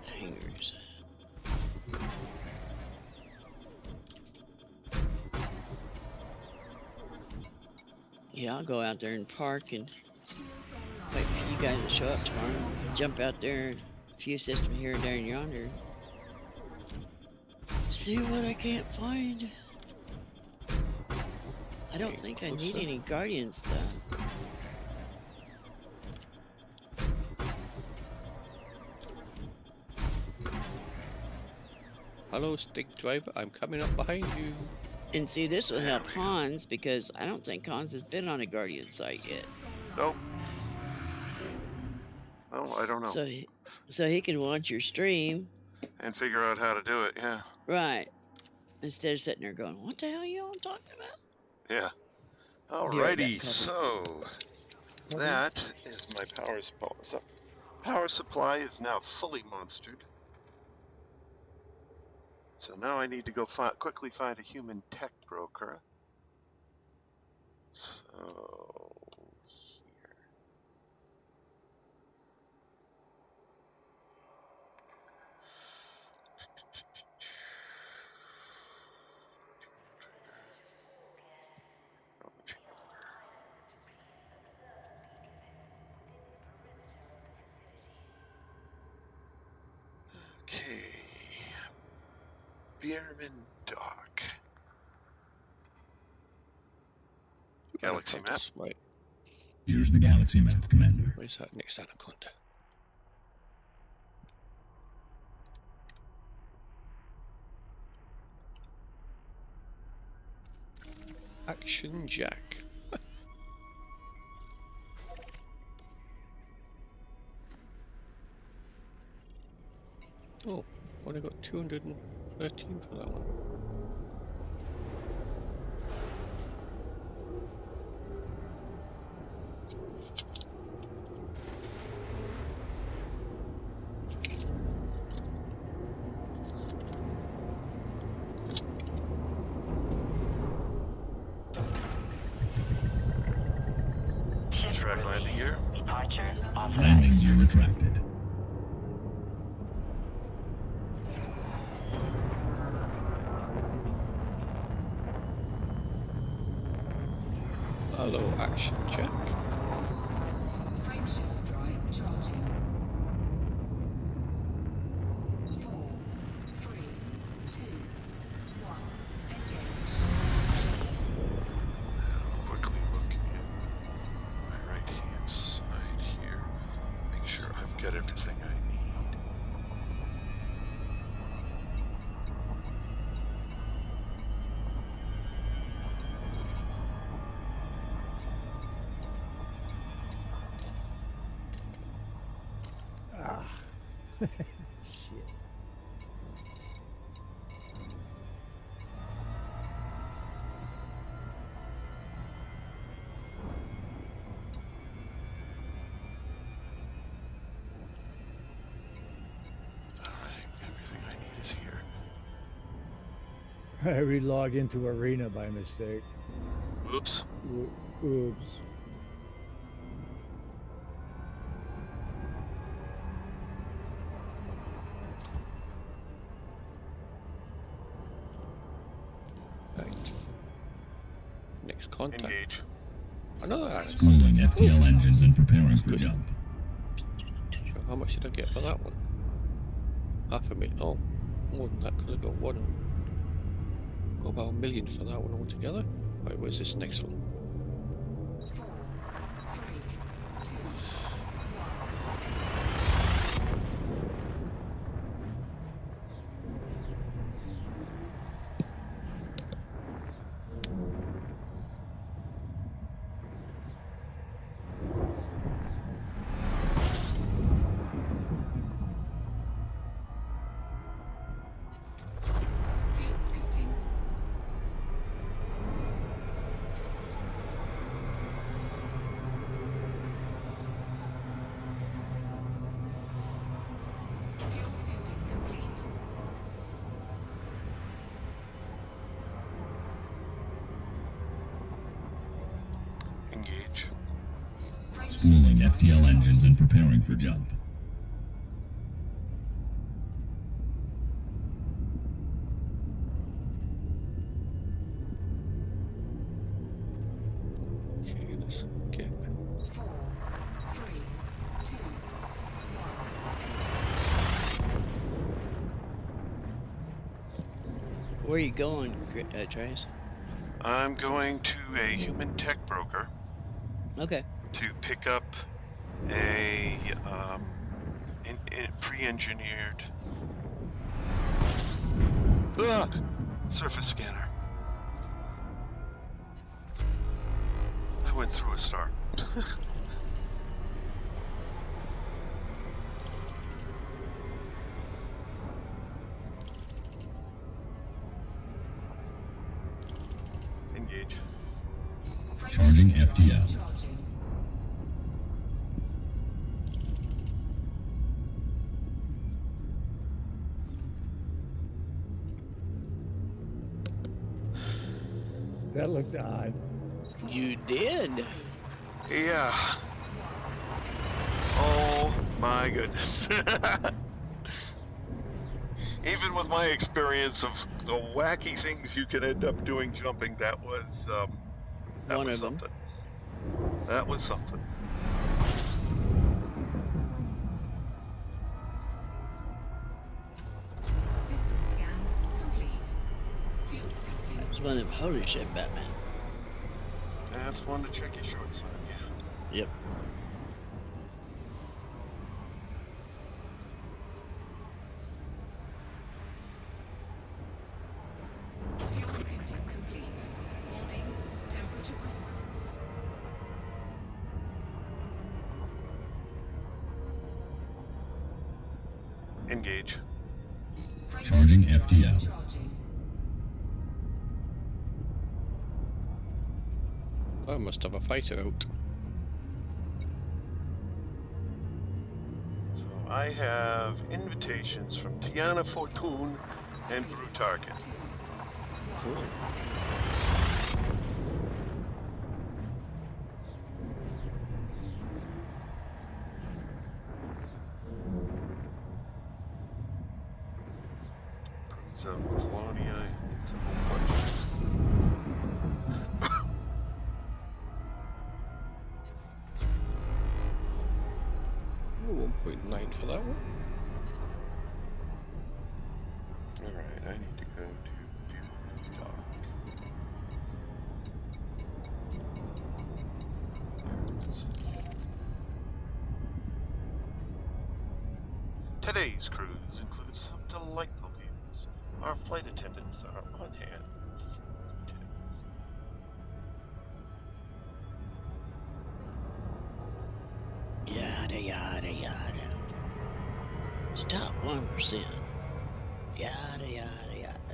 Hangers. Yeah, I'll go out there and park and wait for you guys to show up tomorrow. Jump out there, a few systems here and there and yonder. See what I can't find. I don't think I need any Guardian stuff. Hello, stick driver. I'm coming up behind you. And see, this will help Hans because I don't think Hans has been on a Guardian site yet. Nope. Oh, I don't know. So he can watch your stream. And figure out how to do it, yeah. Right. Instead of sitting there going, "What the hell are you all talking about?" Yeah. Be right Alrighty, back, so that is my power supply. So power supply is now fully monstered. So now I need to go quickly find a human tech broker. So here. Okay. Bierman Dock. Galaxy map. Anacondas, right. Here's the galaxy map, Commander. Where's that next anaconda? Action Jack. Oh, only got 213 for that one. Track landing gear. Departure authorized. Landing gear retracted. Hello, Action Jack. Frameshift drive charging. 4, 3, 2, 1. Engage. Quickly look in my right hand side here. Make sure I've got everything I need. Ah. Shit. Alright, everything I need is here. I re-logged into Arena by mistake. Oops. Oops. Right. Next contact. Engage. Another anaconda. Schooling FTL engines and preparing for good. jump. How much did I get for that one? $500,000. Oh, more than that. Could have got one. Got about $1 million for that one altogether. Right, where's this next one? 4, 3, 2, 1. Fuel scooping. Fuel scooping complete. Engage. Schooling FTL engines and preparing for jump. Okay, let's get 4, 3, 2, 1. Where are you going, Trace? I'm going to a human tech broker Okay. to pick up a pre-engineered surface scanner. I went through a star. Engage. Charging FTL. Charging. That looked odd. You did. Yeah. Oh my goodness. Even with my experience of the wacky things you can end up doing jumping, that was One of them. something. That was something. System scan complete. Fuel scooping. That was one of them. Holy shit, Batman. Yeah, That's one to check your shorts on, yeah. Yep. Fuel scooping complete. Warning, temperature critical. Engage. Charging FTL. Charging. I must have a fighter out. So I have invitations from Tiana Fortune and Brew Tarkin. Cool. Brews of Colonia. It's a whole bunch. Oh, 1.9 for that one. Alright, I need to go to view and dock. There it is. Today's cruise includes some delightful views. Our flight attendants are on hand with full details. Yada yada yada. Stop 1%. Yada yada yada.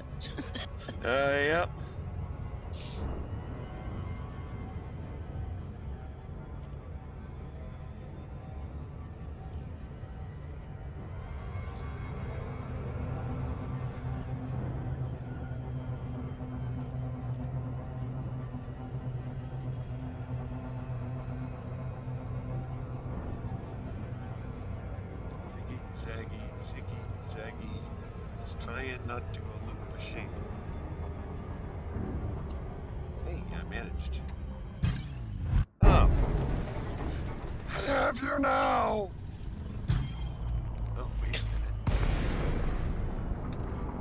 Yep. Ziggy, ziggy, zaggy. Let's try and not do a loop of shame. Hey, I managed. Oh. I have you now! Oh, wait a minute.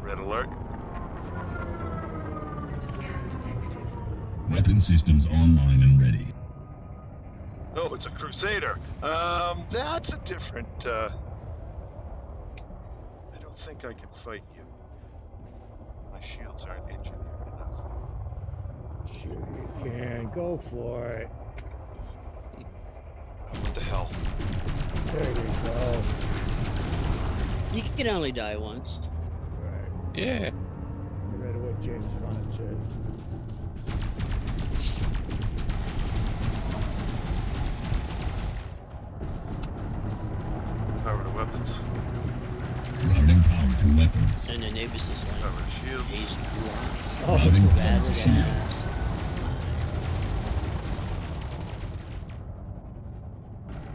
Red alert. Scan detected. Weapon systems online and ready. Oh, it's a Crusader. That's a different, I don't think I can fight you. My shields aren't engineered enough. Sure you can. Go for it. Oh, what the hell? There you go. You can only die once. Right. Yeah. Get rid of what James Bond says. Power to weapons. Routing power to weapons. And Anubis is like, Power to shields. he's Oh, Routing power that's to bad. shields.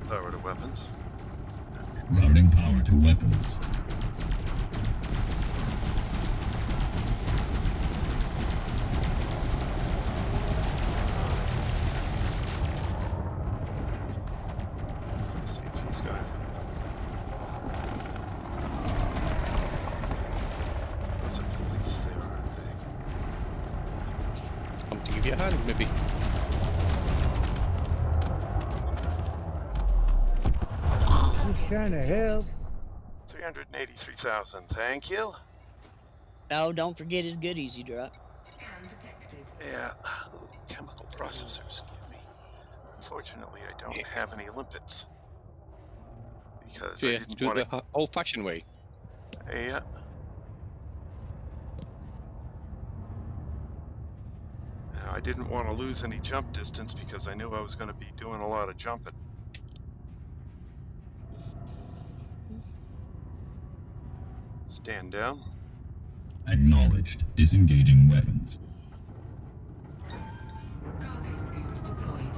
Power to weapons. Routing power to weapons. Let's see if he's got it. There's a police there, aren't they? Come to give you a hand, maybe. I'm trying to help. 383,000, thank you. Oh, don't forget his goodies you dropped. Scan detected. Yeah, ooh, chemical processors, give me. Unfortunately, I don't have any limpets. Because So I you have to didn't do it want the old-fashioned way. to... Yeah. Now, I didn't want to lose any jump distance because I knew I was going to be doing a lot of jumping. Stand down. Acknowledged. Disengaging weapons. Cargo scoop deployed.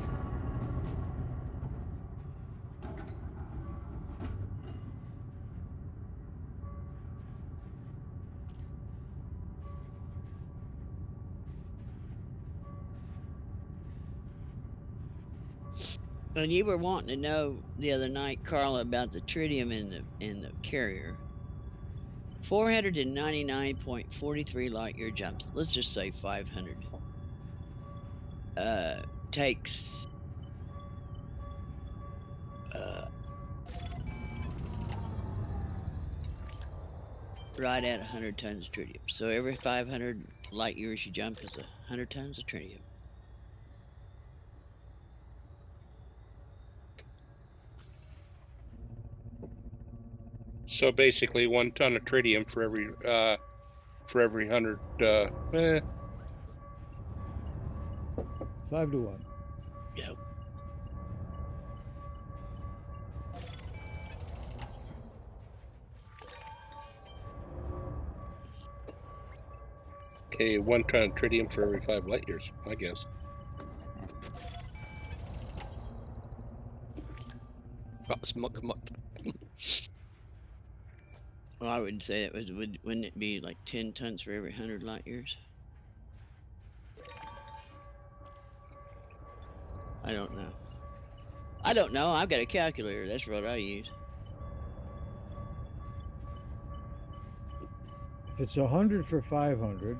And you were wanting to know the other night, Carla, about the tritium in the carrier. 499.43 light year jumps. Let's just say 500. takes right at 100 tons of tritium. So every 500 light years you jump is 100 tons of tritium. So basically, 1 ton of tritium for every 100. 5 to 1. Yep. Okay, 1 ton of tritium for every 5 light years, I guess. That was muck muck. Well, I wouldn't say it was. Wouldn't it be like 10 tons for every 100 light years? I don't know. I don't know. I've got a calculator. That's what I use. If it's 100 for 500,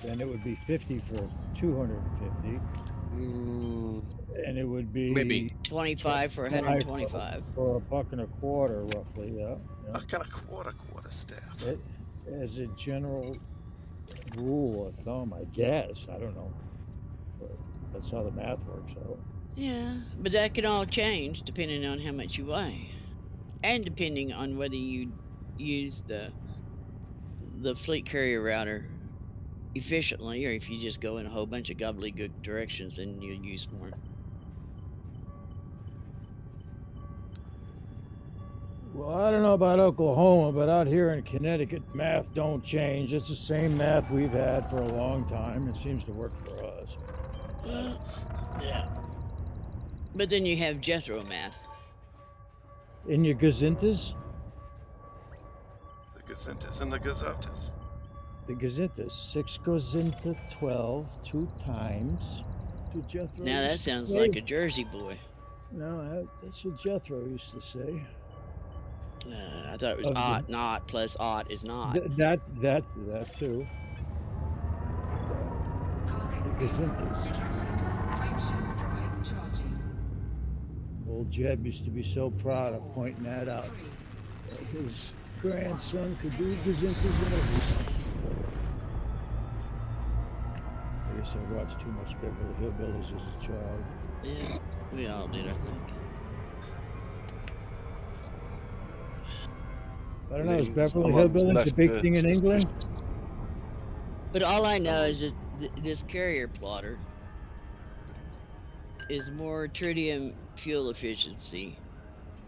then it would be 50 for 250. And it would be Maybe 25 for 125. For $1.25, roughly. Yeah. $1.25 staff. As a general rule of thumb, I guess. I don't know. But that's how the math works out. Yeah, but that can all change depending on how much you weigh, and depending on whether you use the fleet carrier router efficiently, or if you just go in a whole bunch of gobbledygook directions and you use more. Well, I don't know about Oklahoma, but out here in Connecticut, math don't change. It's the same math we've had for a long time. It seems to work for us. Yeah. But then you have Jethro math. In your gazintas? The gazintas and the gazotas. The gazintas. 6 gazinta 12, 2 times. To Jethro. Now that sounds like a Jersey boy. No, that's what Jethro used to say. I thought it was ought, not, plus ought is not. That too. The gazintas. Old Jeb used to be so proud of pointing that out. His grandson could do gazintas and everything. I guess I watched too much Beverly Hillbillies as a child. Yeah, we all did, I think. I don't know, is Beverly Hillbillies a big thing in England? But all I know is that this carrier plotter is more tritium fuel efficiency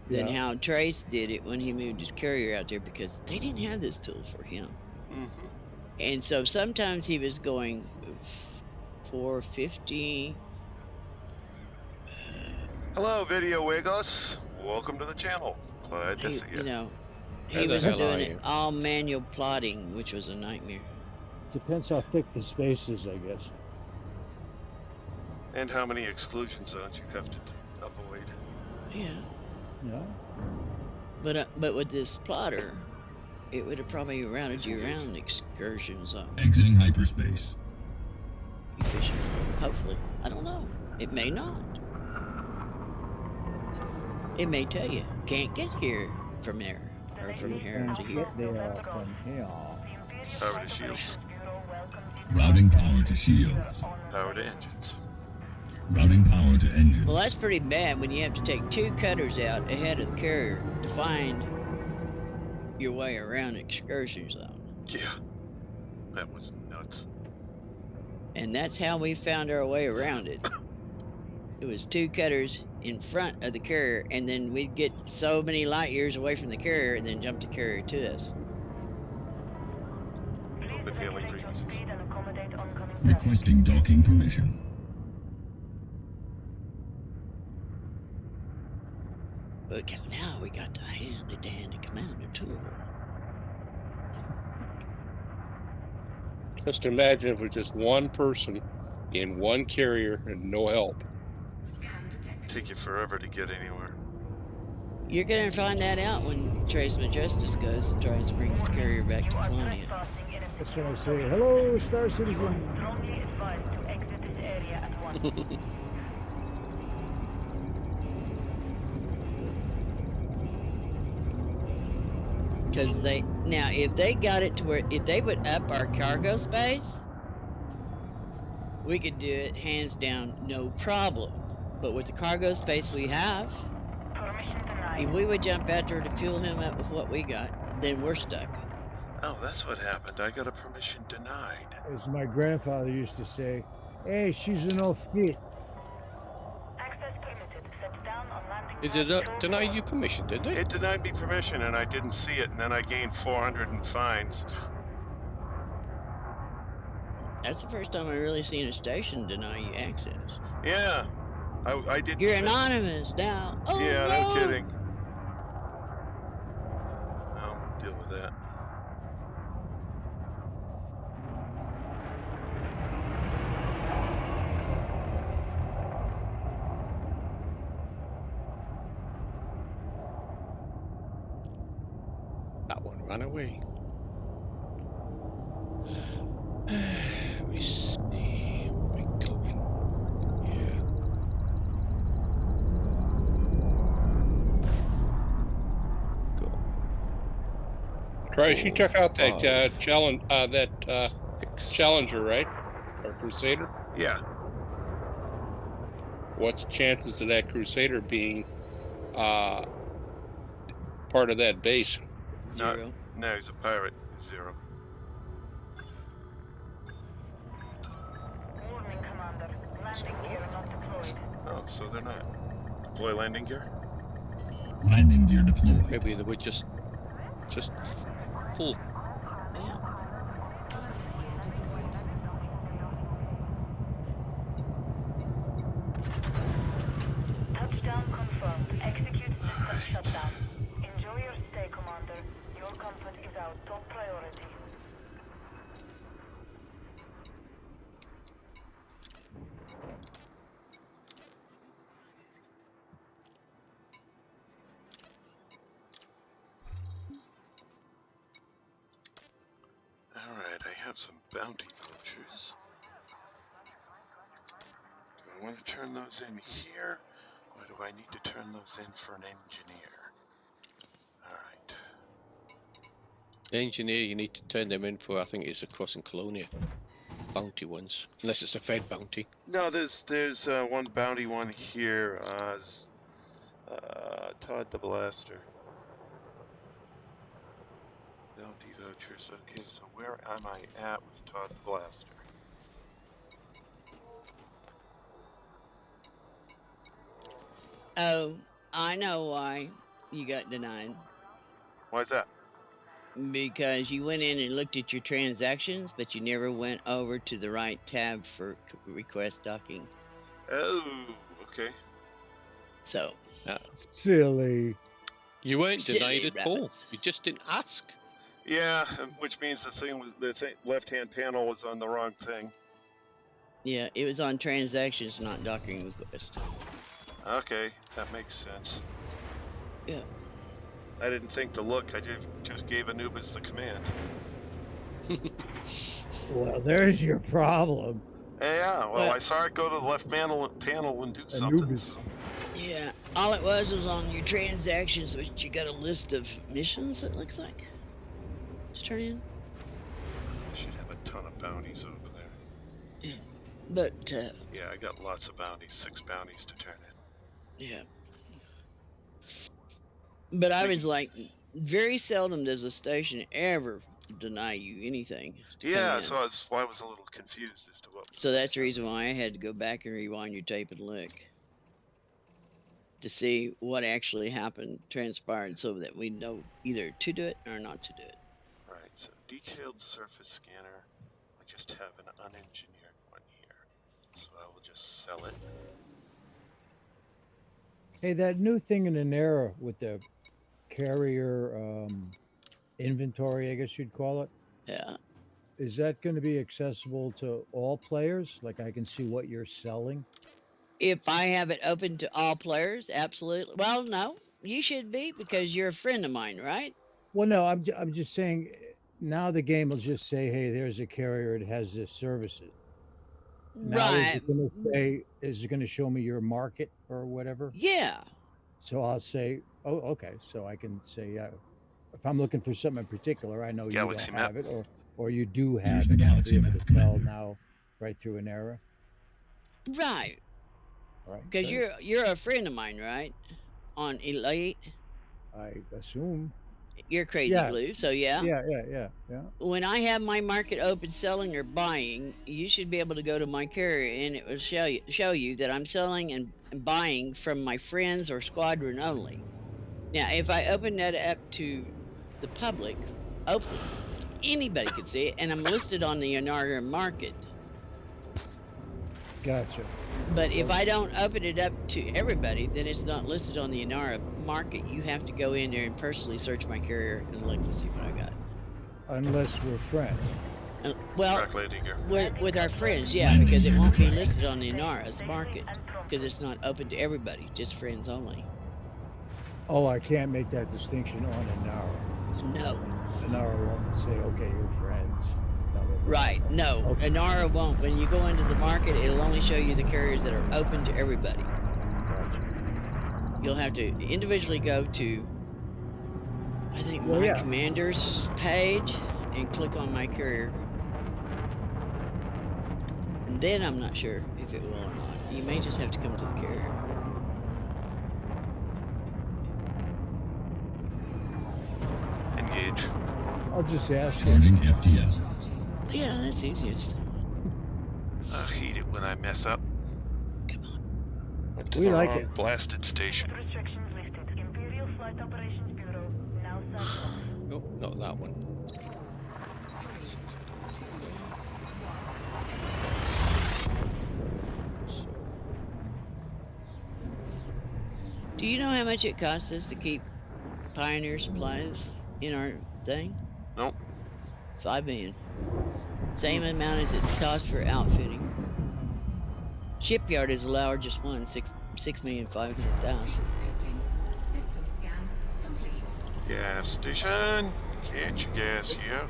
than how Trace did it when he moved his carrier out there, because they didn't have this tool for him. Mm-hmm. And so sometimes he was going 450. Hello, Video Wiggles. Welcome to the channel. Glad to see you. You know, he was doing it all manual plotting, which was a nightmare. Depends how thick the space is, I guess. And how many exclusion zones you have to avoid. Yeah. Yeah. But with this plotter, it would have probably routed you around the excursion zone. Exiting hyperspace. Efficient. Hopefully. I don't know. It may not. It may tell you, can't get here from there. Or from here to here. From here. Power to shields. Routing power to shields. Power to engines. Routing power to engines. Well, that's pretty bad when you have to take 2 cutters out ahead of the carrier to find your way around the excursion zone. Yeah. That was nuts. And that's how we found our way around it. It was 2 cutters in front of the carrier, and then we'd get so many light years away from the carrier and then jump the carrier to us. Open hailing frequencies. Requesting docking permission. But now we got the handy-dandy commander tool. Just imagine if it was just one person in one carrier and no help. Take you forever to get anywhere. You're gonna find that out when Trace Majestus goes and tries to bring his carrier back to Colonia. That's what I say. Hello, Star Citizen. Because if they got it to where if they would up our cargo space, we could do it hands down, no problem. But with the cargo space we have, if we would jump out there to fuel him up with what we got, then we're stuck. Oh, that's what happened. I got a permission denied. As my grandfather used to say, hey, she's an old fit. It denied you permission, did it? It denied me permission, and I didn't see it, and then I gained 400 in fines. That's the first time I really seen a station deny you access. Yeah, I didn't. You're anonymous now. Oh, yeah, no kidding. I'll deal with that. That one ran away. Let me see. We're going. Yeah. Go. Right, she took out that 5, Challenger, right? Or Crusader? Yeah. What's the chances of that Crusader being part of that base? 0. No, he's a pirate. He's 0. Oh, so they're not. Deploy landing gear? Landing gear deployed. Maybe they were just full. Touchdown confirmed. Execute system shutdown. Enjoy your stay, Commander. Your comfort is our top priority. Alright, I have some bounty vouchers. Do I want to turn those in here, or do I need to turn those in for an engineer? Alright. The engineer, you need to turn them in for, I think it's across in Colonia. Bounty ones. Unless it's a Fed bounty. No, there's one bounty one here, Todd the Blaster. Bounty vouchers, okay, so where am I at with Todd the Blaster? Oh, I know why you got denied. Why is that? Because you went in and looked at your transactions, but you never went over to the right tab for request docking. Oh, okay. So. Silly. You weren't Silly denied at all. rabbits. You just didn't ask. Yeah, which means the left-hand panel was on the wrong thing. Yeah, it was on transactions, not docking request. Okay, that makes sense. Yeah. I didn't think to look. I just gave Anubis the command. Well, there's your problem. Yeah, well, I saw it go to the left panel and do something. Anubis. Yeah, all it was on your transactions, which you got a list of missions, it looks like, to turn in. I should have a ton of bounties over there. Yeah, but yeah, I got lots of bounties. 6 bounties to turn in. Yeah. But I was like, very seldom does a station ever deny you anything. Yeah, so that's why I was a little confused as to what. So that's the reason why I had to go back and rewind your tape and look to see what actually happened, transpired, so that we know either to do it or not to do it. Right, so detailed surface scanner. I just have an unengineered one here, so I will just sell it. Hey, that new thing in an era with the carrier inventory, I guess you'd call it. Yeah. Is that going to be accessible to all players? Like I can see what you're selling? If I have it open to all players, absolutely. Well, no, you should be, because you're a friend of mine, right? Well, no, I'm just saying now the game will just say, hey, there's a carrier that has this services. Now Right. is it going to show me your market or whatever? Yeah. So I'll say, oh, okay. So I can say, yeah, if I'm looking for something in particular, I know Galaxy you don't map. have it, or you do have Here's it. the I'll galaxy be able map, to tell Commander. now, right through an error. Right. Right. Because good. you're a friend of mine, right? On Elite. I assume. You're Crazy Yeah. Blue, so yeah. Yeah. When I have my market open selling or buying, you should be able to go to my carrier and it will show you that I'm selling and buying from my friends or squadron only. Now, if I open that up to the public, open, anybody could see it, and I'm listed on the Inara market. Gotcha. But if I don't open it up to everybody, then it's not listed on the Inara market. You have to go in there and personally search my carrier and look to see what I got. Unless we're friends. Well, Track landing gear. with our friends, yeah, because it won't be listed on the Inara's market because it's not open to everybody, just friends only. Oh, I can't make that distinction on Inara. No. Inara won't say, okay, you're friends. Right. No. Okay. Inara won't. When you go into the market, it'll only show you the carriers that are open to everybody. Gotcha. You'll have to individually go to, I think, my commander's page and click on my carrier. And then I'm not sure if it will or not. You may just have to come to the carrier. Engage. I'll just ask. Charging FTL. Yeah, that's easiest. I hate it when I mess up. Come on. Went to We the like wrong it. blasted station. Restrictions lifted. Imperial Flight Operations Bureau now signs off. Nope, not that one. Do you know how much it costs us to keep Pioneer supplies in our thing? Nope. 5 million. Same amount as it costs for outfitting. Shipyard is the largest one, 6,500,000. Scoping. System scan complete. Gas station. Get your gas here.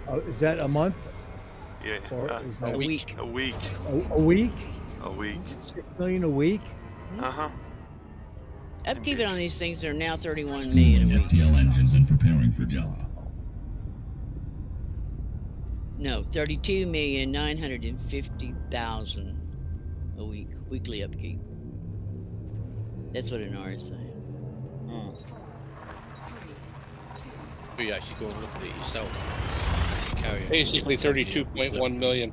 Oh, is that a month? Yeah. Or is that A week. A week. A week? A week. 6 million a week? Uh-huh. Upkeep on these things are now 31 million Fueling a week. FTL engines and preparing for jump. No, 32,950,000 a week. Weekly upkeep. That's what an R is saying. But you actually go and look at it yourself. Carrier. Basically 32.1 million.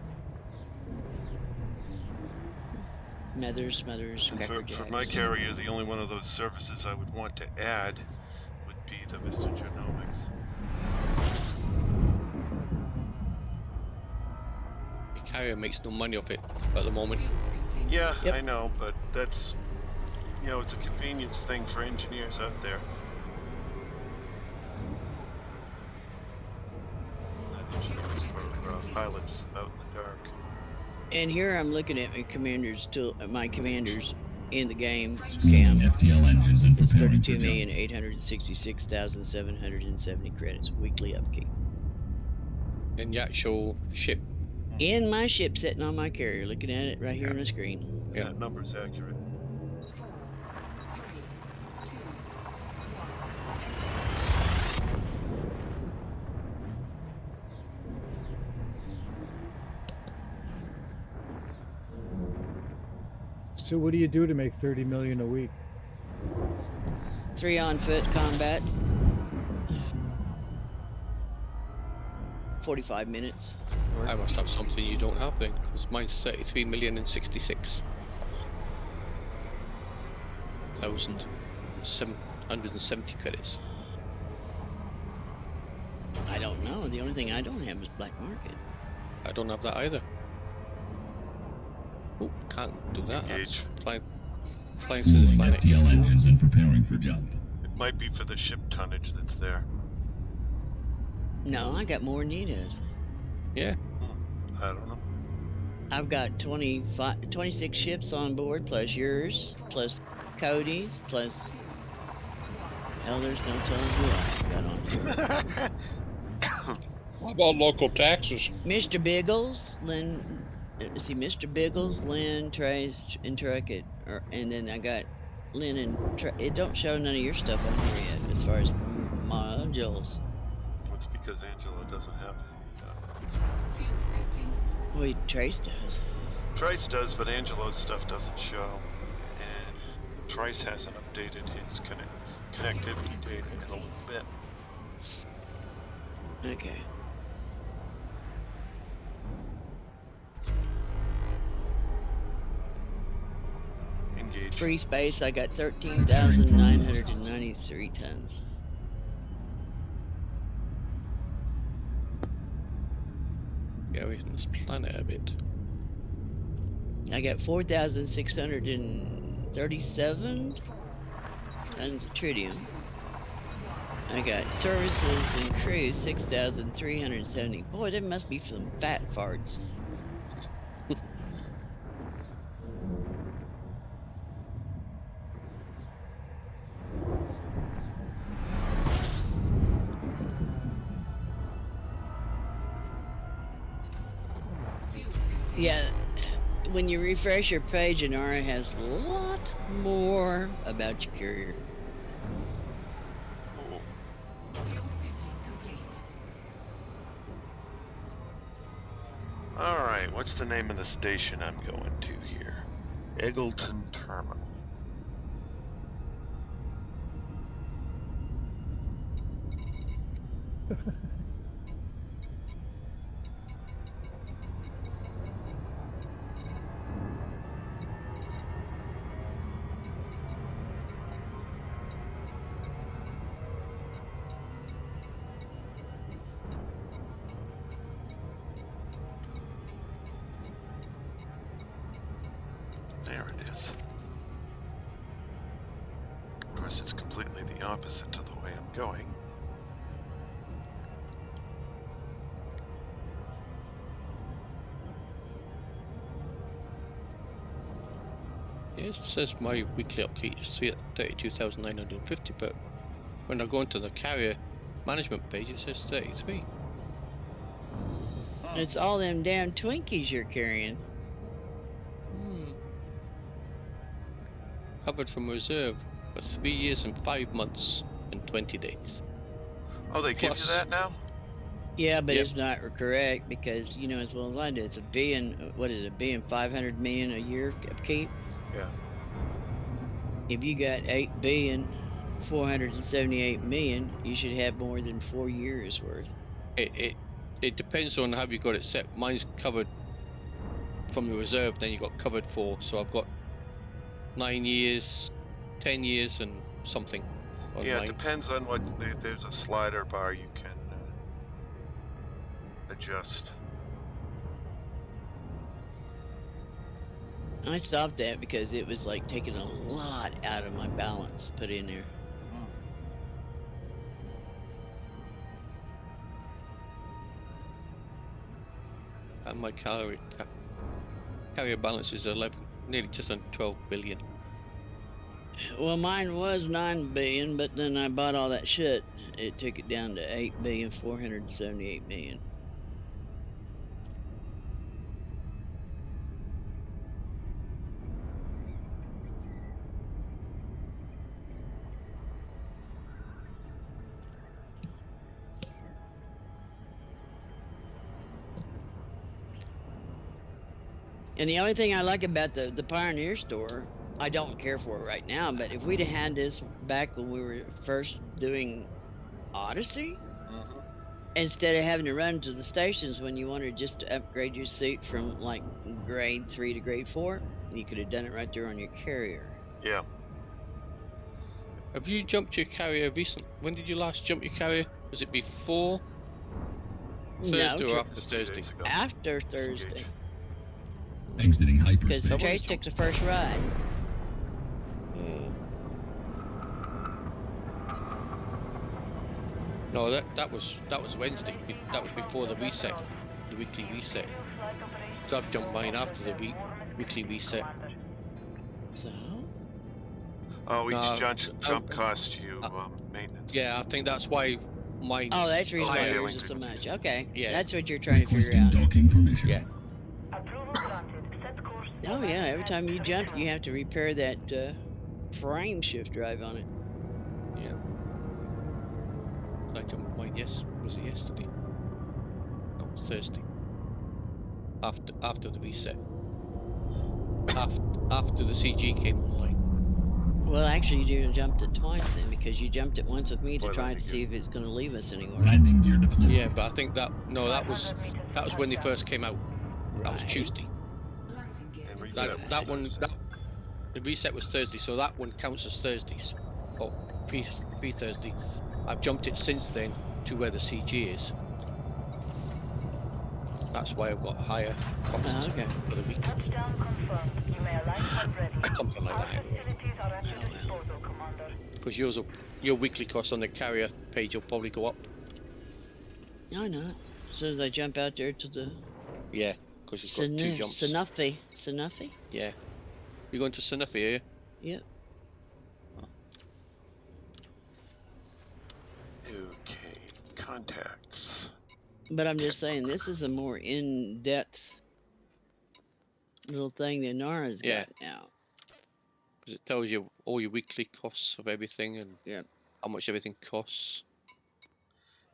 Smothers, And for my carrier, the only one of those services I would want to add would be the Vista Genomics. Your carrier makes no money off it at the moment. Yeah, Yep. I know, but that's, you know, it's a convenience thing for engineers out there. Not engineers, for pilots out in the dark. And here I'm looking at my commanders in the game Fueling cam. FTL engines and It's preparing for jump. 32,866,770 credits weekly upkeep. And the actual ship. In my ship sitting on my carrier, looking at it right here on the screen. And Yeah. that number's accurate. So what do you do to make 30 million a week? 3 on foot combat. 45 minutes. I must have something you don't have then, because mine's 33,066,770 credits. I don't know. The only thing I don't have is black market. I don't have that either. Oh, can't do that. That's flying to the Fueling planet. FTL engines and preparing for jump. It might be for the ship tonnage that's there. No, I got more than he does. Yeah. I don't know. I've got 26 ships on board, plus yours, plus Cody's, plus... Hell, there's no telling who I've got on. How about local taxes? Mr. Biggles, Lynn... see, Mr. Biggles, Lynn, Trace, and Truckett. And then I got Lynn and... It don't show none of your stuff on here yet, as far as modules. It's because Angelo doesn't have Fuel scoping. Well, Trace does. Trice does, but Angelo's stuff doesn't show. And Trice hasn't updated his connectivity data in a little bit. Okay. Engage. Free space, I got 13,993 tons. Yeah, we can just plan it a bit. I got 4,637 tons of tritium. I got services and crews 6,370. Boy, there must be some fat farts. Yeah, when you refresh your page, Inara has a lot more about your carrier. Fuel scoping complete. Alright, what's the name of the station I'm going to here? Eggleton Terminal. There it is. Of course, it's completely the opposite to the way I'm going. Yeah, it says my weekly upkeep is 32,950, but when I go into the carrier management page, it says 33. It's all them damn Twinkies you're carrying. Covered from reserve for 3 years and 5 months and 20 days. Oh, they give you that now? Yeah, but Yep. it's not correct because you know as well as I do, it's a billion. What is it? $1.5 billion a year upkeep. Yeah. If you got 8,478,000,000, you should have more than 4 years worth. It depends on how you got it set. Mine's covered from the reserve, then you got covered for. So I've got 9 years, 10 years, and something. On Yeah, mine. it depends on what. There's a slider bar you can adjust. I stopped that because it was like taking a lot out of my balance to put in there. And my carrier balance is 11, nearly just under 12 billion. Well, mine was 9 billion, but then I bought all that shit. It took it down to 8,478,000,000. And the only thing I like about the Pioneer store, I don't care for it right now, but if we'd have had this back when we were first doing Odyssey, instead of having to run to the stations when you wanted just to upgrade your suit from like grade 3 to grade 4, you could have done it right there on your carrier. Yeah. Have you jumped your carrier recently? When did you last jump your carrier? Was it before Thursday or after Thursday? After Thursday. Exiting Because hyperspace. Trace took the first ride. No, that was Wednesday. That was before the reset, the weekly reset. So I've jumped mine after the weekly reset. So? Oh, each jump cost you maintenance. Yeah, I think that's why mine's. Oh, that's the reason why higher. yours is so much. Okay, Yeah. that's what you're trying to figure Requesting out. docking permission. Yeah. Oh yeah, every time you jump, you have to repair that frame shift drive on it. Yeah. I jumped mine, was it yesterday? No, it was Thursday. After the reset. After the CG came online. Well, actually, you jumped it twice then, because you jumped it once with me to Boy, try landing to see if it's going to leave us anywhere. Landing gear deployed. Yeah, but I think that was when they first came out. That was Right. Tuesday. Landing gear And deployed. reset was That one, Thursday. the reset was Thursday, so that one counts as Thursdays. Or pre-Thursday. I've jumped it since then to where the CG is. That's why I've got higher costs Okay. for the week. Touchdown confirmed. You may align when ready. Something like Our that. facilities are at your disposal, Commander. Because your weekly costs on the carrier page will probably go up. No, not. As soon as I jump out there to the Yeah, because you've got 2 jumps. Sanofi. Yeah. You're going to Sanofi, are you? Yep. Okay, contacts. But I'm just saying, this is a more in-depth little thing than Nara's Yeah. got now. Because it tells you all your weekly costs of everything and Yep. how much everything costs.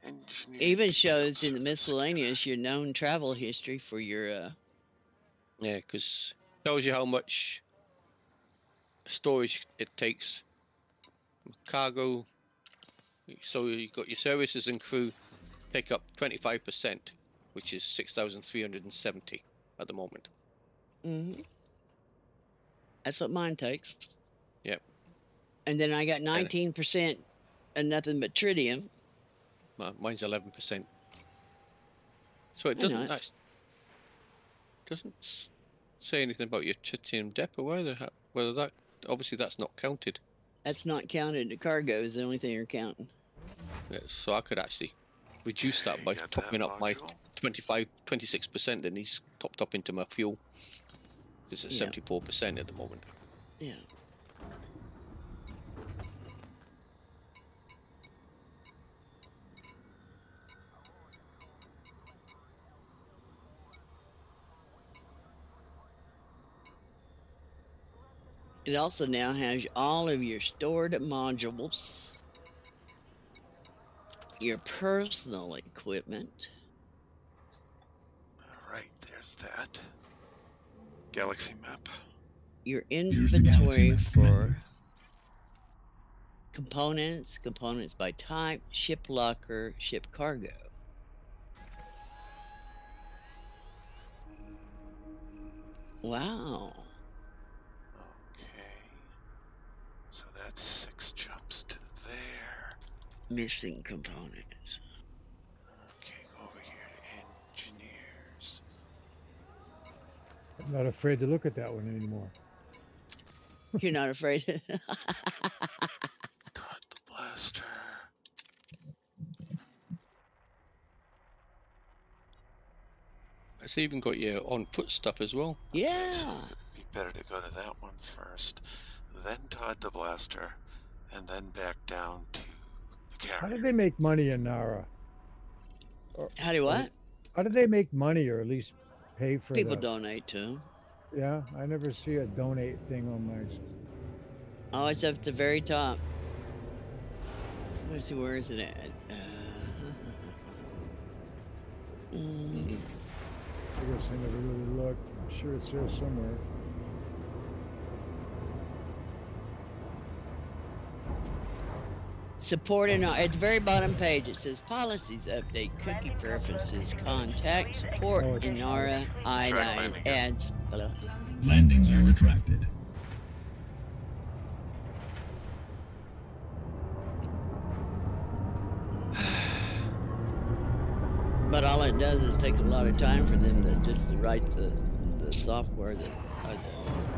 Engineering Even shows in the service. miscellaneous your known travel history for your Yeah, because it tells you how much storage it takes. Cargo. So you've got your services and crew take up 25%, which is 6,370 at the moment. That's what mine takes. Yep. And then I got 19% and nothing but tritium. Mine's 11%. So it I doesn't know it. say anything about your tritium depot, whether that obviously that's not counted. That's not counted. The cargo is the only thing you're counting. Yeah, so I could actually reduce that by You got topping that up my module? 26%, and he's topped up into my fuel. It's at Yeah. 74% at the moment. Yeah. It also now has all of your stored modules, your personal equipment. All right, there's that. Galaxy map. Your Here's the galaxy inventory map, for Commander. components by type, ship locker, ship cargo. Wow. Okay. So that's 6 jumps to there. Missing components. Okay, over here to engineers. I'm not afraid to look at that one anymore. You're not afraid? Todd the Blaster. It's even got your on-foot stuff as well. Yeah. So it'd be better to go to that one first, then Todd the Blaster, and then back down to the How carrier. did they make money in Nara? How do what? How did they make money, or at least pay for People the... donate to them. Yeah, I never see a donate thing on my... Oh, it's up at the very top. Let's see, where is it at? Mm-hmm. I guess I never really looked. I'm sure it's there somewhere. Support and at the very bottom page it says policies update, cookie preferences, contact, support, Oh, it's- Inara, iodine, landing. ads, blah. Landing gear retracted. But all it does is take a lot of time for them to just to write the software,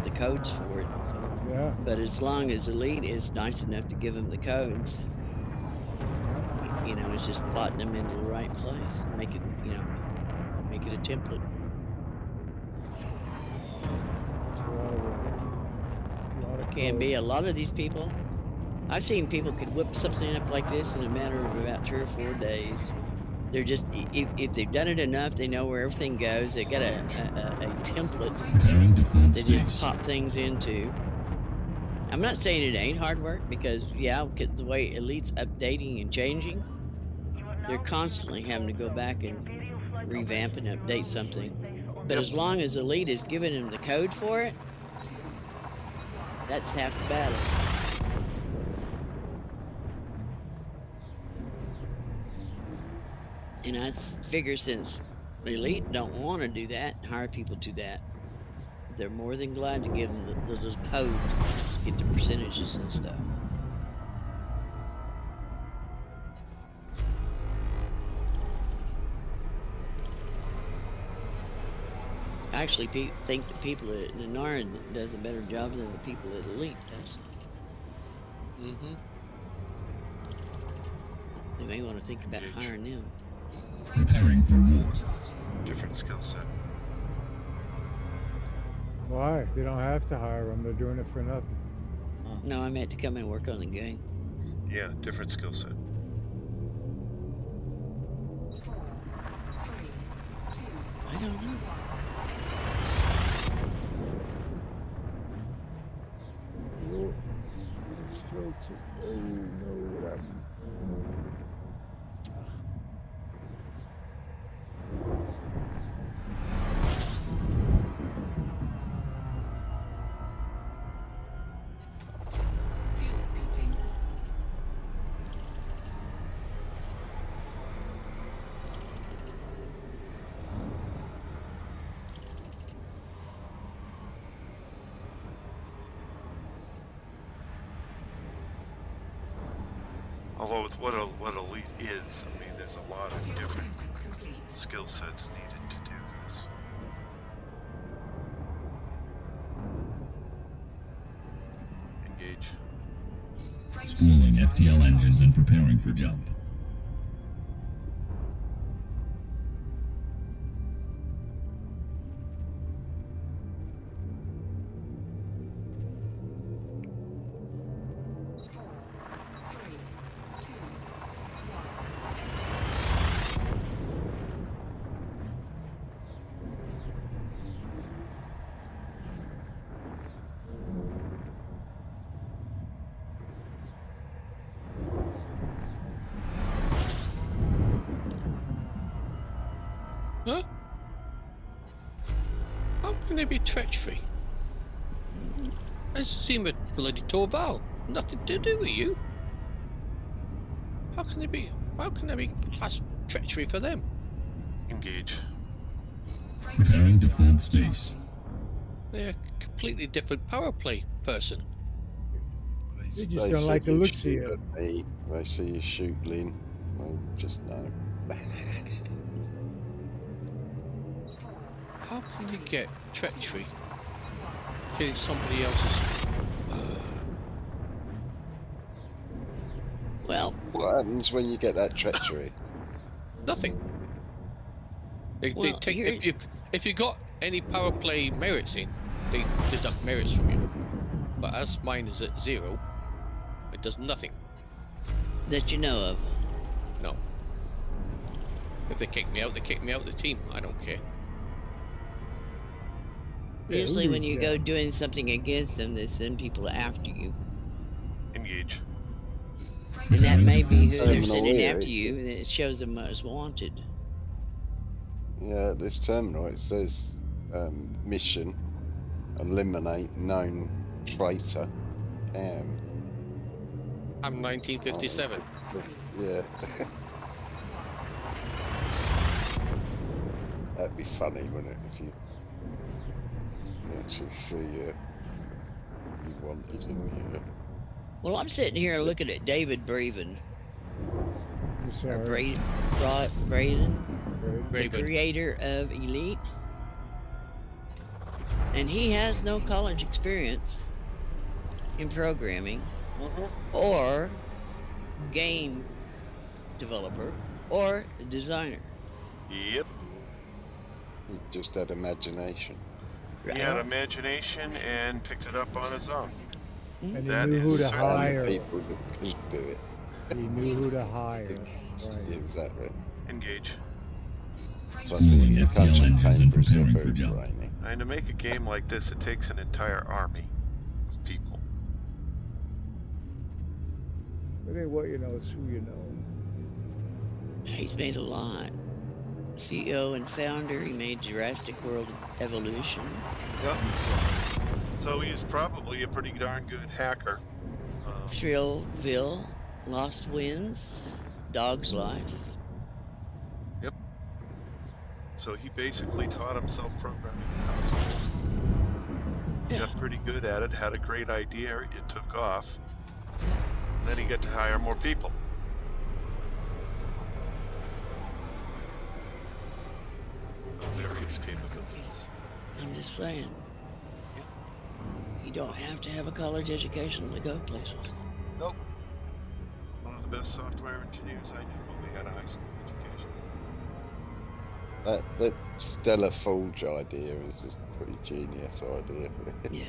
the codes for it. Yeah. But as long as Elite is nice enough to give them the codes, you know, it's just plotting them into the right place, make it, you know, make it a template. Can be a lot of these people. I've seen people could whip something up like this in a matter of about 3 or 4 days. They're just, if they've done it enough, they know where everything goes. They got a template Preparing to fill they just space. pop things into. I'm not saying it ain't hard work, because yeah, the way Elite's updating and changing, they're constantly having to go back and revamp and update something. But as long as Elite is giving them the code for it, that's half the battle. And I figure since Elite don't want to do that, hire people to that, they're more than glad to give them the little code to get the percentages and stuff. I actually think the people at Lenara does a better job than the people at Elite does. Mm-hmm. They may want to think about hiring them. Preparing for war. Different skill set. Why? They don't have to hire them. They're doing it for nothing. No, I meant to come and work on the game. Yeah, different skill set. 4, 3, 2, I don't know. Oh, no, what happened? fuel scooping. Although with what Elite is, I mean, there's a lot of Fuel different scooping complete. skill sets needed to do this. Engage. Spooling FTL engines and preparing for jump. Huh? How can there be treachery? I seem a bloody Torval. Nothing to do with you. How can there be class treachery for them? Engage. Preparing to fold space. They're a completely different power play person. They just don't like the looks of you. They see you shoot, Lynn. Well, just no. How can you get treachery? Killing somebody else's. Well, What happens when you get that treachery? Nothing. They Well, take here- if you got any power play merits in, they deduct merits from you. But as mine is at 0, it does nothing. that you know of. No. If they kick me out, they kick me out of the team. I don't care. Usually when who you needs go that? doing something against them, they send people after you. Engage. And that may be who they're Terminal sending here, after you, and it shows them as wanted. Yeah, at this terminal it says mission, eliminate known traitor. I'm 1957. Yeah. That'd be funny, wouldn't it, if you actually see you wanted in the Well, I'm sitting here looking at David Braven, I'm or sorry. Braden, the Raven. creator of Elite. And he has no college experience in programming or game developer or designer. Yep. He just had imagination. Right? He had imagination and picked it up on his own. And he That knew who is to certainly hire. People that could do it. He knew who to hire. Right. Exactly. Engage. Plus, Spooling the FTL country engines and chambers are preparing for very jump. brainy. And to make a game like this, it takes an entire army of people. It ain't what you know, it's who you know. He's made a lot. CEO and founder. He made Jurassic World Evolution. Yep. So he's probably a pretty darn good hacker. Thrillville, Lost Winds, Dog's Life. Yep. So he basically taught himself programming in high school. Yeah. Got pretty good at it, had a great idea, it took off. Then he got to hire more people. Of various capabilities. I'm just saying. Yeah. You don't have to have a college education to go places. Nope. One of the best software engineers I knew when we had a high school education. That Stellar Forge idea is a pretty genius idea. Yeah.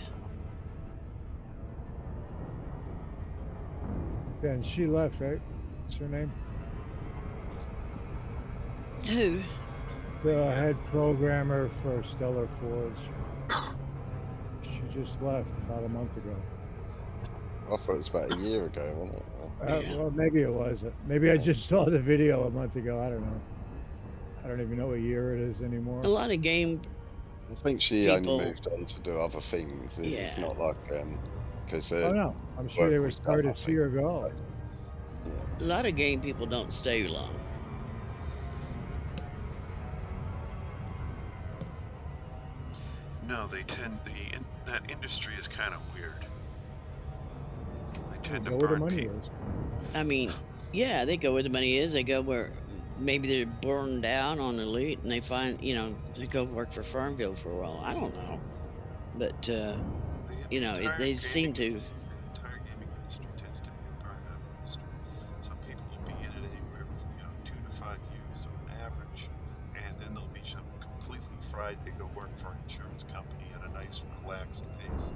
Yeah, and she left, right? What's her name? Who? The head programmer for Stellar Forge. She just left about a month ago. I thought it was about a year ago, wasn't it? Yeah. Well, maybe it wasn't. Maybe I just saw the video a month ago. I don't know. I don't even know what year it is anymore. A lot of game. I think she People- only moved on to do other things. It's Yeah. not like because Oh no, I'm sure they were started to see her go. A lot of game people don't stay long. No, they tend that industry is kind of weird. They tend to Go where the burn money people. is. I mean, yeah, they go where the money is. They go where maybe they're burned down on Elite, and they find, they go work for Farmville for a while. I don't know, but The entire they seem to. The entire gaming industry tends to be a burnout industry. Some people will be in it anywhere from 2 to 5 years on average, and then they'll be completely fried. They go work for an insurance company at a nice, relaxed pace,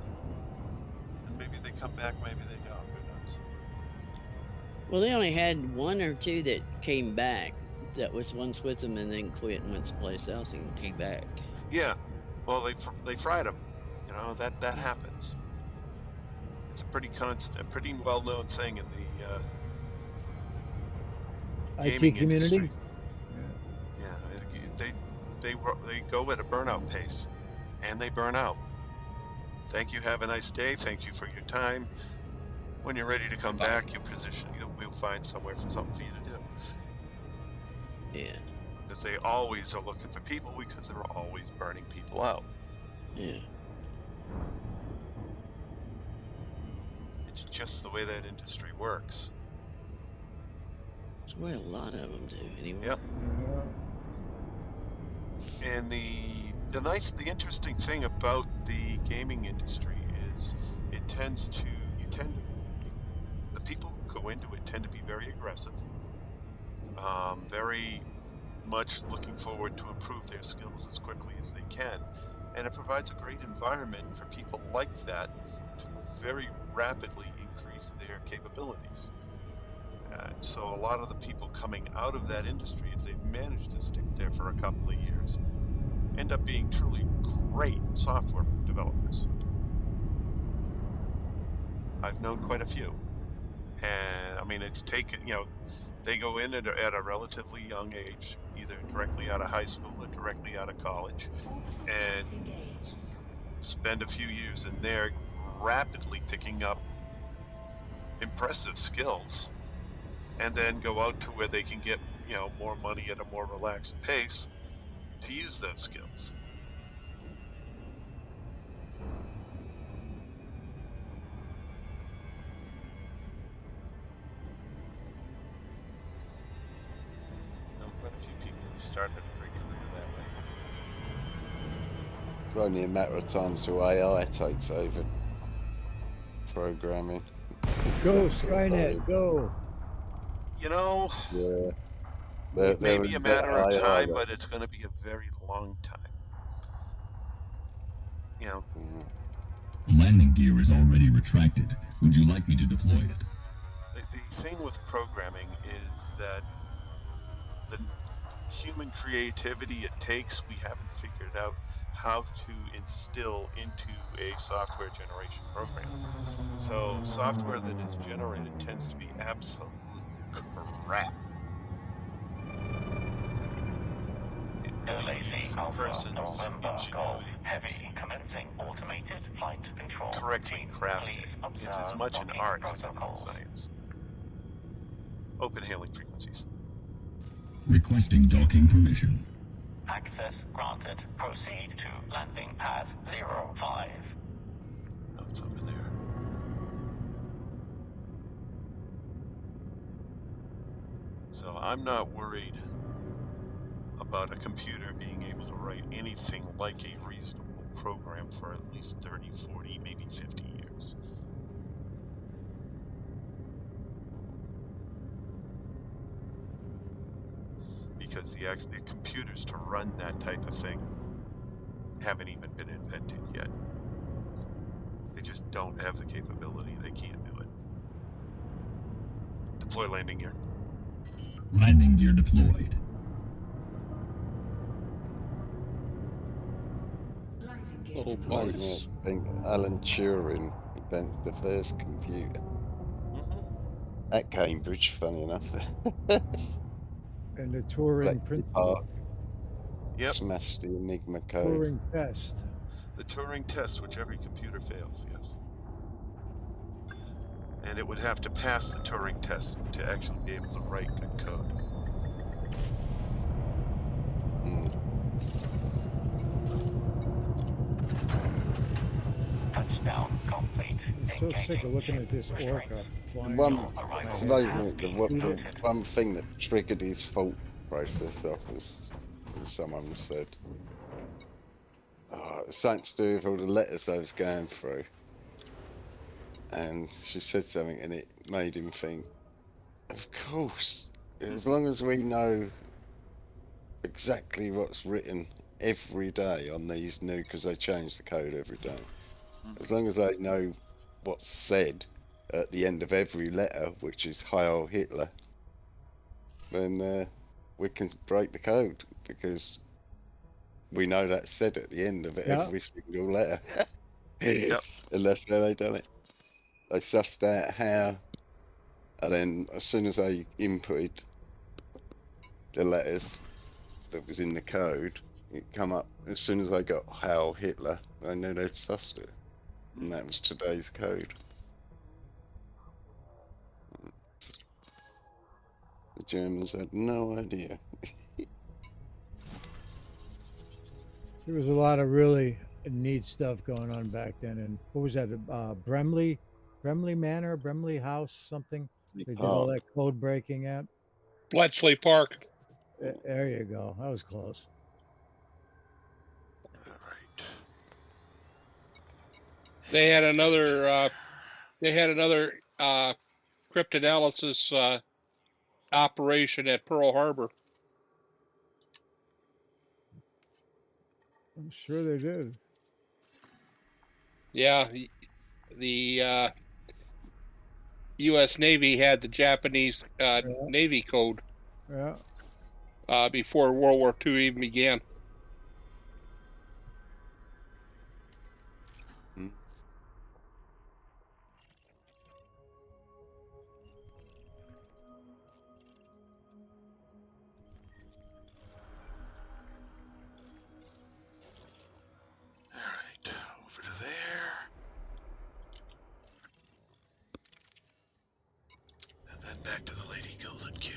and maybe they come back, maybe they don't. Who knows? Well, they only had one or two that came back. That was once with them and then quit and went someplace else and came back. Yeah, well, they fried them. That happens. It's a pretty well-known thing in the IT gaming community. industry. Yeah, they go at a burnout pace, and they burn out. Thank you. Have a nice day. Thank you for your time. When you're ready to come back, we'll find something for you to do. Yeah. Because they always are looking for people because they're always burning people out. Yeah. It's just the way that industry works. That's the way a lot of them do, anyway. Yep. And the interesting thing about the gaming industry is the people who go into it tend to be very aggressive, very much looking forward to improve their skills as quickly as they can. And it provides a great environment for people like that to very rapidly increase their capabilities. So a lot of the people coming out of that industry, if they've managed to stick there for a couple of years, end up being truly great software developers. I've known quite a few. And I mean, it's taken, they go in at a relatively young age, either directly out of high school or directly out of college, and spend a few years in there rapidly picking up impressive skills, and then go out to where they can get, more money at a more relaxed pace to use those skills. I know quite a few people who started a great career that way. It's only a matter of time till AI takes over programming. Go Skynet, go! Yeah. It may be a matter of AI time, that- but it's going to be a very long time. Landing gear is already retracted. Would you like me to deploy it? The thing with programming is that the human creativity it takes, we haven't figured out how to instill into a software generation program. So software that is generated tends to be absolute crap. needs a person's ingenuity to correctly craft it. It's as much an art as it is a science. Open hailing frequencies. Requesting docking permission. Access granted. Proceed to landing pad 05. Oh, it's over there. So I'm not worried about a computer being able to write anything like a reasonable program for at least 30, 40, maybe 50 years. Because the computers to run that type of thing haven't even been invented yet. They just don't have the capability. They can't do it. Deploy landing gear. Landing gear deployed. Landing gear Oh, deployed. bollocks. I think Alan Turing invented the first computer. At Cambridge, funny enough. And the Turing Bletchley principle. Park Yep. smashed the Enigma code. Turing test. The Turing test, which every computer fails, yes. And it would have to pass the Turing test to actually be able to write good code. Touchdown complete. I'm so sick of looking at this orca flying. It's amazing the one thing that triggered his thought process off was someone said, it's something to do with all the letters I was going through. And she said something and it made him think, of course, as long as we know exactly what's written every day on these new, because they change the code every day, as long as they know what's said at the end of every letter, which is Heil Hitler, then we can break the code because we know that's said at the end of every single letter. Yep. And that's how they done it. They sussed out how, and then as soon as I inputted the letters that was in the code, it come up. As soon as I got Heil Hitler, I knew they'd sussed it. And that was today's code. The Germans had no idea. There was a lot of really neat stuff going on back then. And what was that? Bremley Manor, Bremley House, something. They did all that code breaking at. Bletchley Park. There you go. That was close. All right. They had another. Cryptanalysis operation at Pearl Harbor. I'm sure they did. Yeah, the U.S. Navy had the Japanese Navy code. Yeah. Before World War II even began. Over to there. And then back to the Lady Golden Q.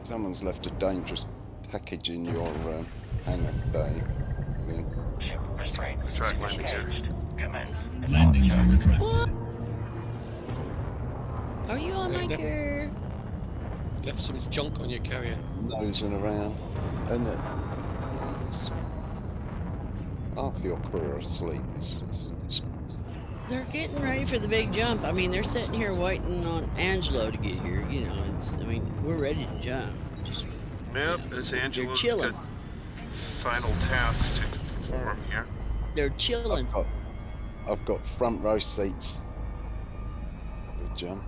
Someone's left a dangerous package in your hangar bay. Track landing gear. Landing gear retracted. Are you on my gear? Left some junk on your carrier. Nosing around. And half your crew are asleep. They're getting ready for the big jump. I mean, they're sitting here waiting on Angelo to get here. You know, we're ready to jump. Yep, as Angelo's got final tasks to perform here. They're chilling. I've got front row seats. The jump.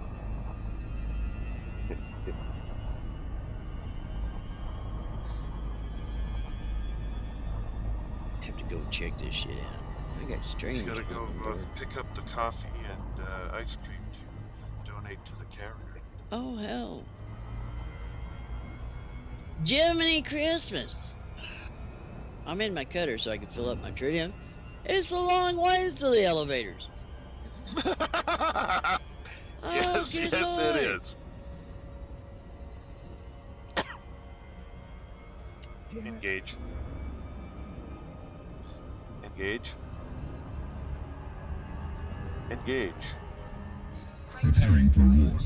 check this shit out. I got He's strange. got to go looking door. pick up the coffee and ice cream to donate to the carrier. Oh hell! Jiminy Christmas! I'm in my cutter so I can fill up my tritium. It's a long ways to the elevators. Oh, Yes, good yes, Lord. it is. Engage. Engage. Engage. Preparing for war.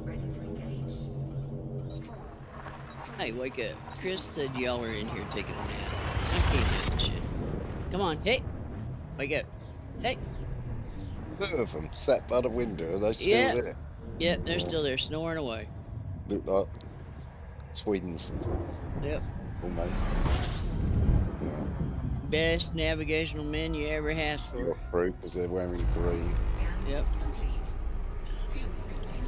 Ready to engage. 4, Hey, wake up. Chris said y'all are in here taking a nap. I can't do this shit. Come on, hey! Wake up. Hey! 2 of them sat by the window. Are they still Yep. there? Yep, they're Yeah. still there snoring away. Look like twins, Yep. almost. Yeah. Best navigational men you ever asked for. Got through because they're wearing green. scan Yep. complete. Fuel scooping.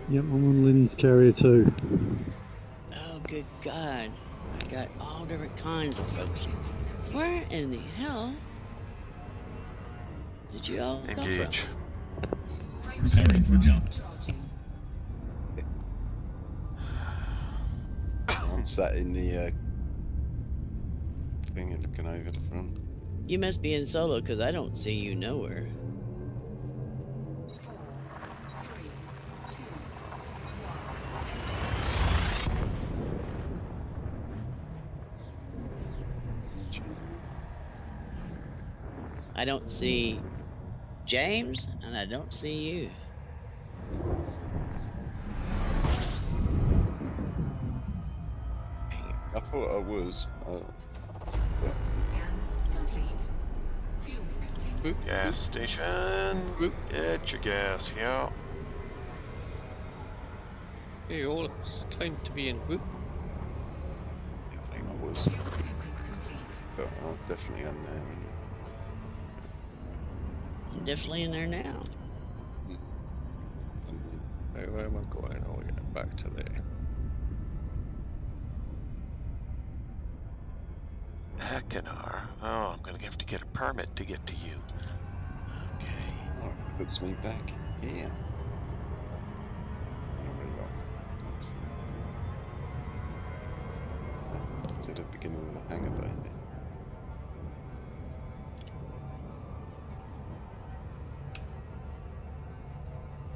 Yep, I'm on Lynn's carrier too. Oh, good God. I got all different kinds of folks. Where in the hell did you all come from? Engage. Preparing for jump. I'm sat in the thing and looking over the front. You must be in solo because I don't see you nowhere. 4, 3, 2, 1. I don't see James and I don't see you. I thought I was. System scan complete. Fuel scooping. Gas station. Get your gas, yeah. Hey, all it's time to be in group. I think I was. Fuel scooping complete. But I'm definitely on there. I'm definitely in there now. Hey, where am I going? Oh, yeah, back to there. Ekinar. Oh, I'm gonna have to get a permit to get to you. Okay. Oh, it puts me back here. It's at the beginning of the hangar bay there.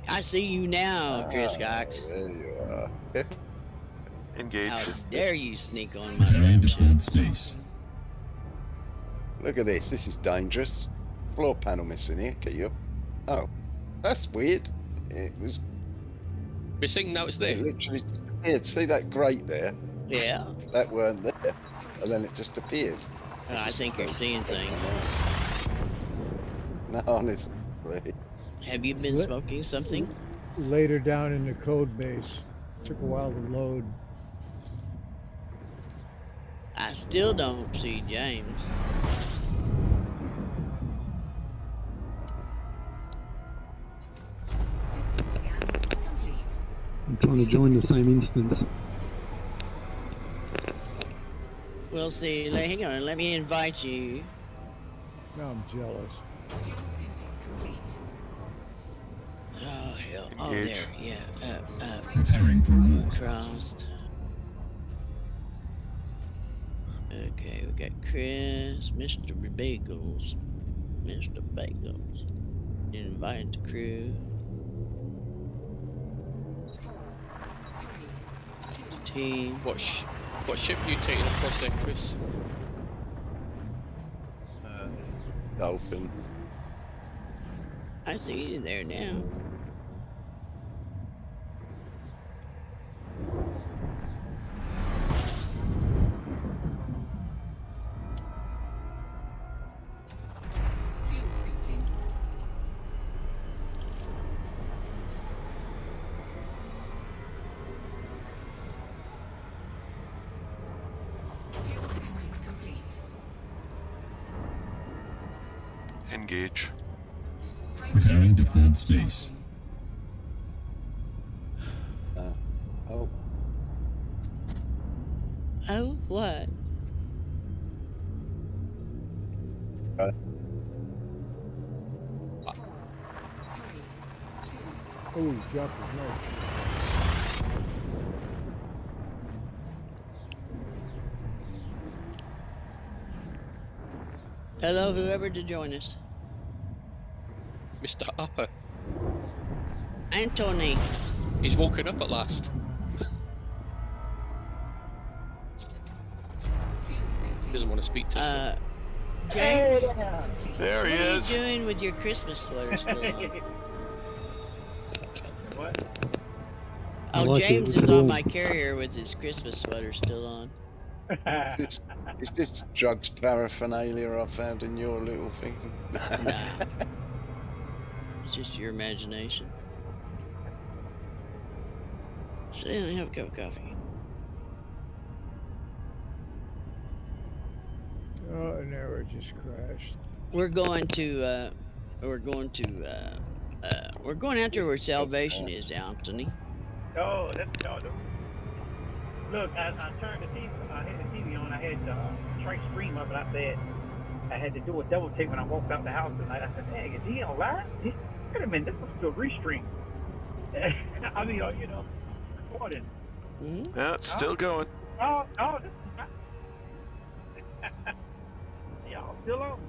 I see you now, Chris Cox. There you are. Engage. How dare you sneak on my Preparing damn to shit? hold space. Look at this. This is dangerous. Floor panel missing here. Get you up. Oh, that's weird. It was. Missing, now it's there. It literally appeared. See that grate there? Yeah. That weren't there, and then it just appeared. I think you're seeing things. No, honestly. Have you been What? smoking something? Later down in the code base. Took a while to load. I still don't see James. System scan complete. I'm trying to join the same instance. We'll see. Hang on, let me invite you. Now I'm jealous. Fuel scooping complete. Oh hell! Oh Engage. there, yeah. Preparing for war. Crossed. Okay, we got Chris, Mr. Bagels, Mr. Bagels. Invite the crew. 4, 3, 2, Team. What ship are you taking across there, Chris? Dolphin. I see you there now. fuel scooping. Fuel scooping complete. engage. Preparing to fold space. Oh, Oh, what? Oh, Jeff is nice. Hello, whoever to join us. Mr. Upper. Anthony. He's woken up at last. Doesn't want to speak to us. James, There he what are is. you doing with your Christmas sweater still on? What? I Oh, like it, James it's is on warm. my carrier with his Christmas sweater still on. is this drugs paraphernalia I found in your little thing? Nah. It's just your imagination. Sit down and have a cup of coffee. Oh, and now it just crashed. We're going after where salvation is, Anthony. Oh, that's look, I turned the TV. I had the TV on. I had the Trey stream up, and I said I had to do a double take when I walked out the house tonight. I said, "Dang, is he on live? Wait a minute, this was still restream." I mean, recording. Mm-hmm. Yeah, it's still going. Oh, this is not. Y'all still on?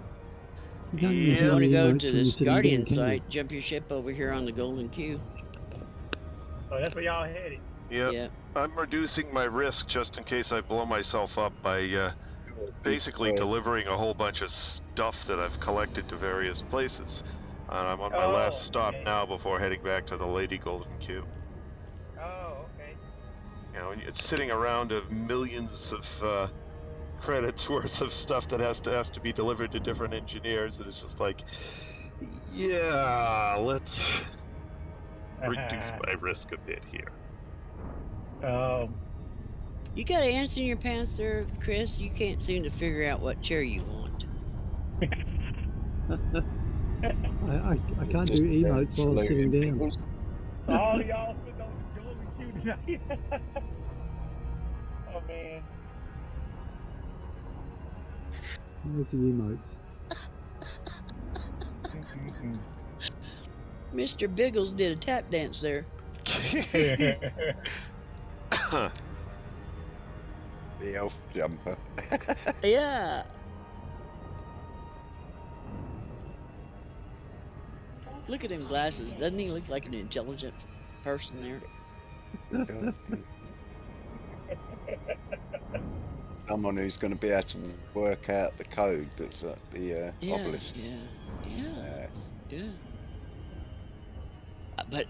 You can't If use you any want to go emotes to when you're this sitting down, Guardian can you? site, jump your ship over here on the Golden Q. Oh, that's where y'all headed. Yep. Yeah. I'm reducing my risk just in case I blow myself up by basically delivering a whole bunch of stuff that I've collected to various places. And I'm on my last stop now before heading back to the Lady Golden Q. Oh, okay. You know, it's sitting around of millions of credits worth of stuff that has to be delivered to different engineers, and it's just like, yeah, let's reduce my risk a bit here. You got ants in your pants there, Chris. You can't seem to figure out what chair you want. I can't do emotes while I'm sitting down. All y'all sitting on the Golden Q tonight. Oh man. Where's the emotes? Mr. Biggles did a tap dance there. The elf jumper. Yeah. Look at him glasses. Doesn't he look like an intelligent person there? Someone who's going to be able to work out the code that's at the obelisks. Yeah. But,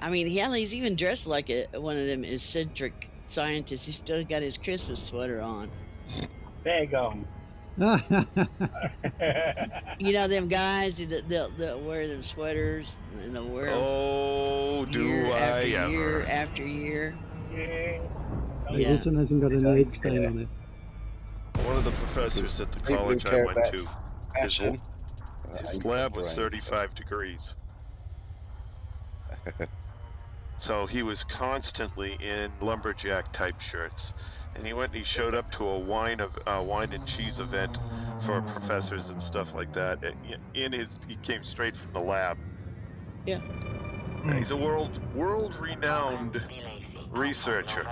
I mean, he's even dressed like one of them eccentric scientists. He's still got his Christmas sweater on. There you go. You know them guys they'll wear them sweaters and they'll wear them year after year. Yeah. Hey, this one hasn't got any egg stain on it. One of the professors at the college I went to, his lab was 35 degrees. So he was constantly in lumberjack type shirts, and he showed up to a wine and cheese event for professors and stuff like that. He came straight from the lab. Yeah. And he's a world renowned researcher.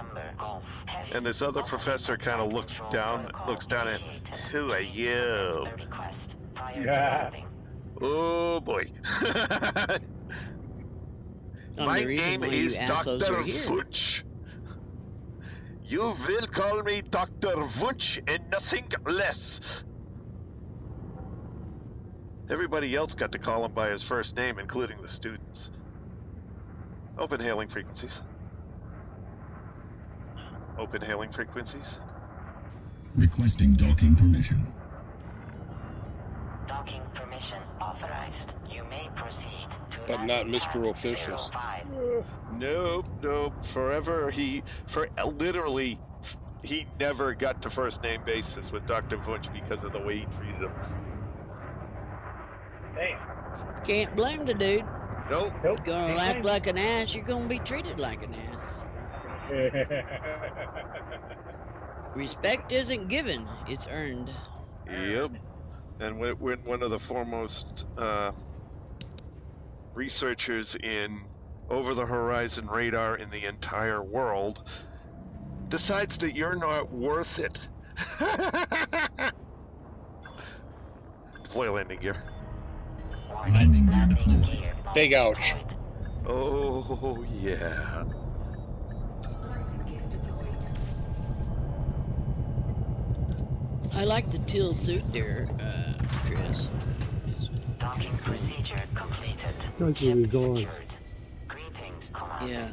And this other professor kind of looks down at him. Who are you? Yeah. Oh boy. My name is Dr. Vunch. You will call me Dr. Vunch and nothing less. Everybody else got to call him by his first name, including the students. Open hailing frequencies. Open hailing frequencies. Requesting docking permission. Docking permission authorized. You may proceed to But not Mr. Officials. Nope. Literally, he never got to first name basis with Dr. Vunch because of the way he treated him. Damn. Can't blame the dude. Nope. Nope. You're gonna Can't act blame like an ass, you're gonna be treated like an ass. him. Respect isn't given, it's earned. Yep. And when one of the foremost researchers in over-the-horizon radar in the entire world decides that you're not worth it. Deploy landing gear. Landing gear deployed. Big ouch. Oh, yeah. Landing gear deployed. I like the teal suit there, Chris. Docking procedure completed. Goes with his eyes. Greetings, Commander. Yeah.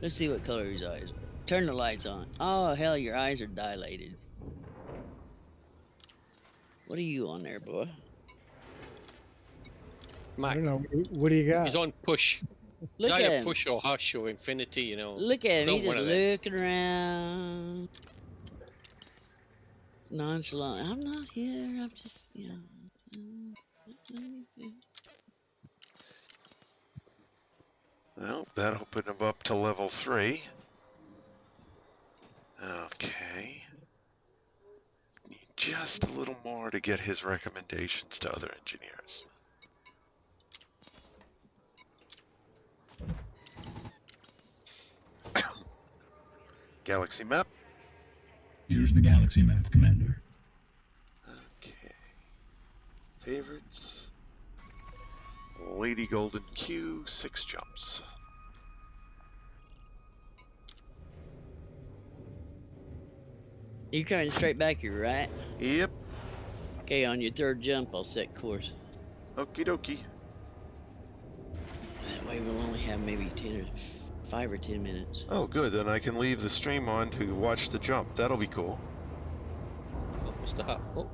Let's see what color his eyes are. Turn the lights on. Oh, hell, your eyes are dilated. What are you on there, boy? I Mac, don't know. What do you got? he's on push. Look He's at either him. push or hush or infinity, you know. Look at him. Don't He's just one of them. looking around. Nonchalant. I'm not here. I'm just, you know. Well, that opened him up to level 3. Okay. Need just a little more to get his recommendations to other engineers. Galaxy map. Here's the galaxy map, Commander. Okay. Favorites. Lady Golden Q, 6 jumps. You coming straight back here, right? Yep. Okay, on your third jump, I'll set course. Okie dokie. That way we'll only have maybe 5 or 10 minutes. Oh, good. Then I can leave the stream on to watch the jump. That'll be cool. Oh, Mr. Harper. Oh.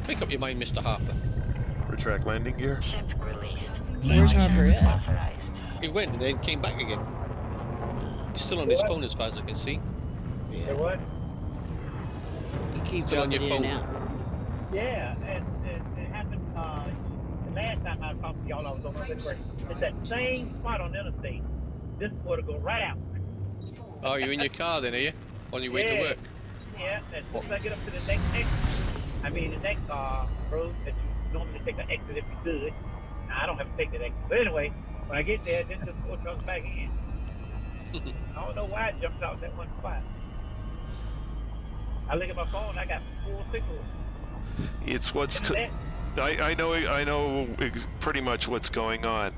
Make up your mind, Mr. Harper. Retract landing gear. Ship released. Where's Landing Harper gear at? deployed. Authorized. He went and then came back again. He's still on his phone as far as I can see. Say what? You keep Still on dropping your in and phone. out. Yeah, it happened the last time I talked to y'all, I was on my way. It's that same spot on the interstate. This is where to go right out. Oh, you're in your car then, are you? On your way to work? Yeah, as soon as I get up to the next exit, I mean the next road that you normally take an exit if you could. Now, I don't have to take that exit. But anyway, when I get there, then the four comes back in. I don't know why it jumped out that one spot. I look at my phone, I got 4 signals. It's what's. Internet. I know pretty much what's going on.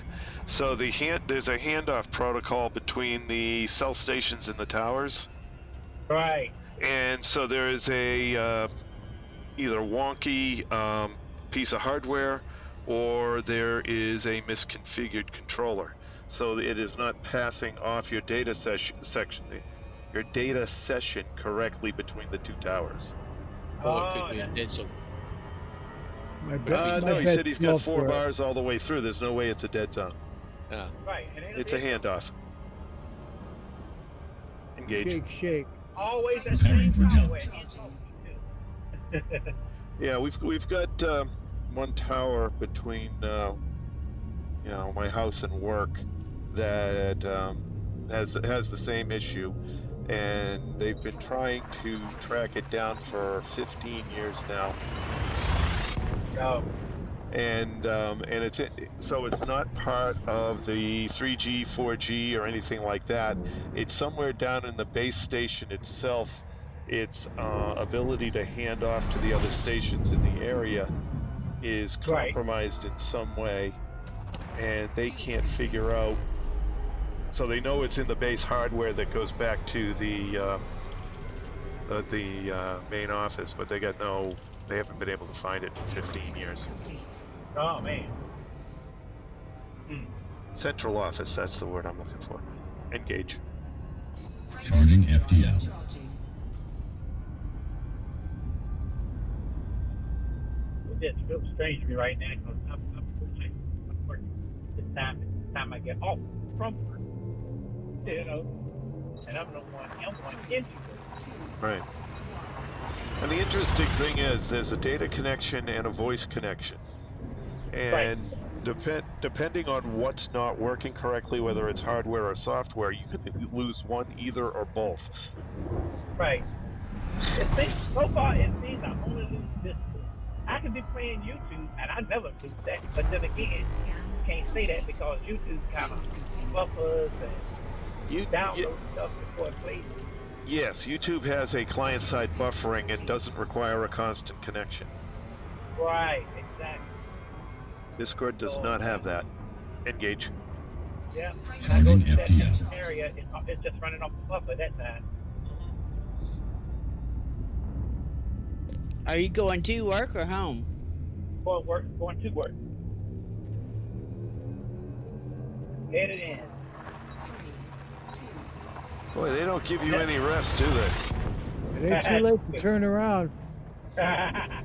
So there's a handoff protocol between the cell stations and the towers, Right. and so there is a either wonky piece of hardware or there is a misconfigured controller. So it is not passing off your data session correctly between the two towers. Oh, it could be a dead zone. My bed, No, he said he's got 4 for it. bars all the way through. There's no way it's a dead zone. Ah. Right. And It's a handoff. Engage. Shake, shake. Always that Preparing same for jump. way. Yeah, we've got one tower between my house and work that has the same issue, and they've been trying to track it down for 15 years now. Oh. And so it's not part of the 3G, 4G, or anything like that. It's somewhere down in the base station itself. Its ability to hand off to the other stations in the area is compromised in some way, and they can't figure out. So they know it's in the base hardware that goes back to the main office, but they haven't been able to find it in 15 years. Oh, man. Central office, that's the word I'm looking for. Engage. Charging FTL. It just feels strange to me right now because I'm working this time I get off from work, and I'm the one into it. Right. And the interesting thing is there's a data connection and a voice connection. And depending on what's not working correctly, whether it's hardware or software, you could lose one, either, or both. Right. So far, it seems I only lose this. I could be playing YouTube, and I never lose that. But then again, you can't say that because YouTube kind of buffers and download stuff before it plays. Yes, YouTube has a client-side buffering and doesn't require a constant connection. Right, exactly. Discord does not have that. Engage. Yeah. Charging FTL. Area, it's just running off the buffer that time. Are you going to work or home? Going to work. Headed in. Boy, they don't give you any rest, do they? It ain't too late to turn around. Yeah.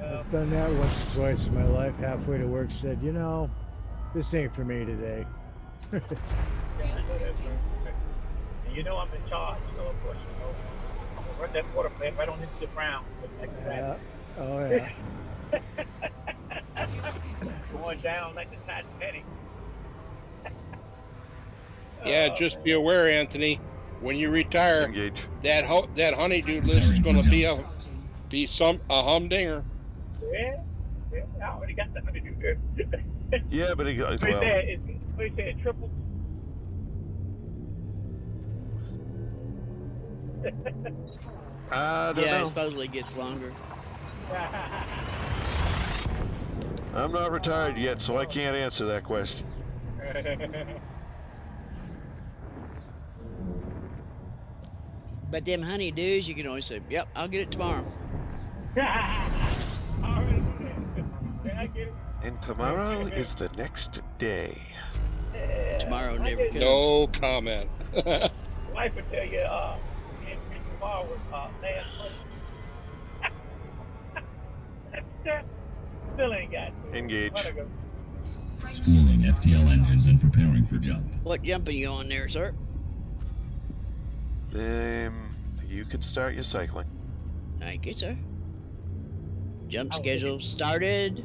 I've done that once or twice in my life. Halfway to work, said, you know, this ain't for me today. And you know I'm in charge, so of course, you know, I'm gonna run that water plant right on into the ground. Like that. Oh yeah. Going down like the Titanic. Yeah, just be aware, Anthony. When you retire, Engage. that honeydew list is going to be a humdinger. Yeah, I already got the honeydew there. Yeah, but he What he said, triple. I don't Yeah, know. it supposedly gets longer. I'm not retired yet, so I can't answer that question. But them honeydews, you can always say, yep, I'll get it tomorrow. And tomorrow is the next day. Tomorrow never comes. No comment. Wife would tell you, tomorrow was last month. Still ain't got to. Engage. Schooling FTL engines and preparing for jump. What jump are you on there, sir? You can start your cycling. Thank you, sir. Jump schedule started.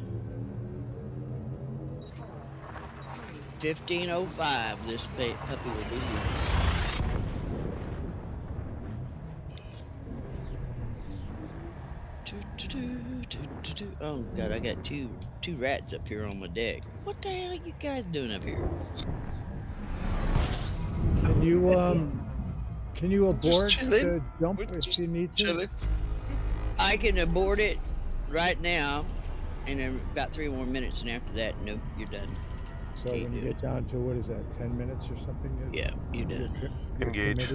15:05. This puppy will be here. Oh god, I got two rats up here on my deck. What the hell are you guys doing up here? Can you abort the jump if you need to? I can abort it right now, and in about 3 more minutes, and after that, nope, you're done. So when you get down to, what is that, 10 minutes or something? Yeah, you're done. Engage.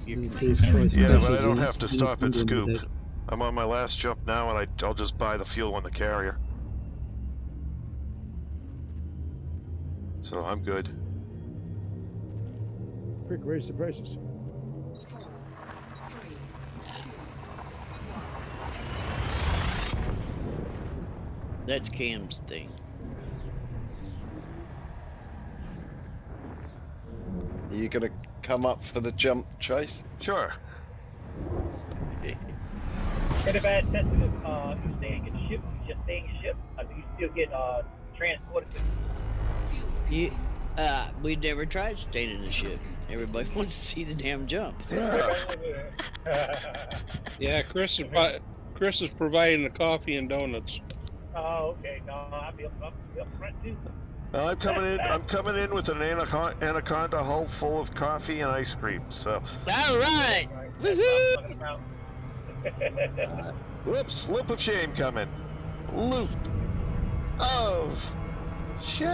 You're Yeah, but I don't have to stop at scoop. I'm on my last jump now, and I'll just buy the fuel on the carrier. So I'm good. Quick, raise the prices. That's Cam's thing. Are you going to come up for the jump, Chase? Sure. And if I had tested if you staying in ship, you just staying ship, or do you still get transported to? We never tried staying in the ship. Everybody wants to see the damn jump. Yeah, Chris is providing the coffee and donuts. Oh, okay. No, I'll be up front too. I'm coming in with an anaconda hull full of coffee and ice cream. So. All right. Woohoo! Whoops! Loop of shame coming. Loop of shame.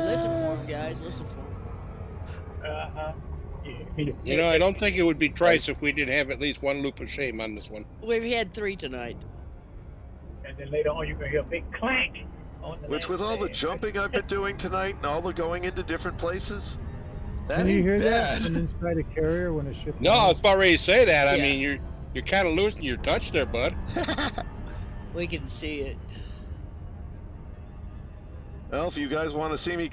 Listen for him, guys. Listen for him. You know, I don't think it would be twice if we didn't have at least one loop of shame on this one. We've had 3 tonight. And then later on, you're gonna hear a big clank. Which, with all the jumping I've been doing tonight and all the going into different places, that Can you ain't hear bad. that from inside a carrier when a ship? No, I was about ready to say that. I Yeah. mean, you're kind of losing your touch there, bud. We can see it. Well, if you guys want to see me,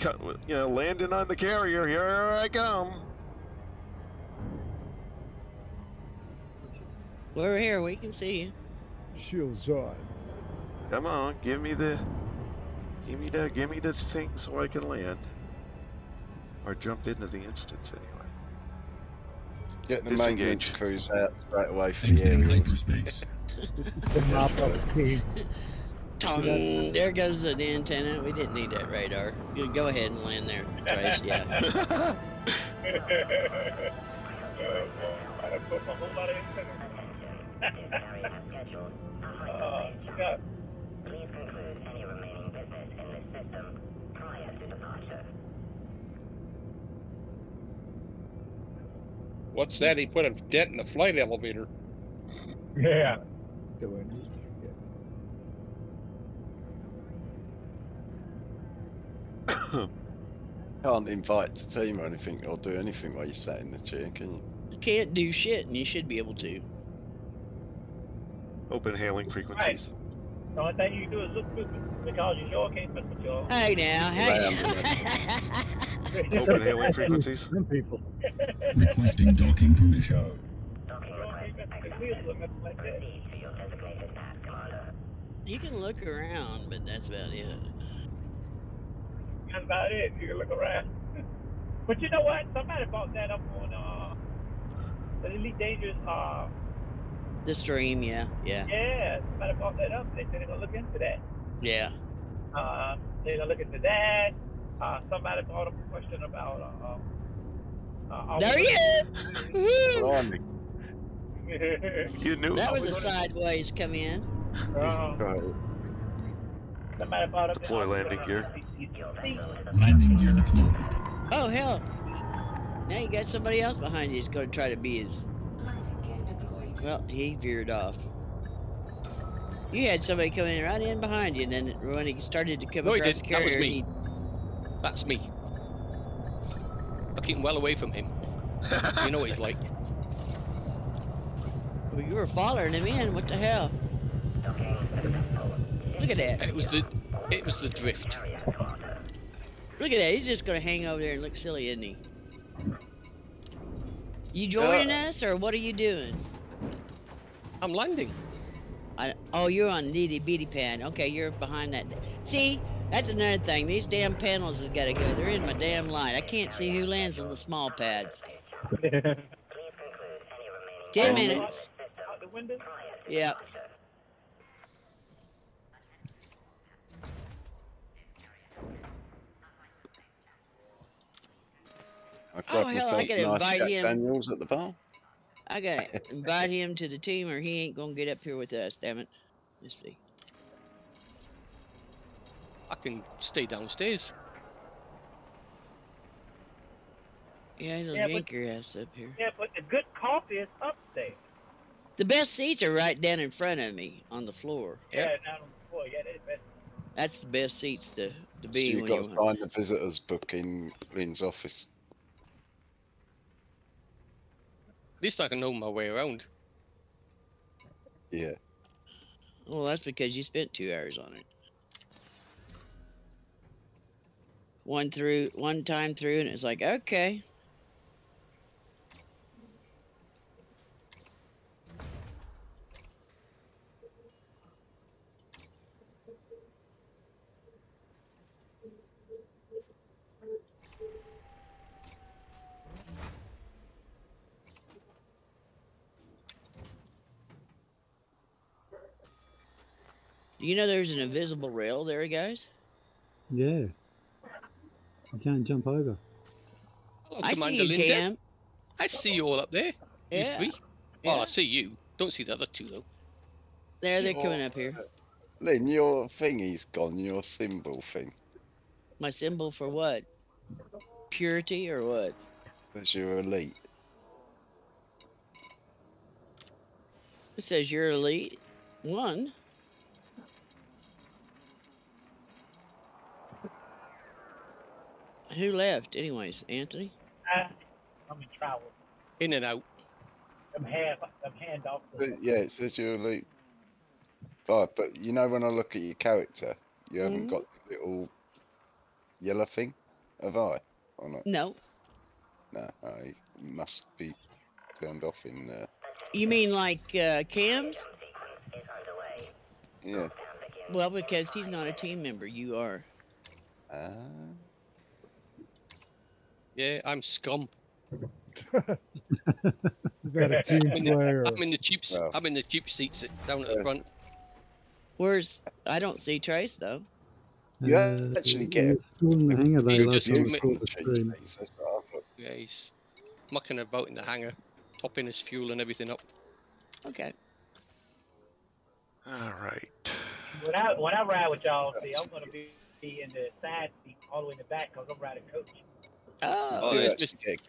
landing on the carrier, here I come. We're here. We can see you. Shields on. Come on, give me the thing so I can land. Or jump into the instance anyway. Get the Disengage. maintenance crews out straight away for the Exiting aerials. hyperspace. The mop up team. Tong, there goes the antenna. We didn't need that radar. You go ahead and land there, Trace. Yeah. I put a whole lot of Please conclude any remaining business in this system prior to departure. What's that? He put a dent in the flight elevator. Yeah. Doing. Can't invite the team or anything, or do anything while you sat in the chair, can you? You can't do shit, and you should be able to. Open hailing frequencies. The only thing you can do is look stupid because you sure can't mess with your. Hey now, hey. Open hailing frequencies. Some people. Requesting docking permission. Docking request accepted. Proceed to your designated path, Commander. You can look around, but that's about it. That's about it. You can look around. But you know what? Somebody bought that up on the Elite Dangerous. The stream, yeah. Yeah, somebody bought that up. They said they're gonna look into that. Yeah. They're gonna look into that. Somebody brought up a question about. There he is. Blimey. You knew That was a sideways come in. Somebody brought up. Deploy landing gear. Landing gear deployed. Oh hell! Now you got somebody else behind you who's going to try to be his. Landing gear deployed. Well, he veered off. You had somebody coming right in behind you, and then when he started to come No, he across the didn't. That was carrier, me. That's me. I keep well away from him. You know what he's like. Well, you were following him in. What the hell? Look at that. It was the drift. Look at that. He's just going to hang over there and look silly, isn't he? You joining us, or what are you doing? I'm landing. Oh, you're on the beady pad. Okay, you're behind that. See, that's another thing. These damn panels have got to go. They're in my damn light. I can't see who lands on the small pads. 10 minutes. Out the window. Yep. I've got hell, myself I gotta nice invite Jack him. Daniels at the bar. I gotta invite him to the team, or he ain't gonna get up here with us. Damn it. Let's see. I can stay downstairs. Yeah, he'll Yeah, drink your ass up here. Yeah, but the good coffee is upstairs. The best seats are right down in front of me on the floor. Yeah, down on the floor. Yeah, that's best. That's the best seats to So be you've when got you to sign the visitors book in Lynn's office. At least I can know my way around. Yeah. Well, that's because you spent 2 hours on it. One time through, and it's like, okay. Do you know there's an invisible rail there, guys? Yeah. You can't jump over. Hello, I see Commander you, Linda. Cam. I see you all up there. You Yeah. three. Yeah. Oh, I see you. Don't see the other two though. There, they're coming up here. Lynn, your thingy's gone, your symbol thing. My symbol for what? Purity or what? Because you're elite. It says you're elite. 1. Who left, anyways? Anthony? I'm in travel. In and out. Them handoffs. Yeah, it says you're elite. But you know when I look at your character, you haven't got the little yellow thing, have I? Or not? No. No, it must be turned off in You mean like Cam's? Yeah. Well, because he's not a team member, you are. Yeah, I'm scum. Is that a team player? I'm in the cheap. Well. I'm in the cheap seats down at the front. Where's I don't see Trace though. You actually get He's still in the hangar though. He's Last just time I mi- saw the stream. That's what I thought. Yeah, he's mucking about in the hangar, topping his fuel and everything up. Okay. All right. When I ride with y'all, see, I'm gonna be in the side seat all the way in the back because I'm riding coach. Oh, You there's actually Mr. get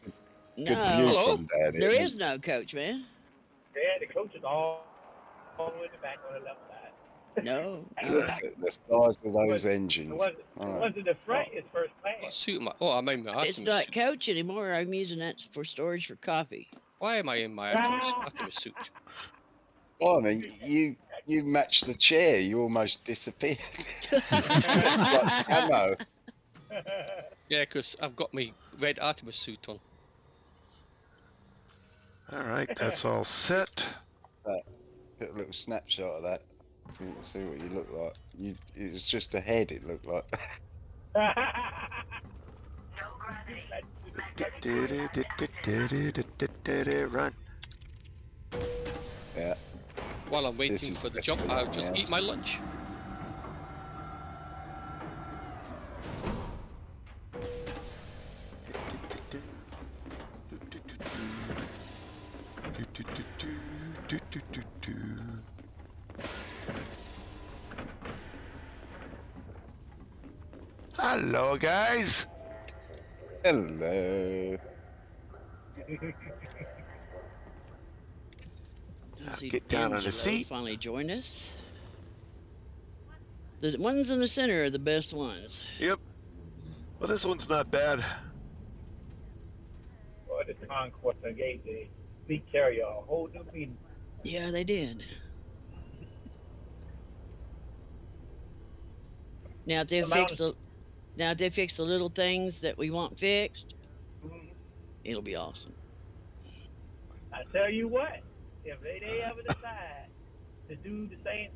good no. view Hello? from there. There is no coach, man. Yeah, the coach is all the way in the back on the left side. No. The size of those engines. The ones in the front is first What class. suit am I? Oh, I'm in my It's Artemis not suit. coach anymore. I'm using that for storage for coffee. Why am I in my Artemis suit? Well, I mean, you matched the chair. You almost disappeared. Like camo. Yeah, because I've got my red Artemis suit on. All right, that's all set. Get a little snapshot of that. You can see what you look like. It's just a head. It looked like. Run. Yeah. While I'm This waiting is for the best jump, of I'll the just house. eat my lunch. Hello, guys. Hello. Now See get down on Angelo the seat. finally joined us. The ones in the center are the best ones. Yep. Well, this one's not bad. Boy, the Concourse gave the fleet carrier a whole new meaning. Yeah, they did. Now if they fix the little things that we want fixed, it'll be awesome. I tell you what, if they ever decide to do the same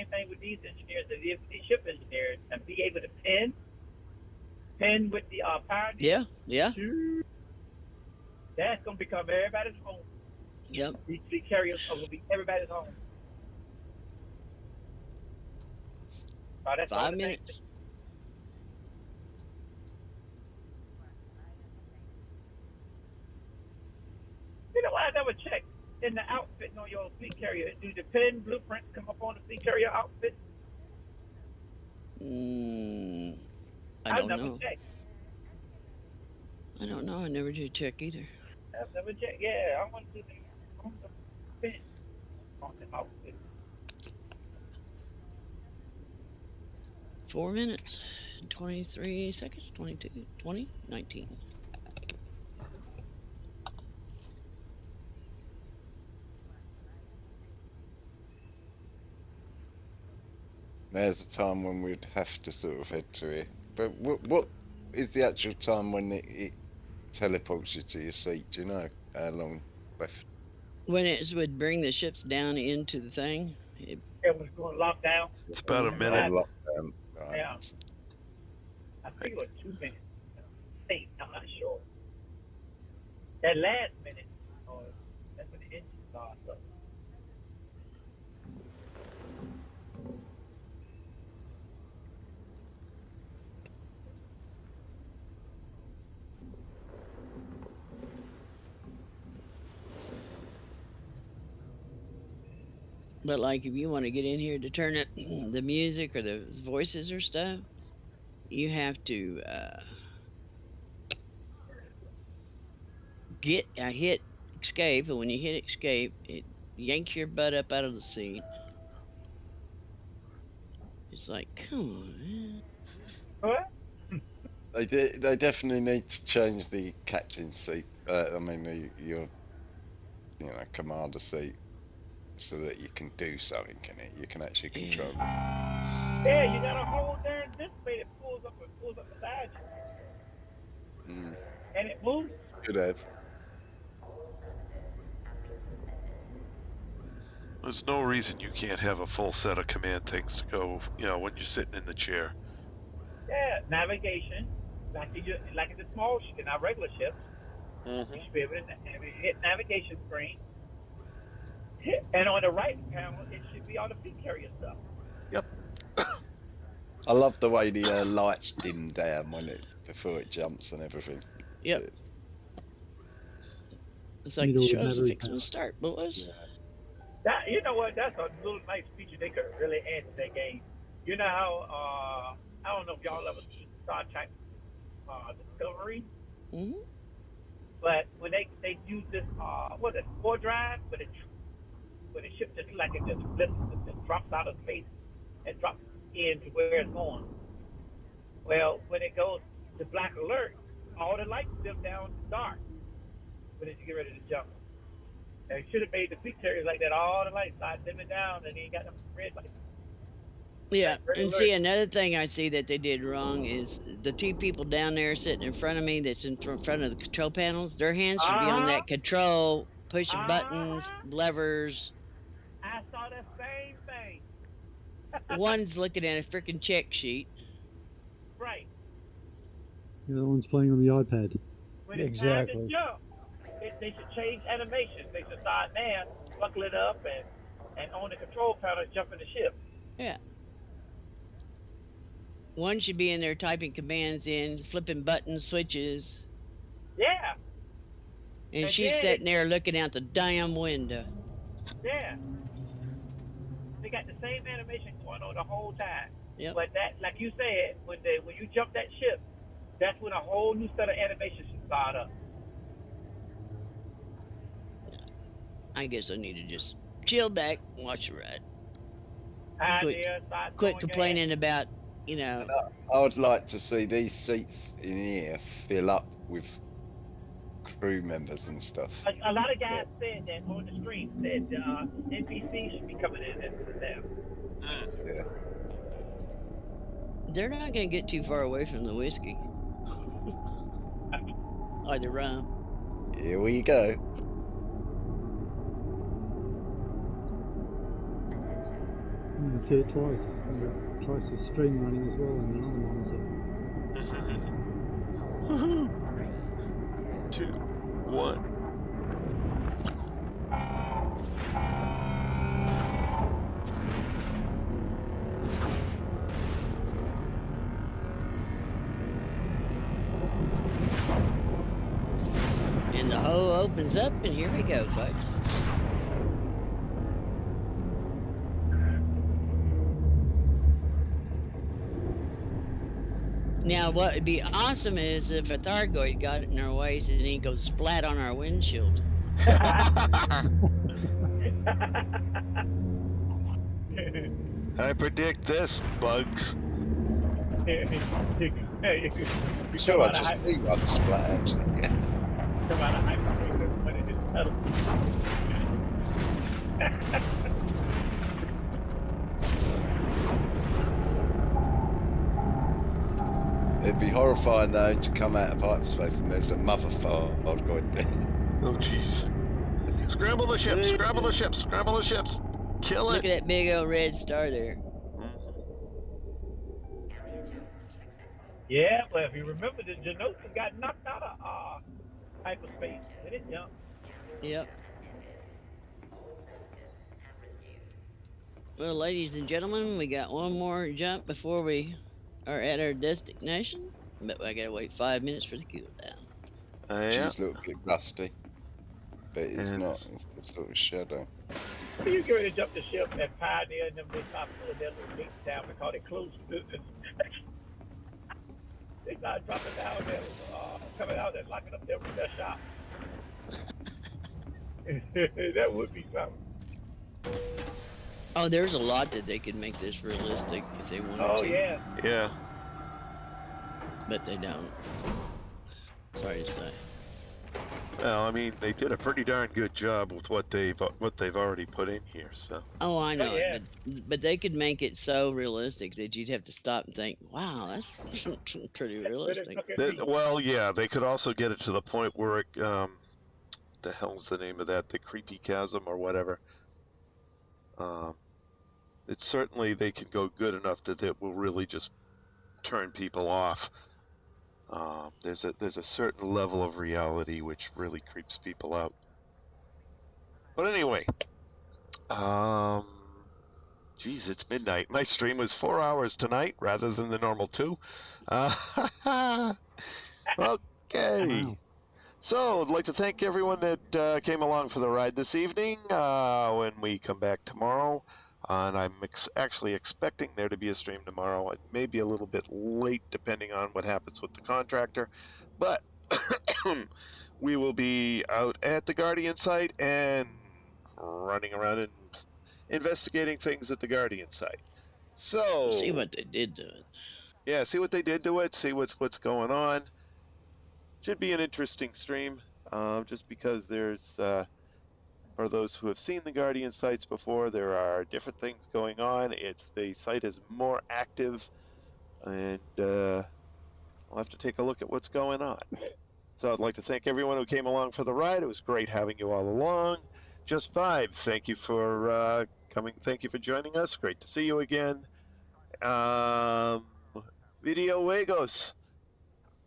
thing with these engineers as if these ship engineers and be able to pin with the power. Yeah. That's gonna become everybody's home. Yep. These fleet carriers are gonna be everybody's home. Oh, that's 5 minutes. You know what? I never checked in the outfit on your fleet carrier. Do the pin blueprints come up on the fleet carrier outfit? I don't never know. checked. I don't know. I never did check either. I've never checked. Yeah, I want to do the pin on the outfit. 4 minutes, 23 seconds, 22, 20, 19. There's a time when we'd have to sort of head to here. But what is the actual time when it teleports you to your seat? Do you know how long left? When it would bring the ships down into the thing. It was going lockdown. It's about a minute. Lockdown. Right. Yeah. I think it was 2 minutes. I'm not sure. That last minute, that's when the engine starts up. But like if you want to get in here to turn it the music or the voices or stuff, you have to hit escape, and when you hit escape, it yanks your butt up out of the seat. It's like, come on, man. What? They definitely need to change the captain seat. I mean, your commander seat, so that you can do something in it. You can actually control. Yeah, you got a whole darn display that pulls up beside you, and it moves. Could have. There's no reason you can't have a full set of command things to go, when you're sitting in the chair. Yeah, navigation, like in the small ship, in our regular ships, you should be able to hit navigation screen. And on the right panel, it should be all the fleet carrier stuff. Yep. I love the way the lights dim down before it jumps and everything. Yep. It's like the show's fixing to start, boys. Yeah. That, you know what? That's a little nice feature they could really add to that game. You know how I don't know if y'all ever seen Star Trek Discovery, but when they use this what is it, core drive, but the ship just like it just flips, it just drops out of space and drops into where it's going. Well, when it goes to black alert, all the lights dim down to dark when you get ready to jump. They should have made the fleet carriers like that. All the lights start dimming down, and then you got them red lights. Yeah, and see, another thing I see that they did wrong is the two people down there sitting in front of me that's in front of the control panels, their hands should be on that control, pushing buttons, levers. I saw the same thing. One's looking at a freaking check sheet. Right. The other one's playing on the iPad. When it's time to jump, they should change animations. They should start there, buckle it up, and on the control panel, jump in the ship. Yeah. One should be in there typing commands in, flipping buttons, switches. Yeah. And she's sitting there looking out the damn window. Yeah. They got the same animation going on the whole time. Yep. But that, like you said, when you jump that ship, that's when a whole new set of animations should start up. I guess I need to just chill back and watch the ride. Quit complaining about, I would like to see these seats in here fill up with crew members and stuff. A lot of guys said that on the stream, said NPCs should be coming in and them. Yeah. They're not going to get too far away from the whiskey. Or the rum. Here we go. You can see it twice. Twice the stream running as well and another monitor. 2, 1. And the hole opens up, and here we go, folks. Now, what would be awesome is if a Thargoid got it in our ways and he goes splat on our windshield. I predict this, bugs. Sure, I just think one splat actually. Come out of hyperspace when it is pedal. It'd be horrifying though to come out of hyperspace and there's a mother Thargoid there. Oh jeez. Scramble the ships, scramble the ships, scramble the ships. Kill it. Look at that big old red star there. Yeah, but if you remember, the Genosis got knocked out of hyperspace. They didn't jump. Yep. Well, ladies and gentlemen, we got one more jump before we are at our destination. But I gotta wait 5 minutes for the cooldown. Yeah. She's a little bit rusty. But it's not. It's the sort of shadow. You get ready to jump the ship and Pioneer and them, they start pulling their little gates down because they closed business. They start dropping down there, coming out and locking up their shop. That would be something. Oh, there's a lot that they could make this realistic if they wanted to. Oh, yeah. Yeah. But they don't. Sorry to say. Well, I mean, they did a pretty darn good job with what they've already put in here. So. Oh, I know. Yeah. But they could make it so realistic that you'd have to stop and think, "Wow, that's pretty realistic." Well, yeah, they could also get it to the point where it, the hell's the name of that? The creepy chasm or whatever. It's certainly they can go good enough that it will really just turn people off. There's a certain level of reality which really creeps people out. But anyway, geez, it's midnight. My stream was 4 hours tonight rather than the normal 2. Okay. Wow. So I'd like to thank everyone that came along for the ride this evening. When we come back tomorrow, and I'm actually expecting there to be a stream tomorrow. It may be a little bit late depending on what happens with the contractor, but we will be out at the Guardian site and running around and investigating things at the Guardian site. So See what they did to it. Yeah, see what they did to it. See what's going on. Should be an interesting stream. Just because there's for those who have seen the Guardian sites before, there are different things going on. The site is more active, and I'll have to take a look at what's going on. So I'd like to thank everyone who came along for the ride. It was great having you all along. Just Vibe, thank you for coming. Thank you for joining us. Great to see you again. Video Wagos,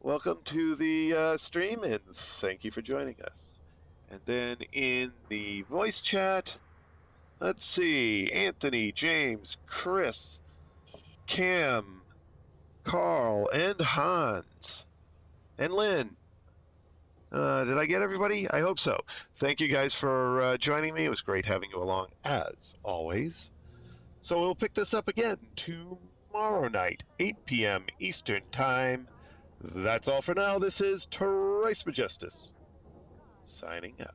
welcome to the stream, and thank you for joining us. And then in the voice chat, let's see, Anthony, James, Chris, Cam, Carl, and Hans, and Lynn. Did I get everybody? I hope so. Thank you guys for joining me. It was great having you along, as always. So we'll pick this up again tomorrow night, 8 p.m. Eastern Time. That's all for now. This is Trice Majestus, signing out.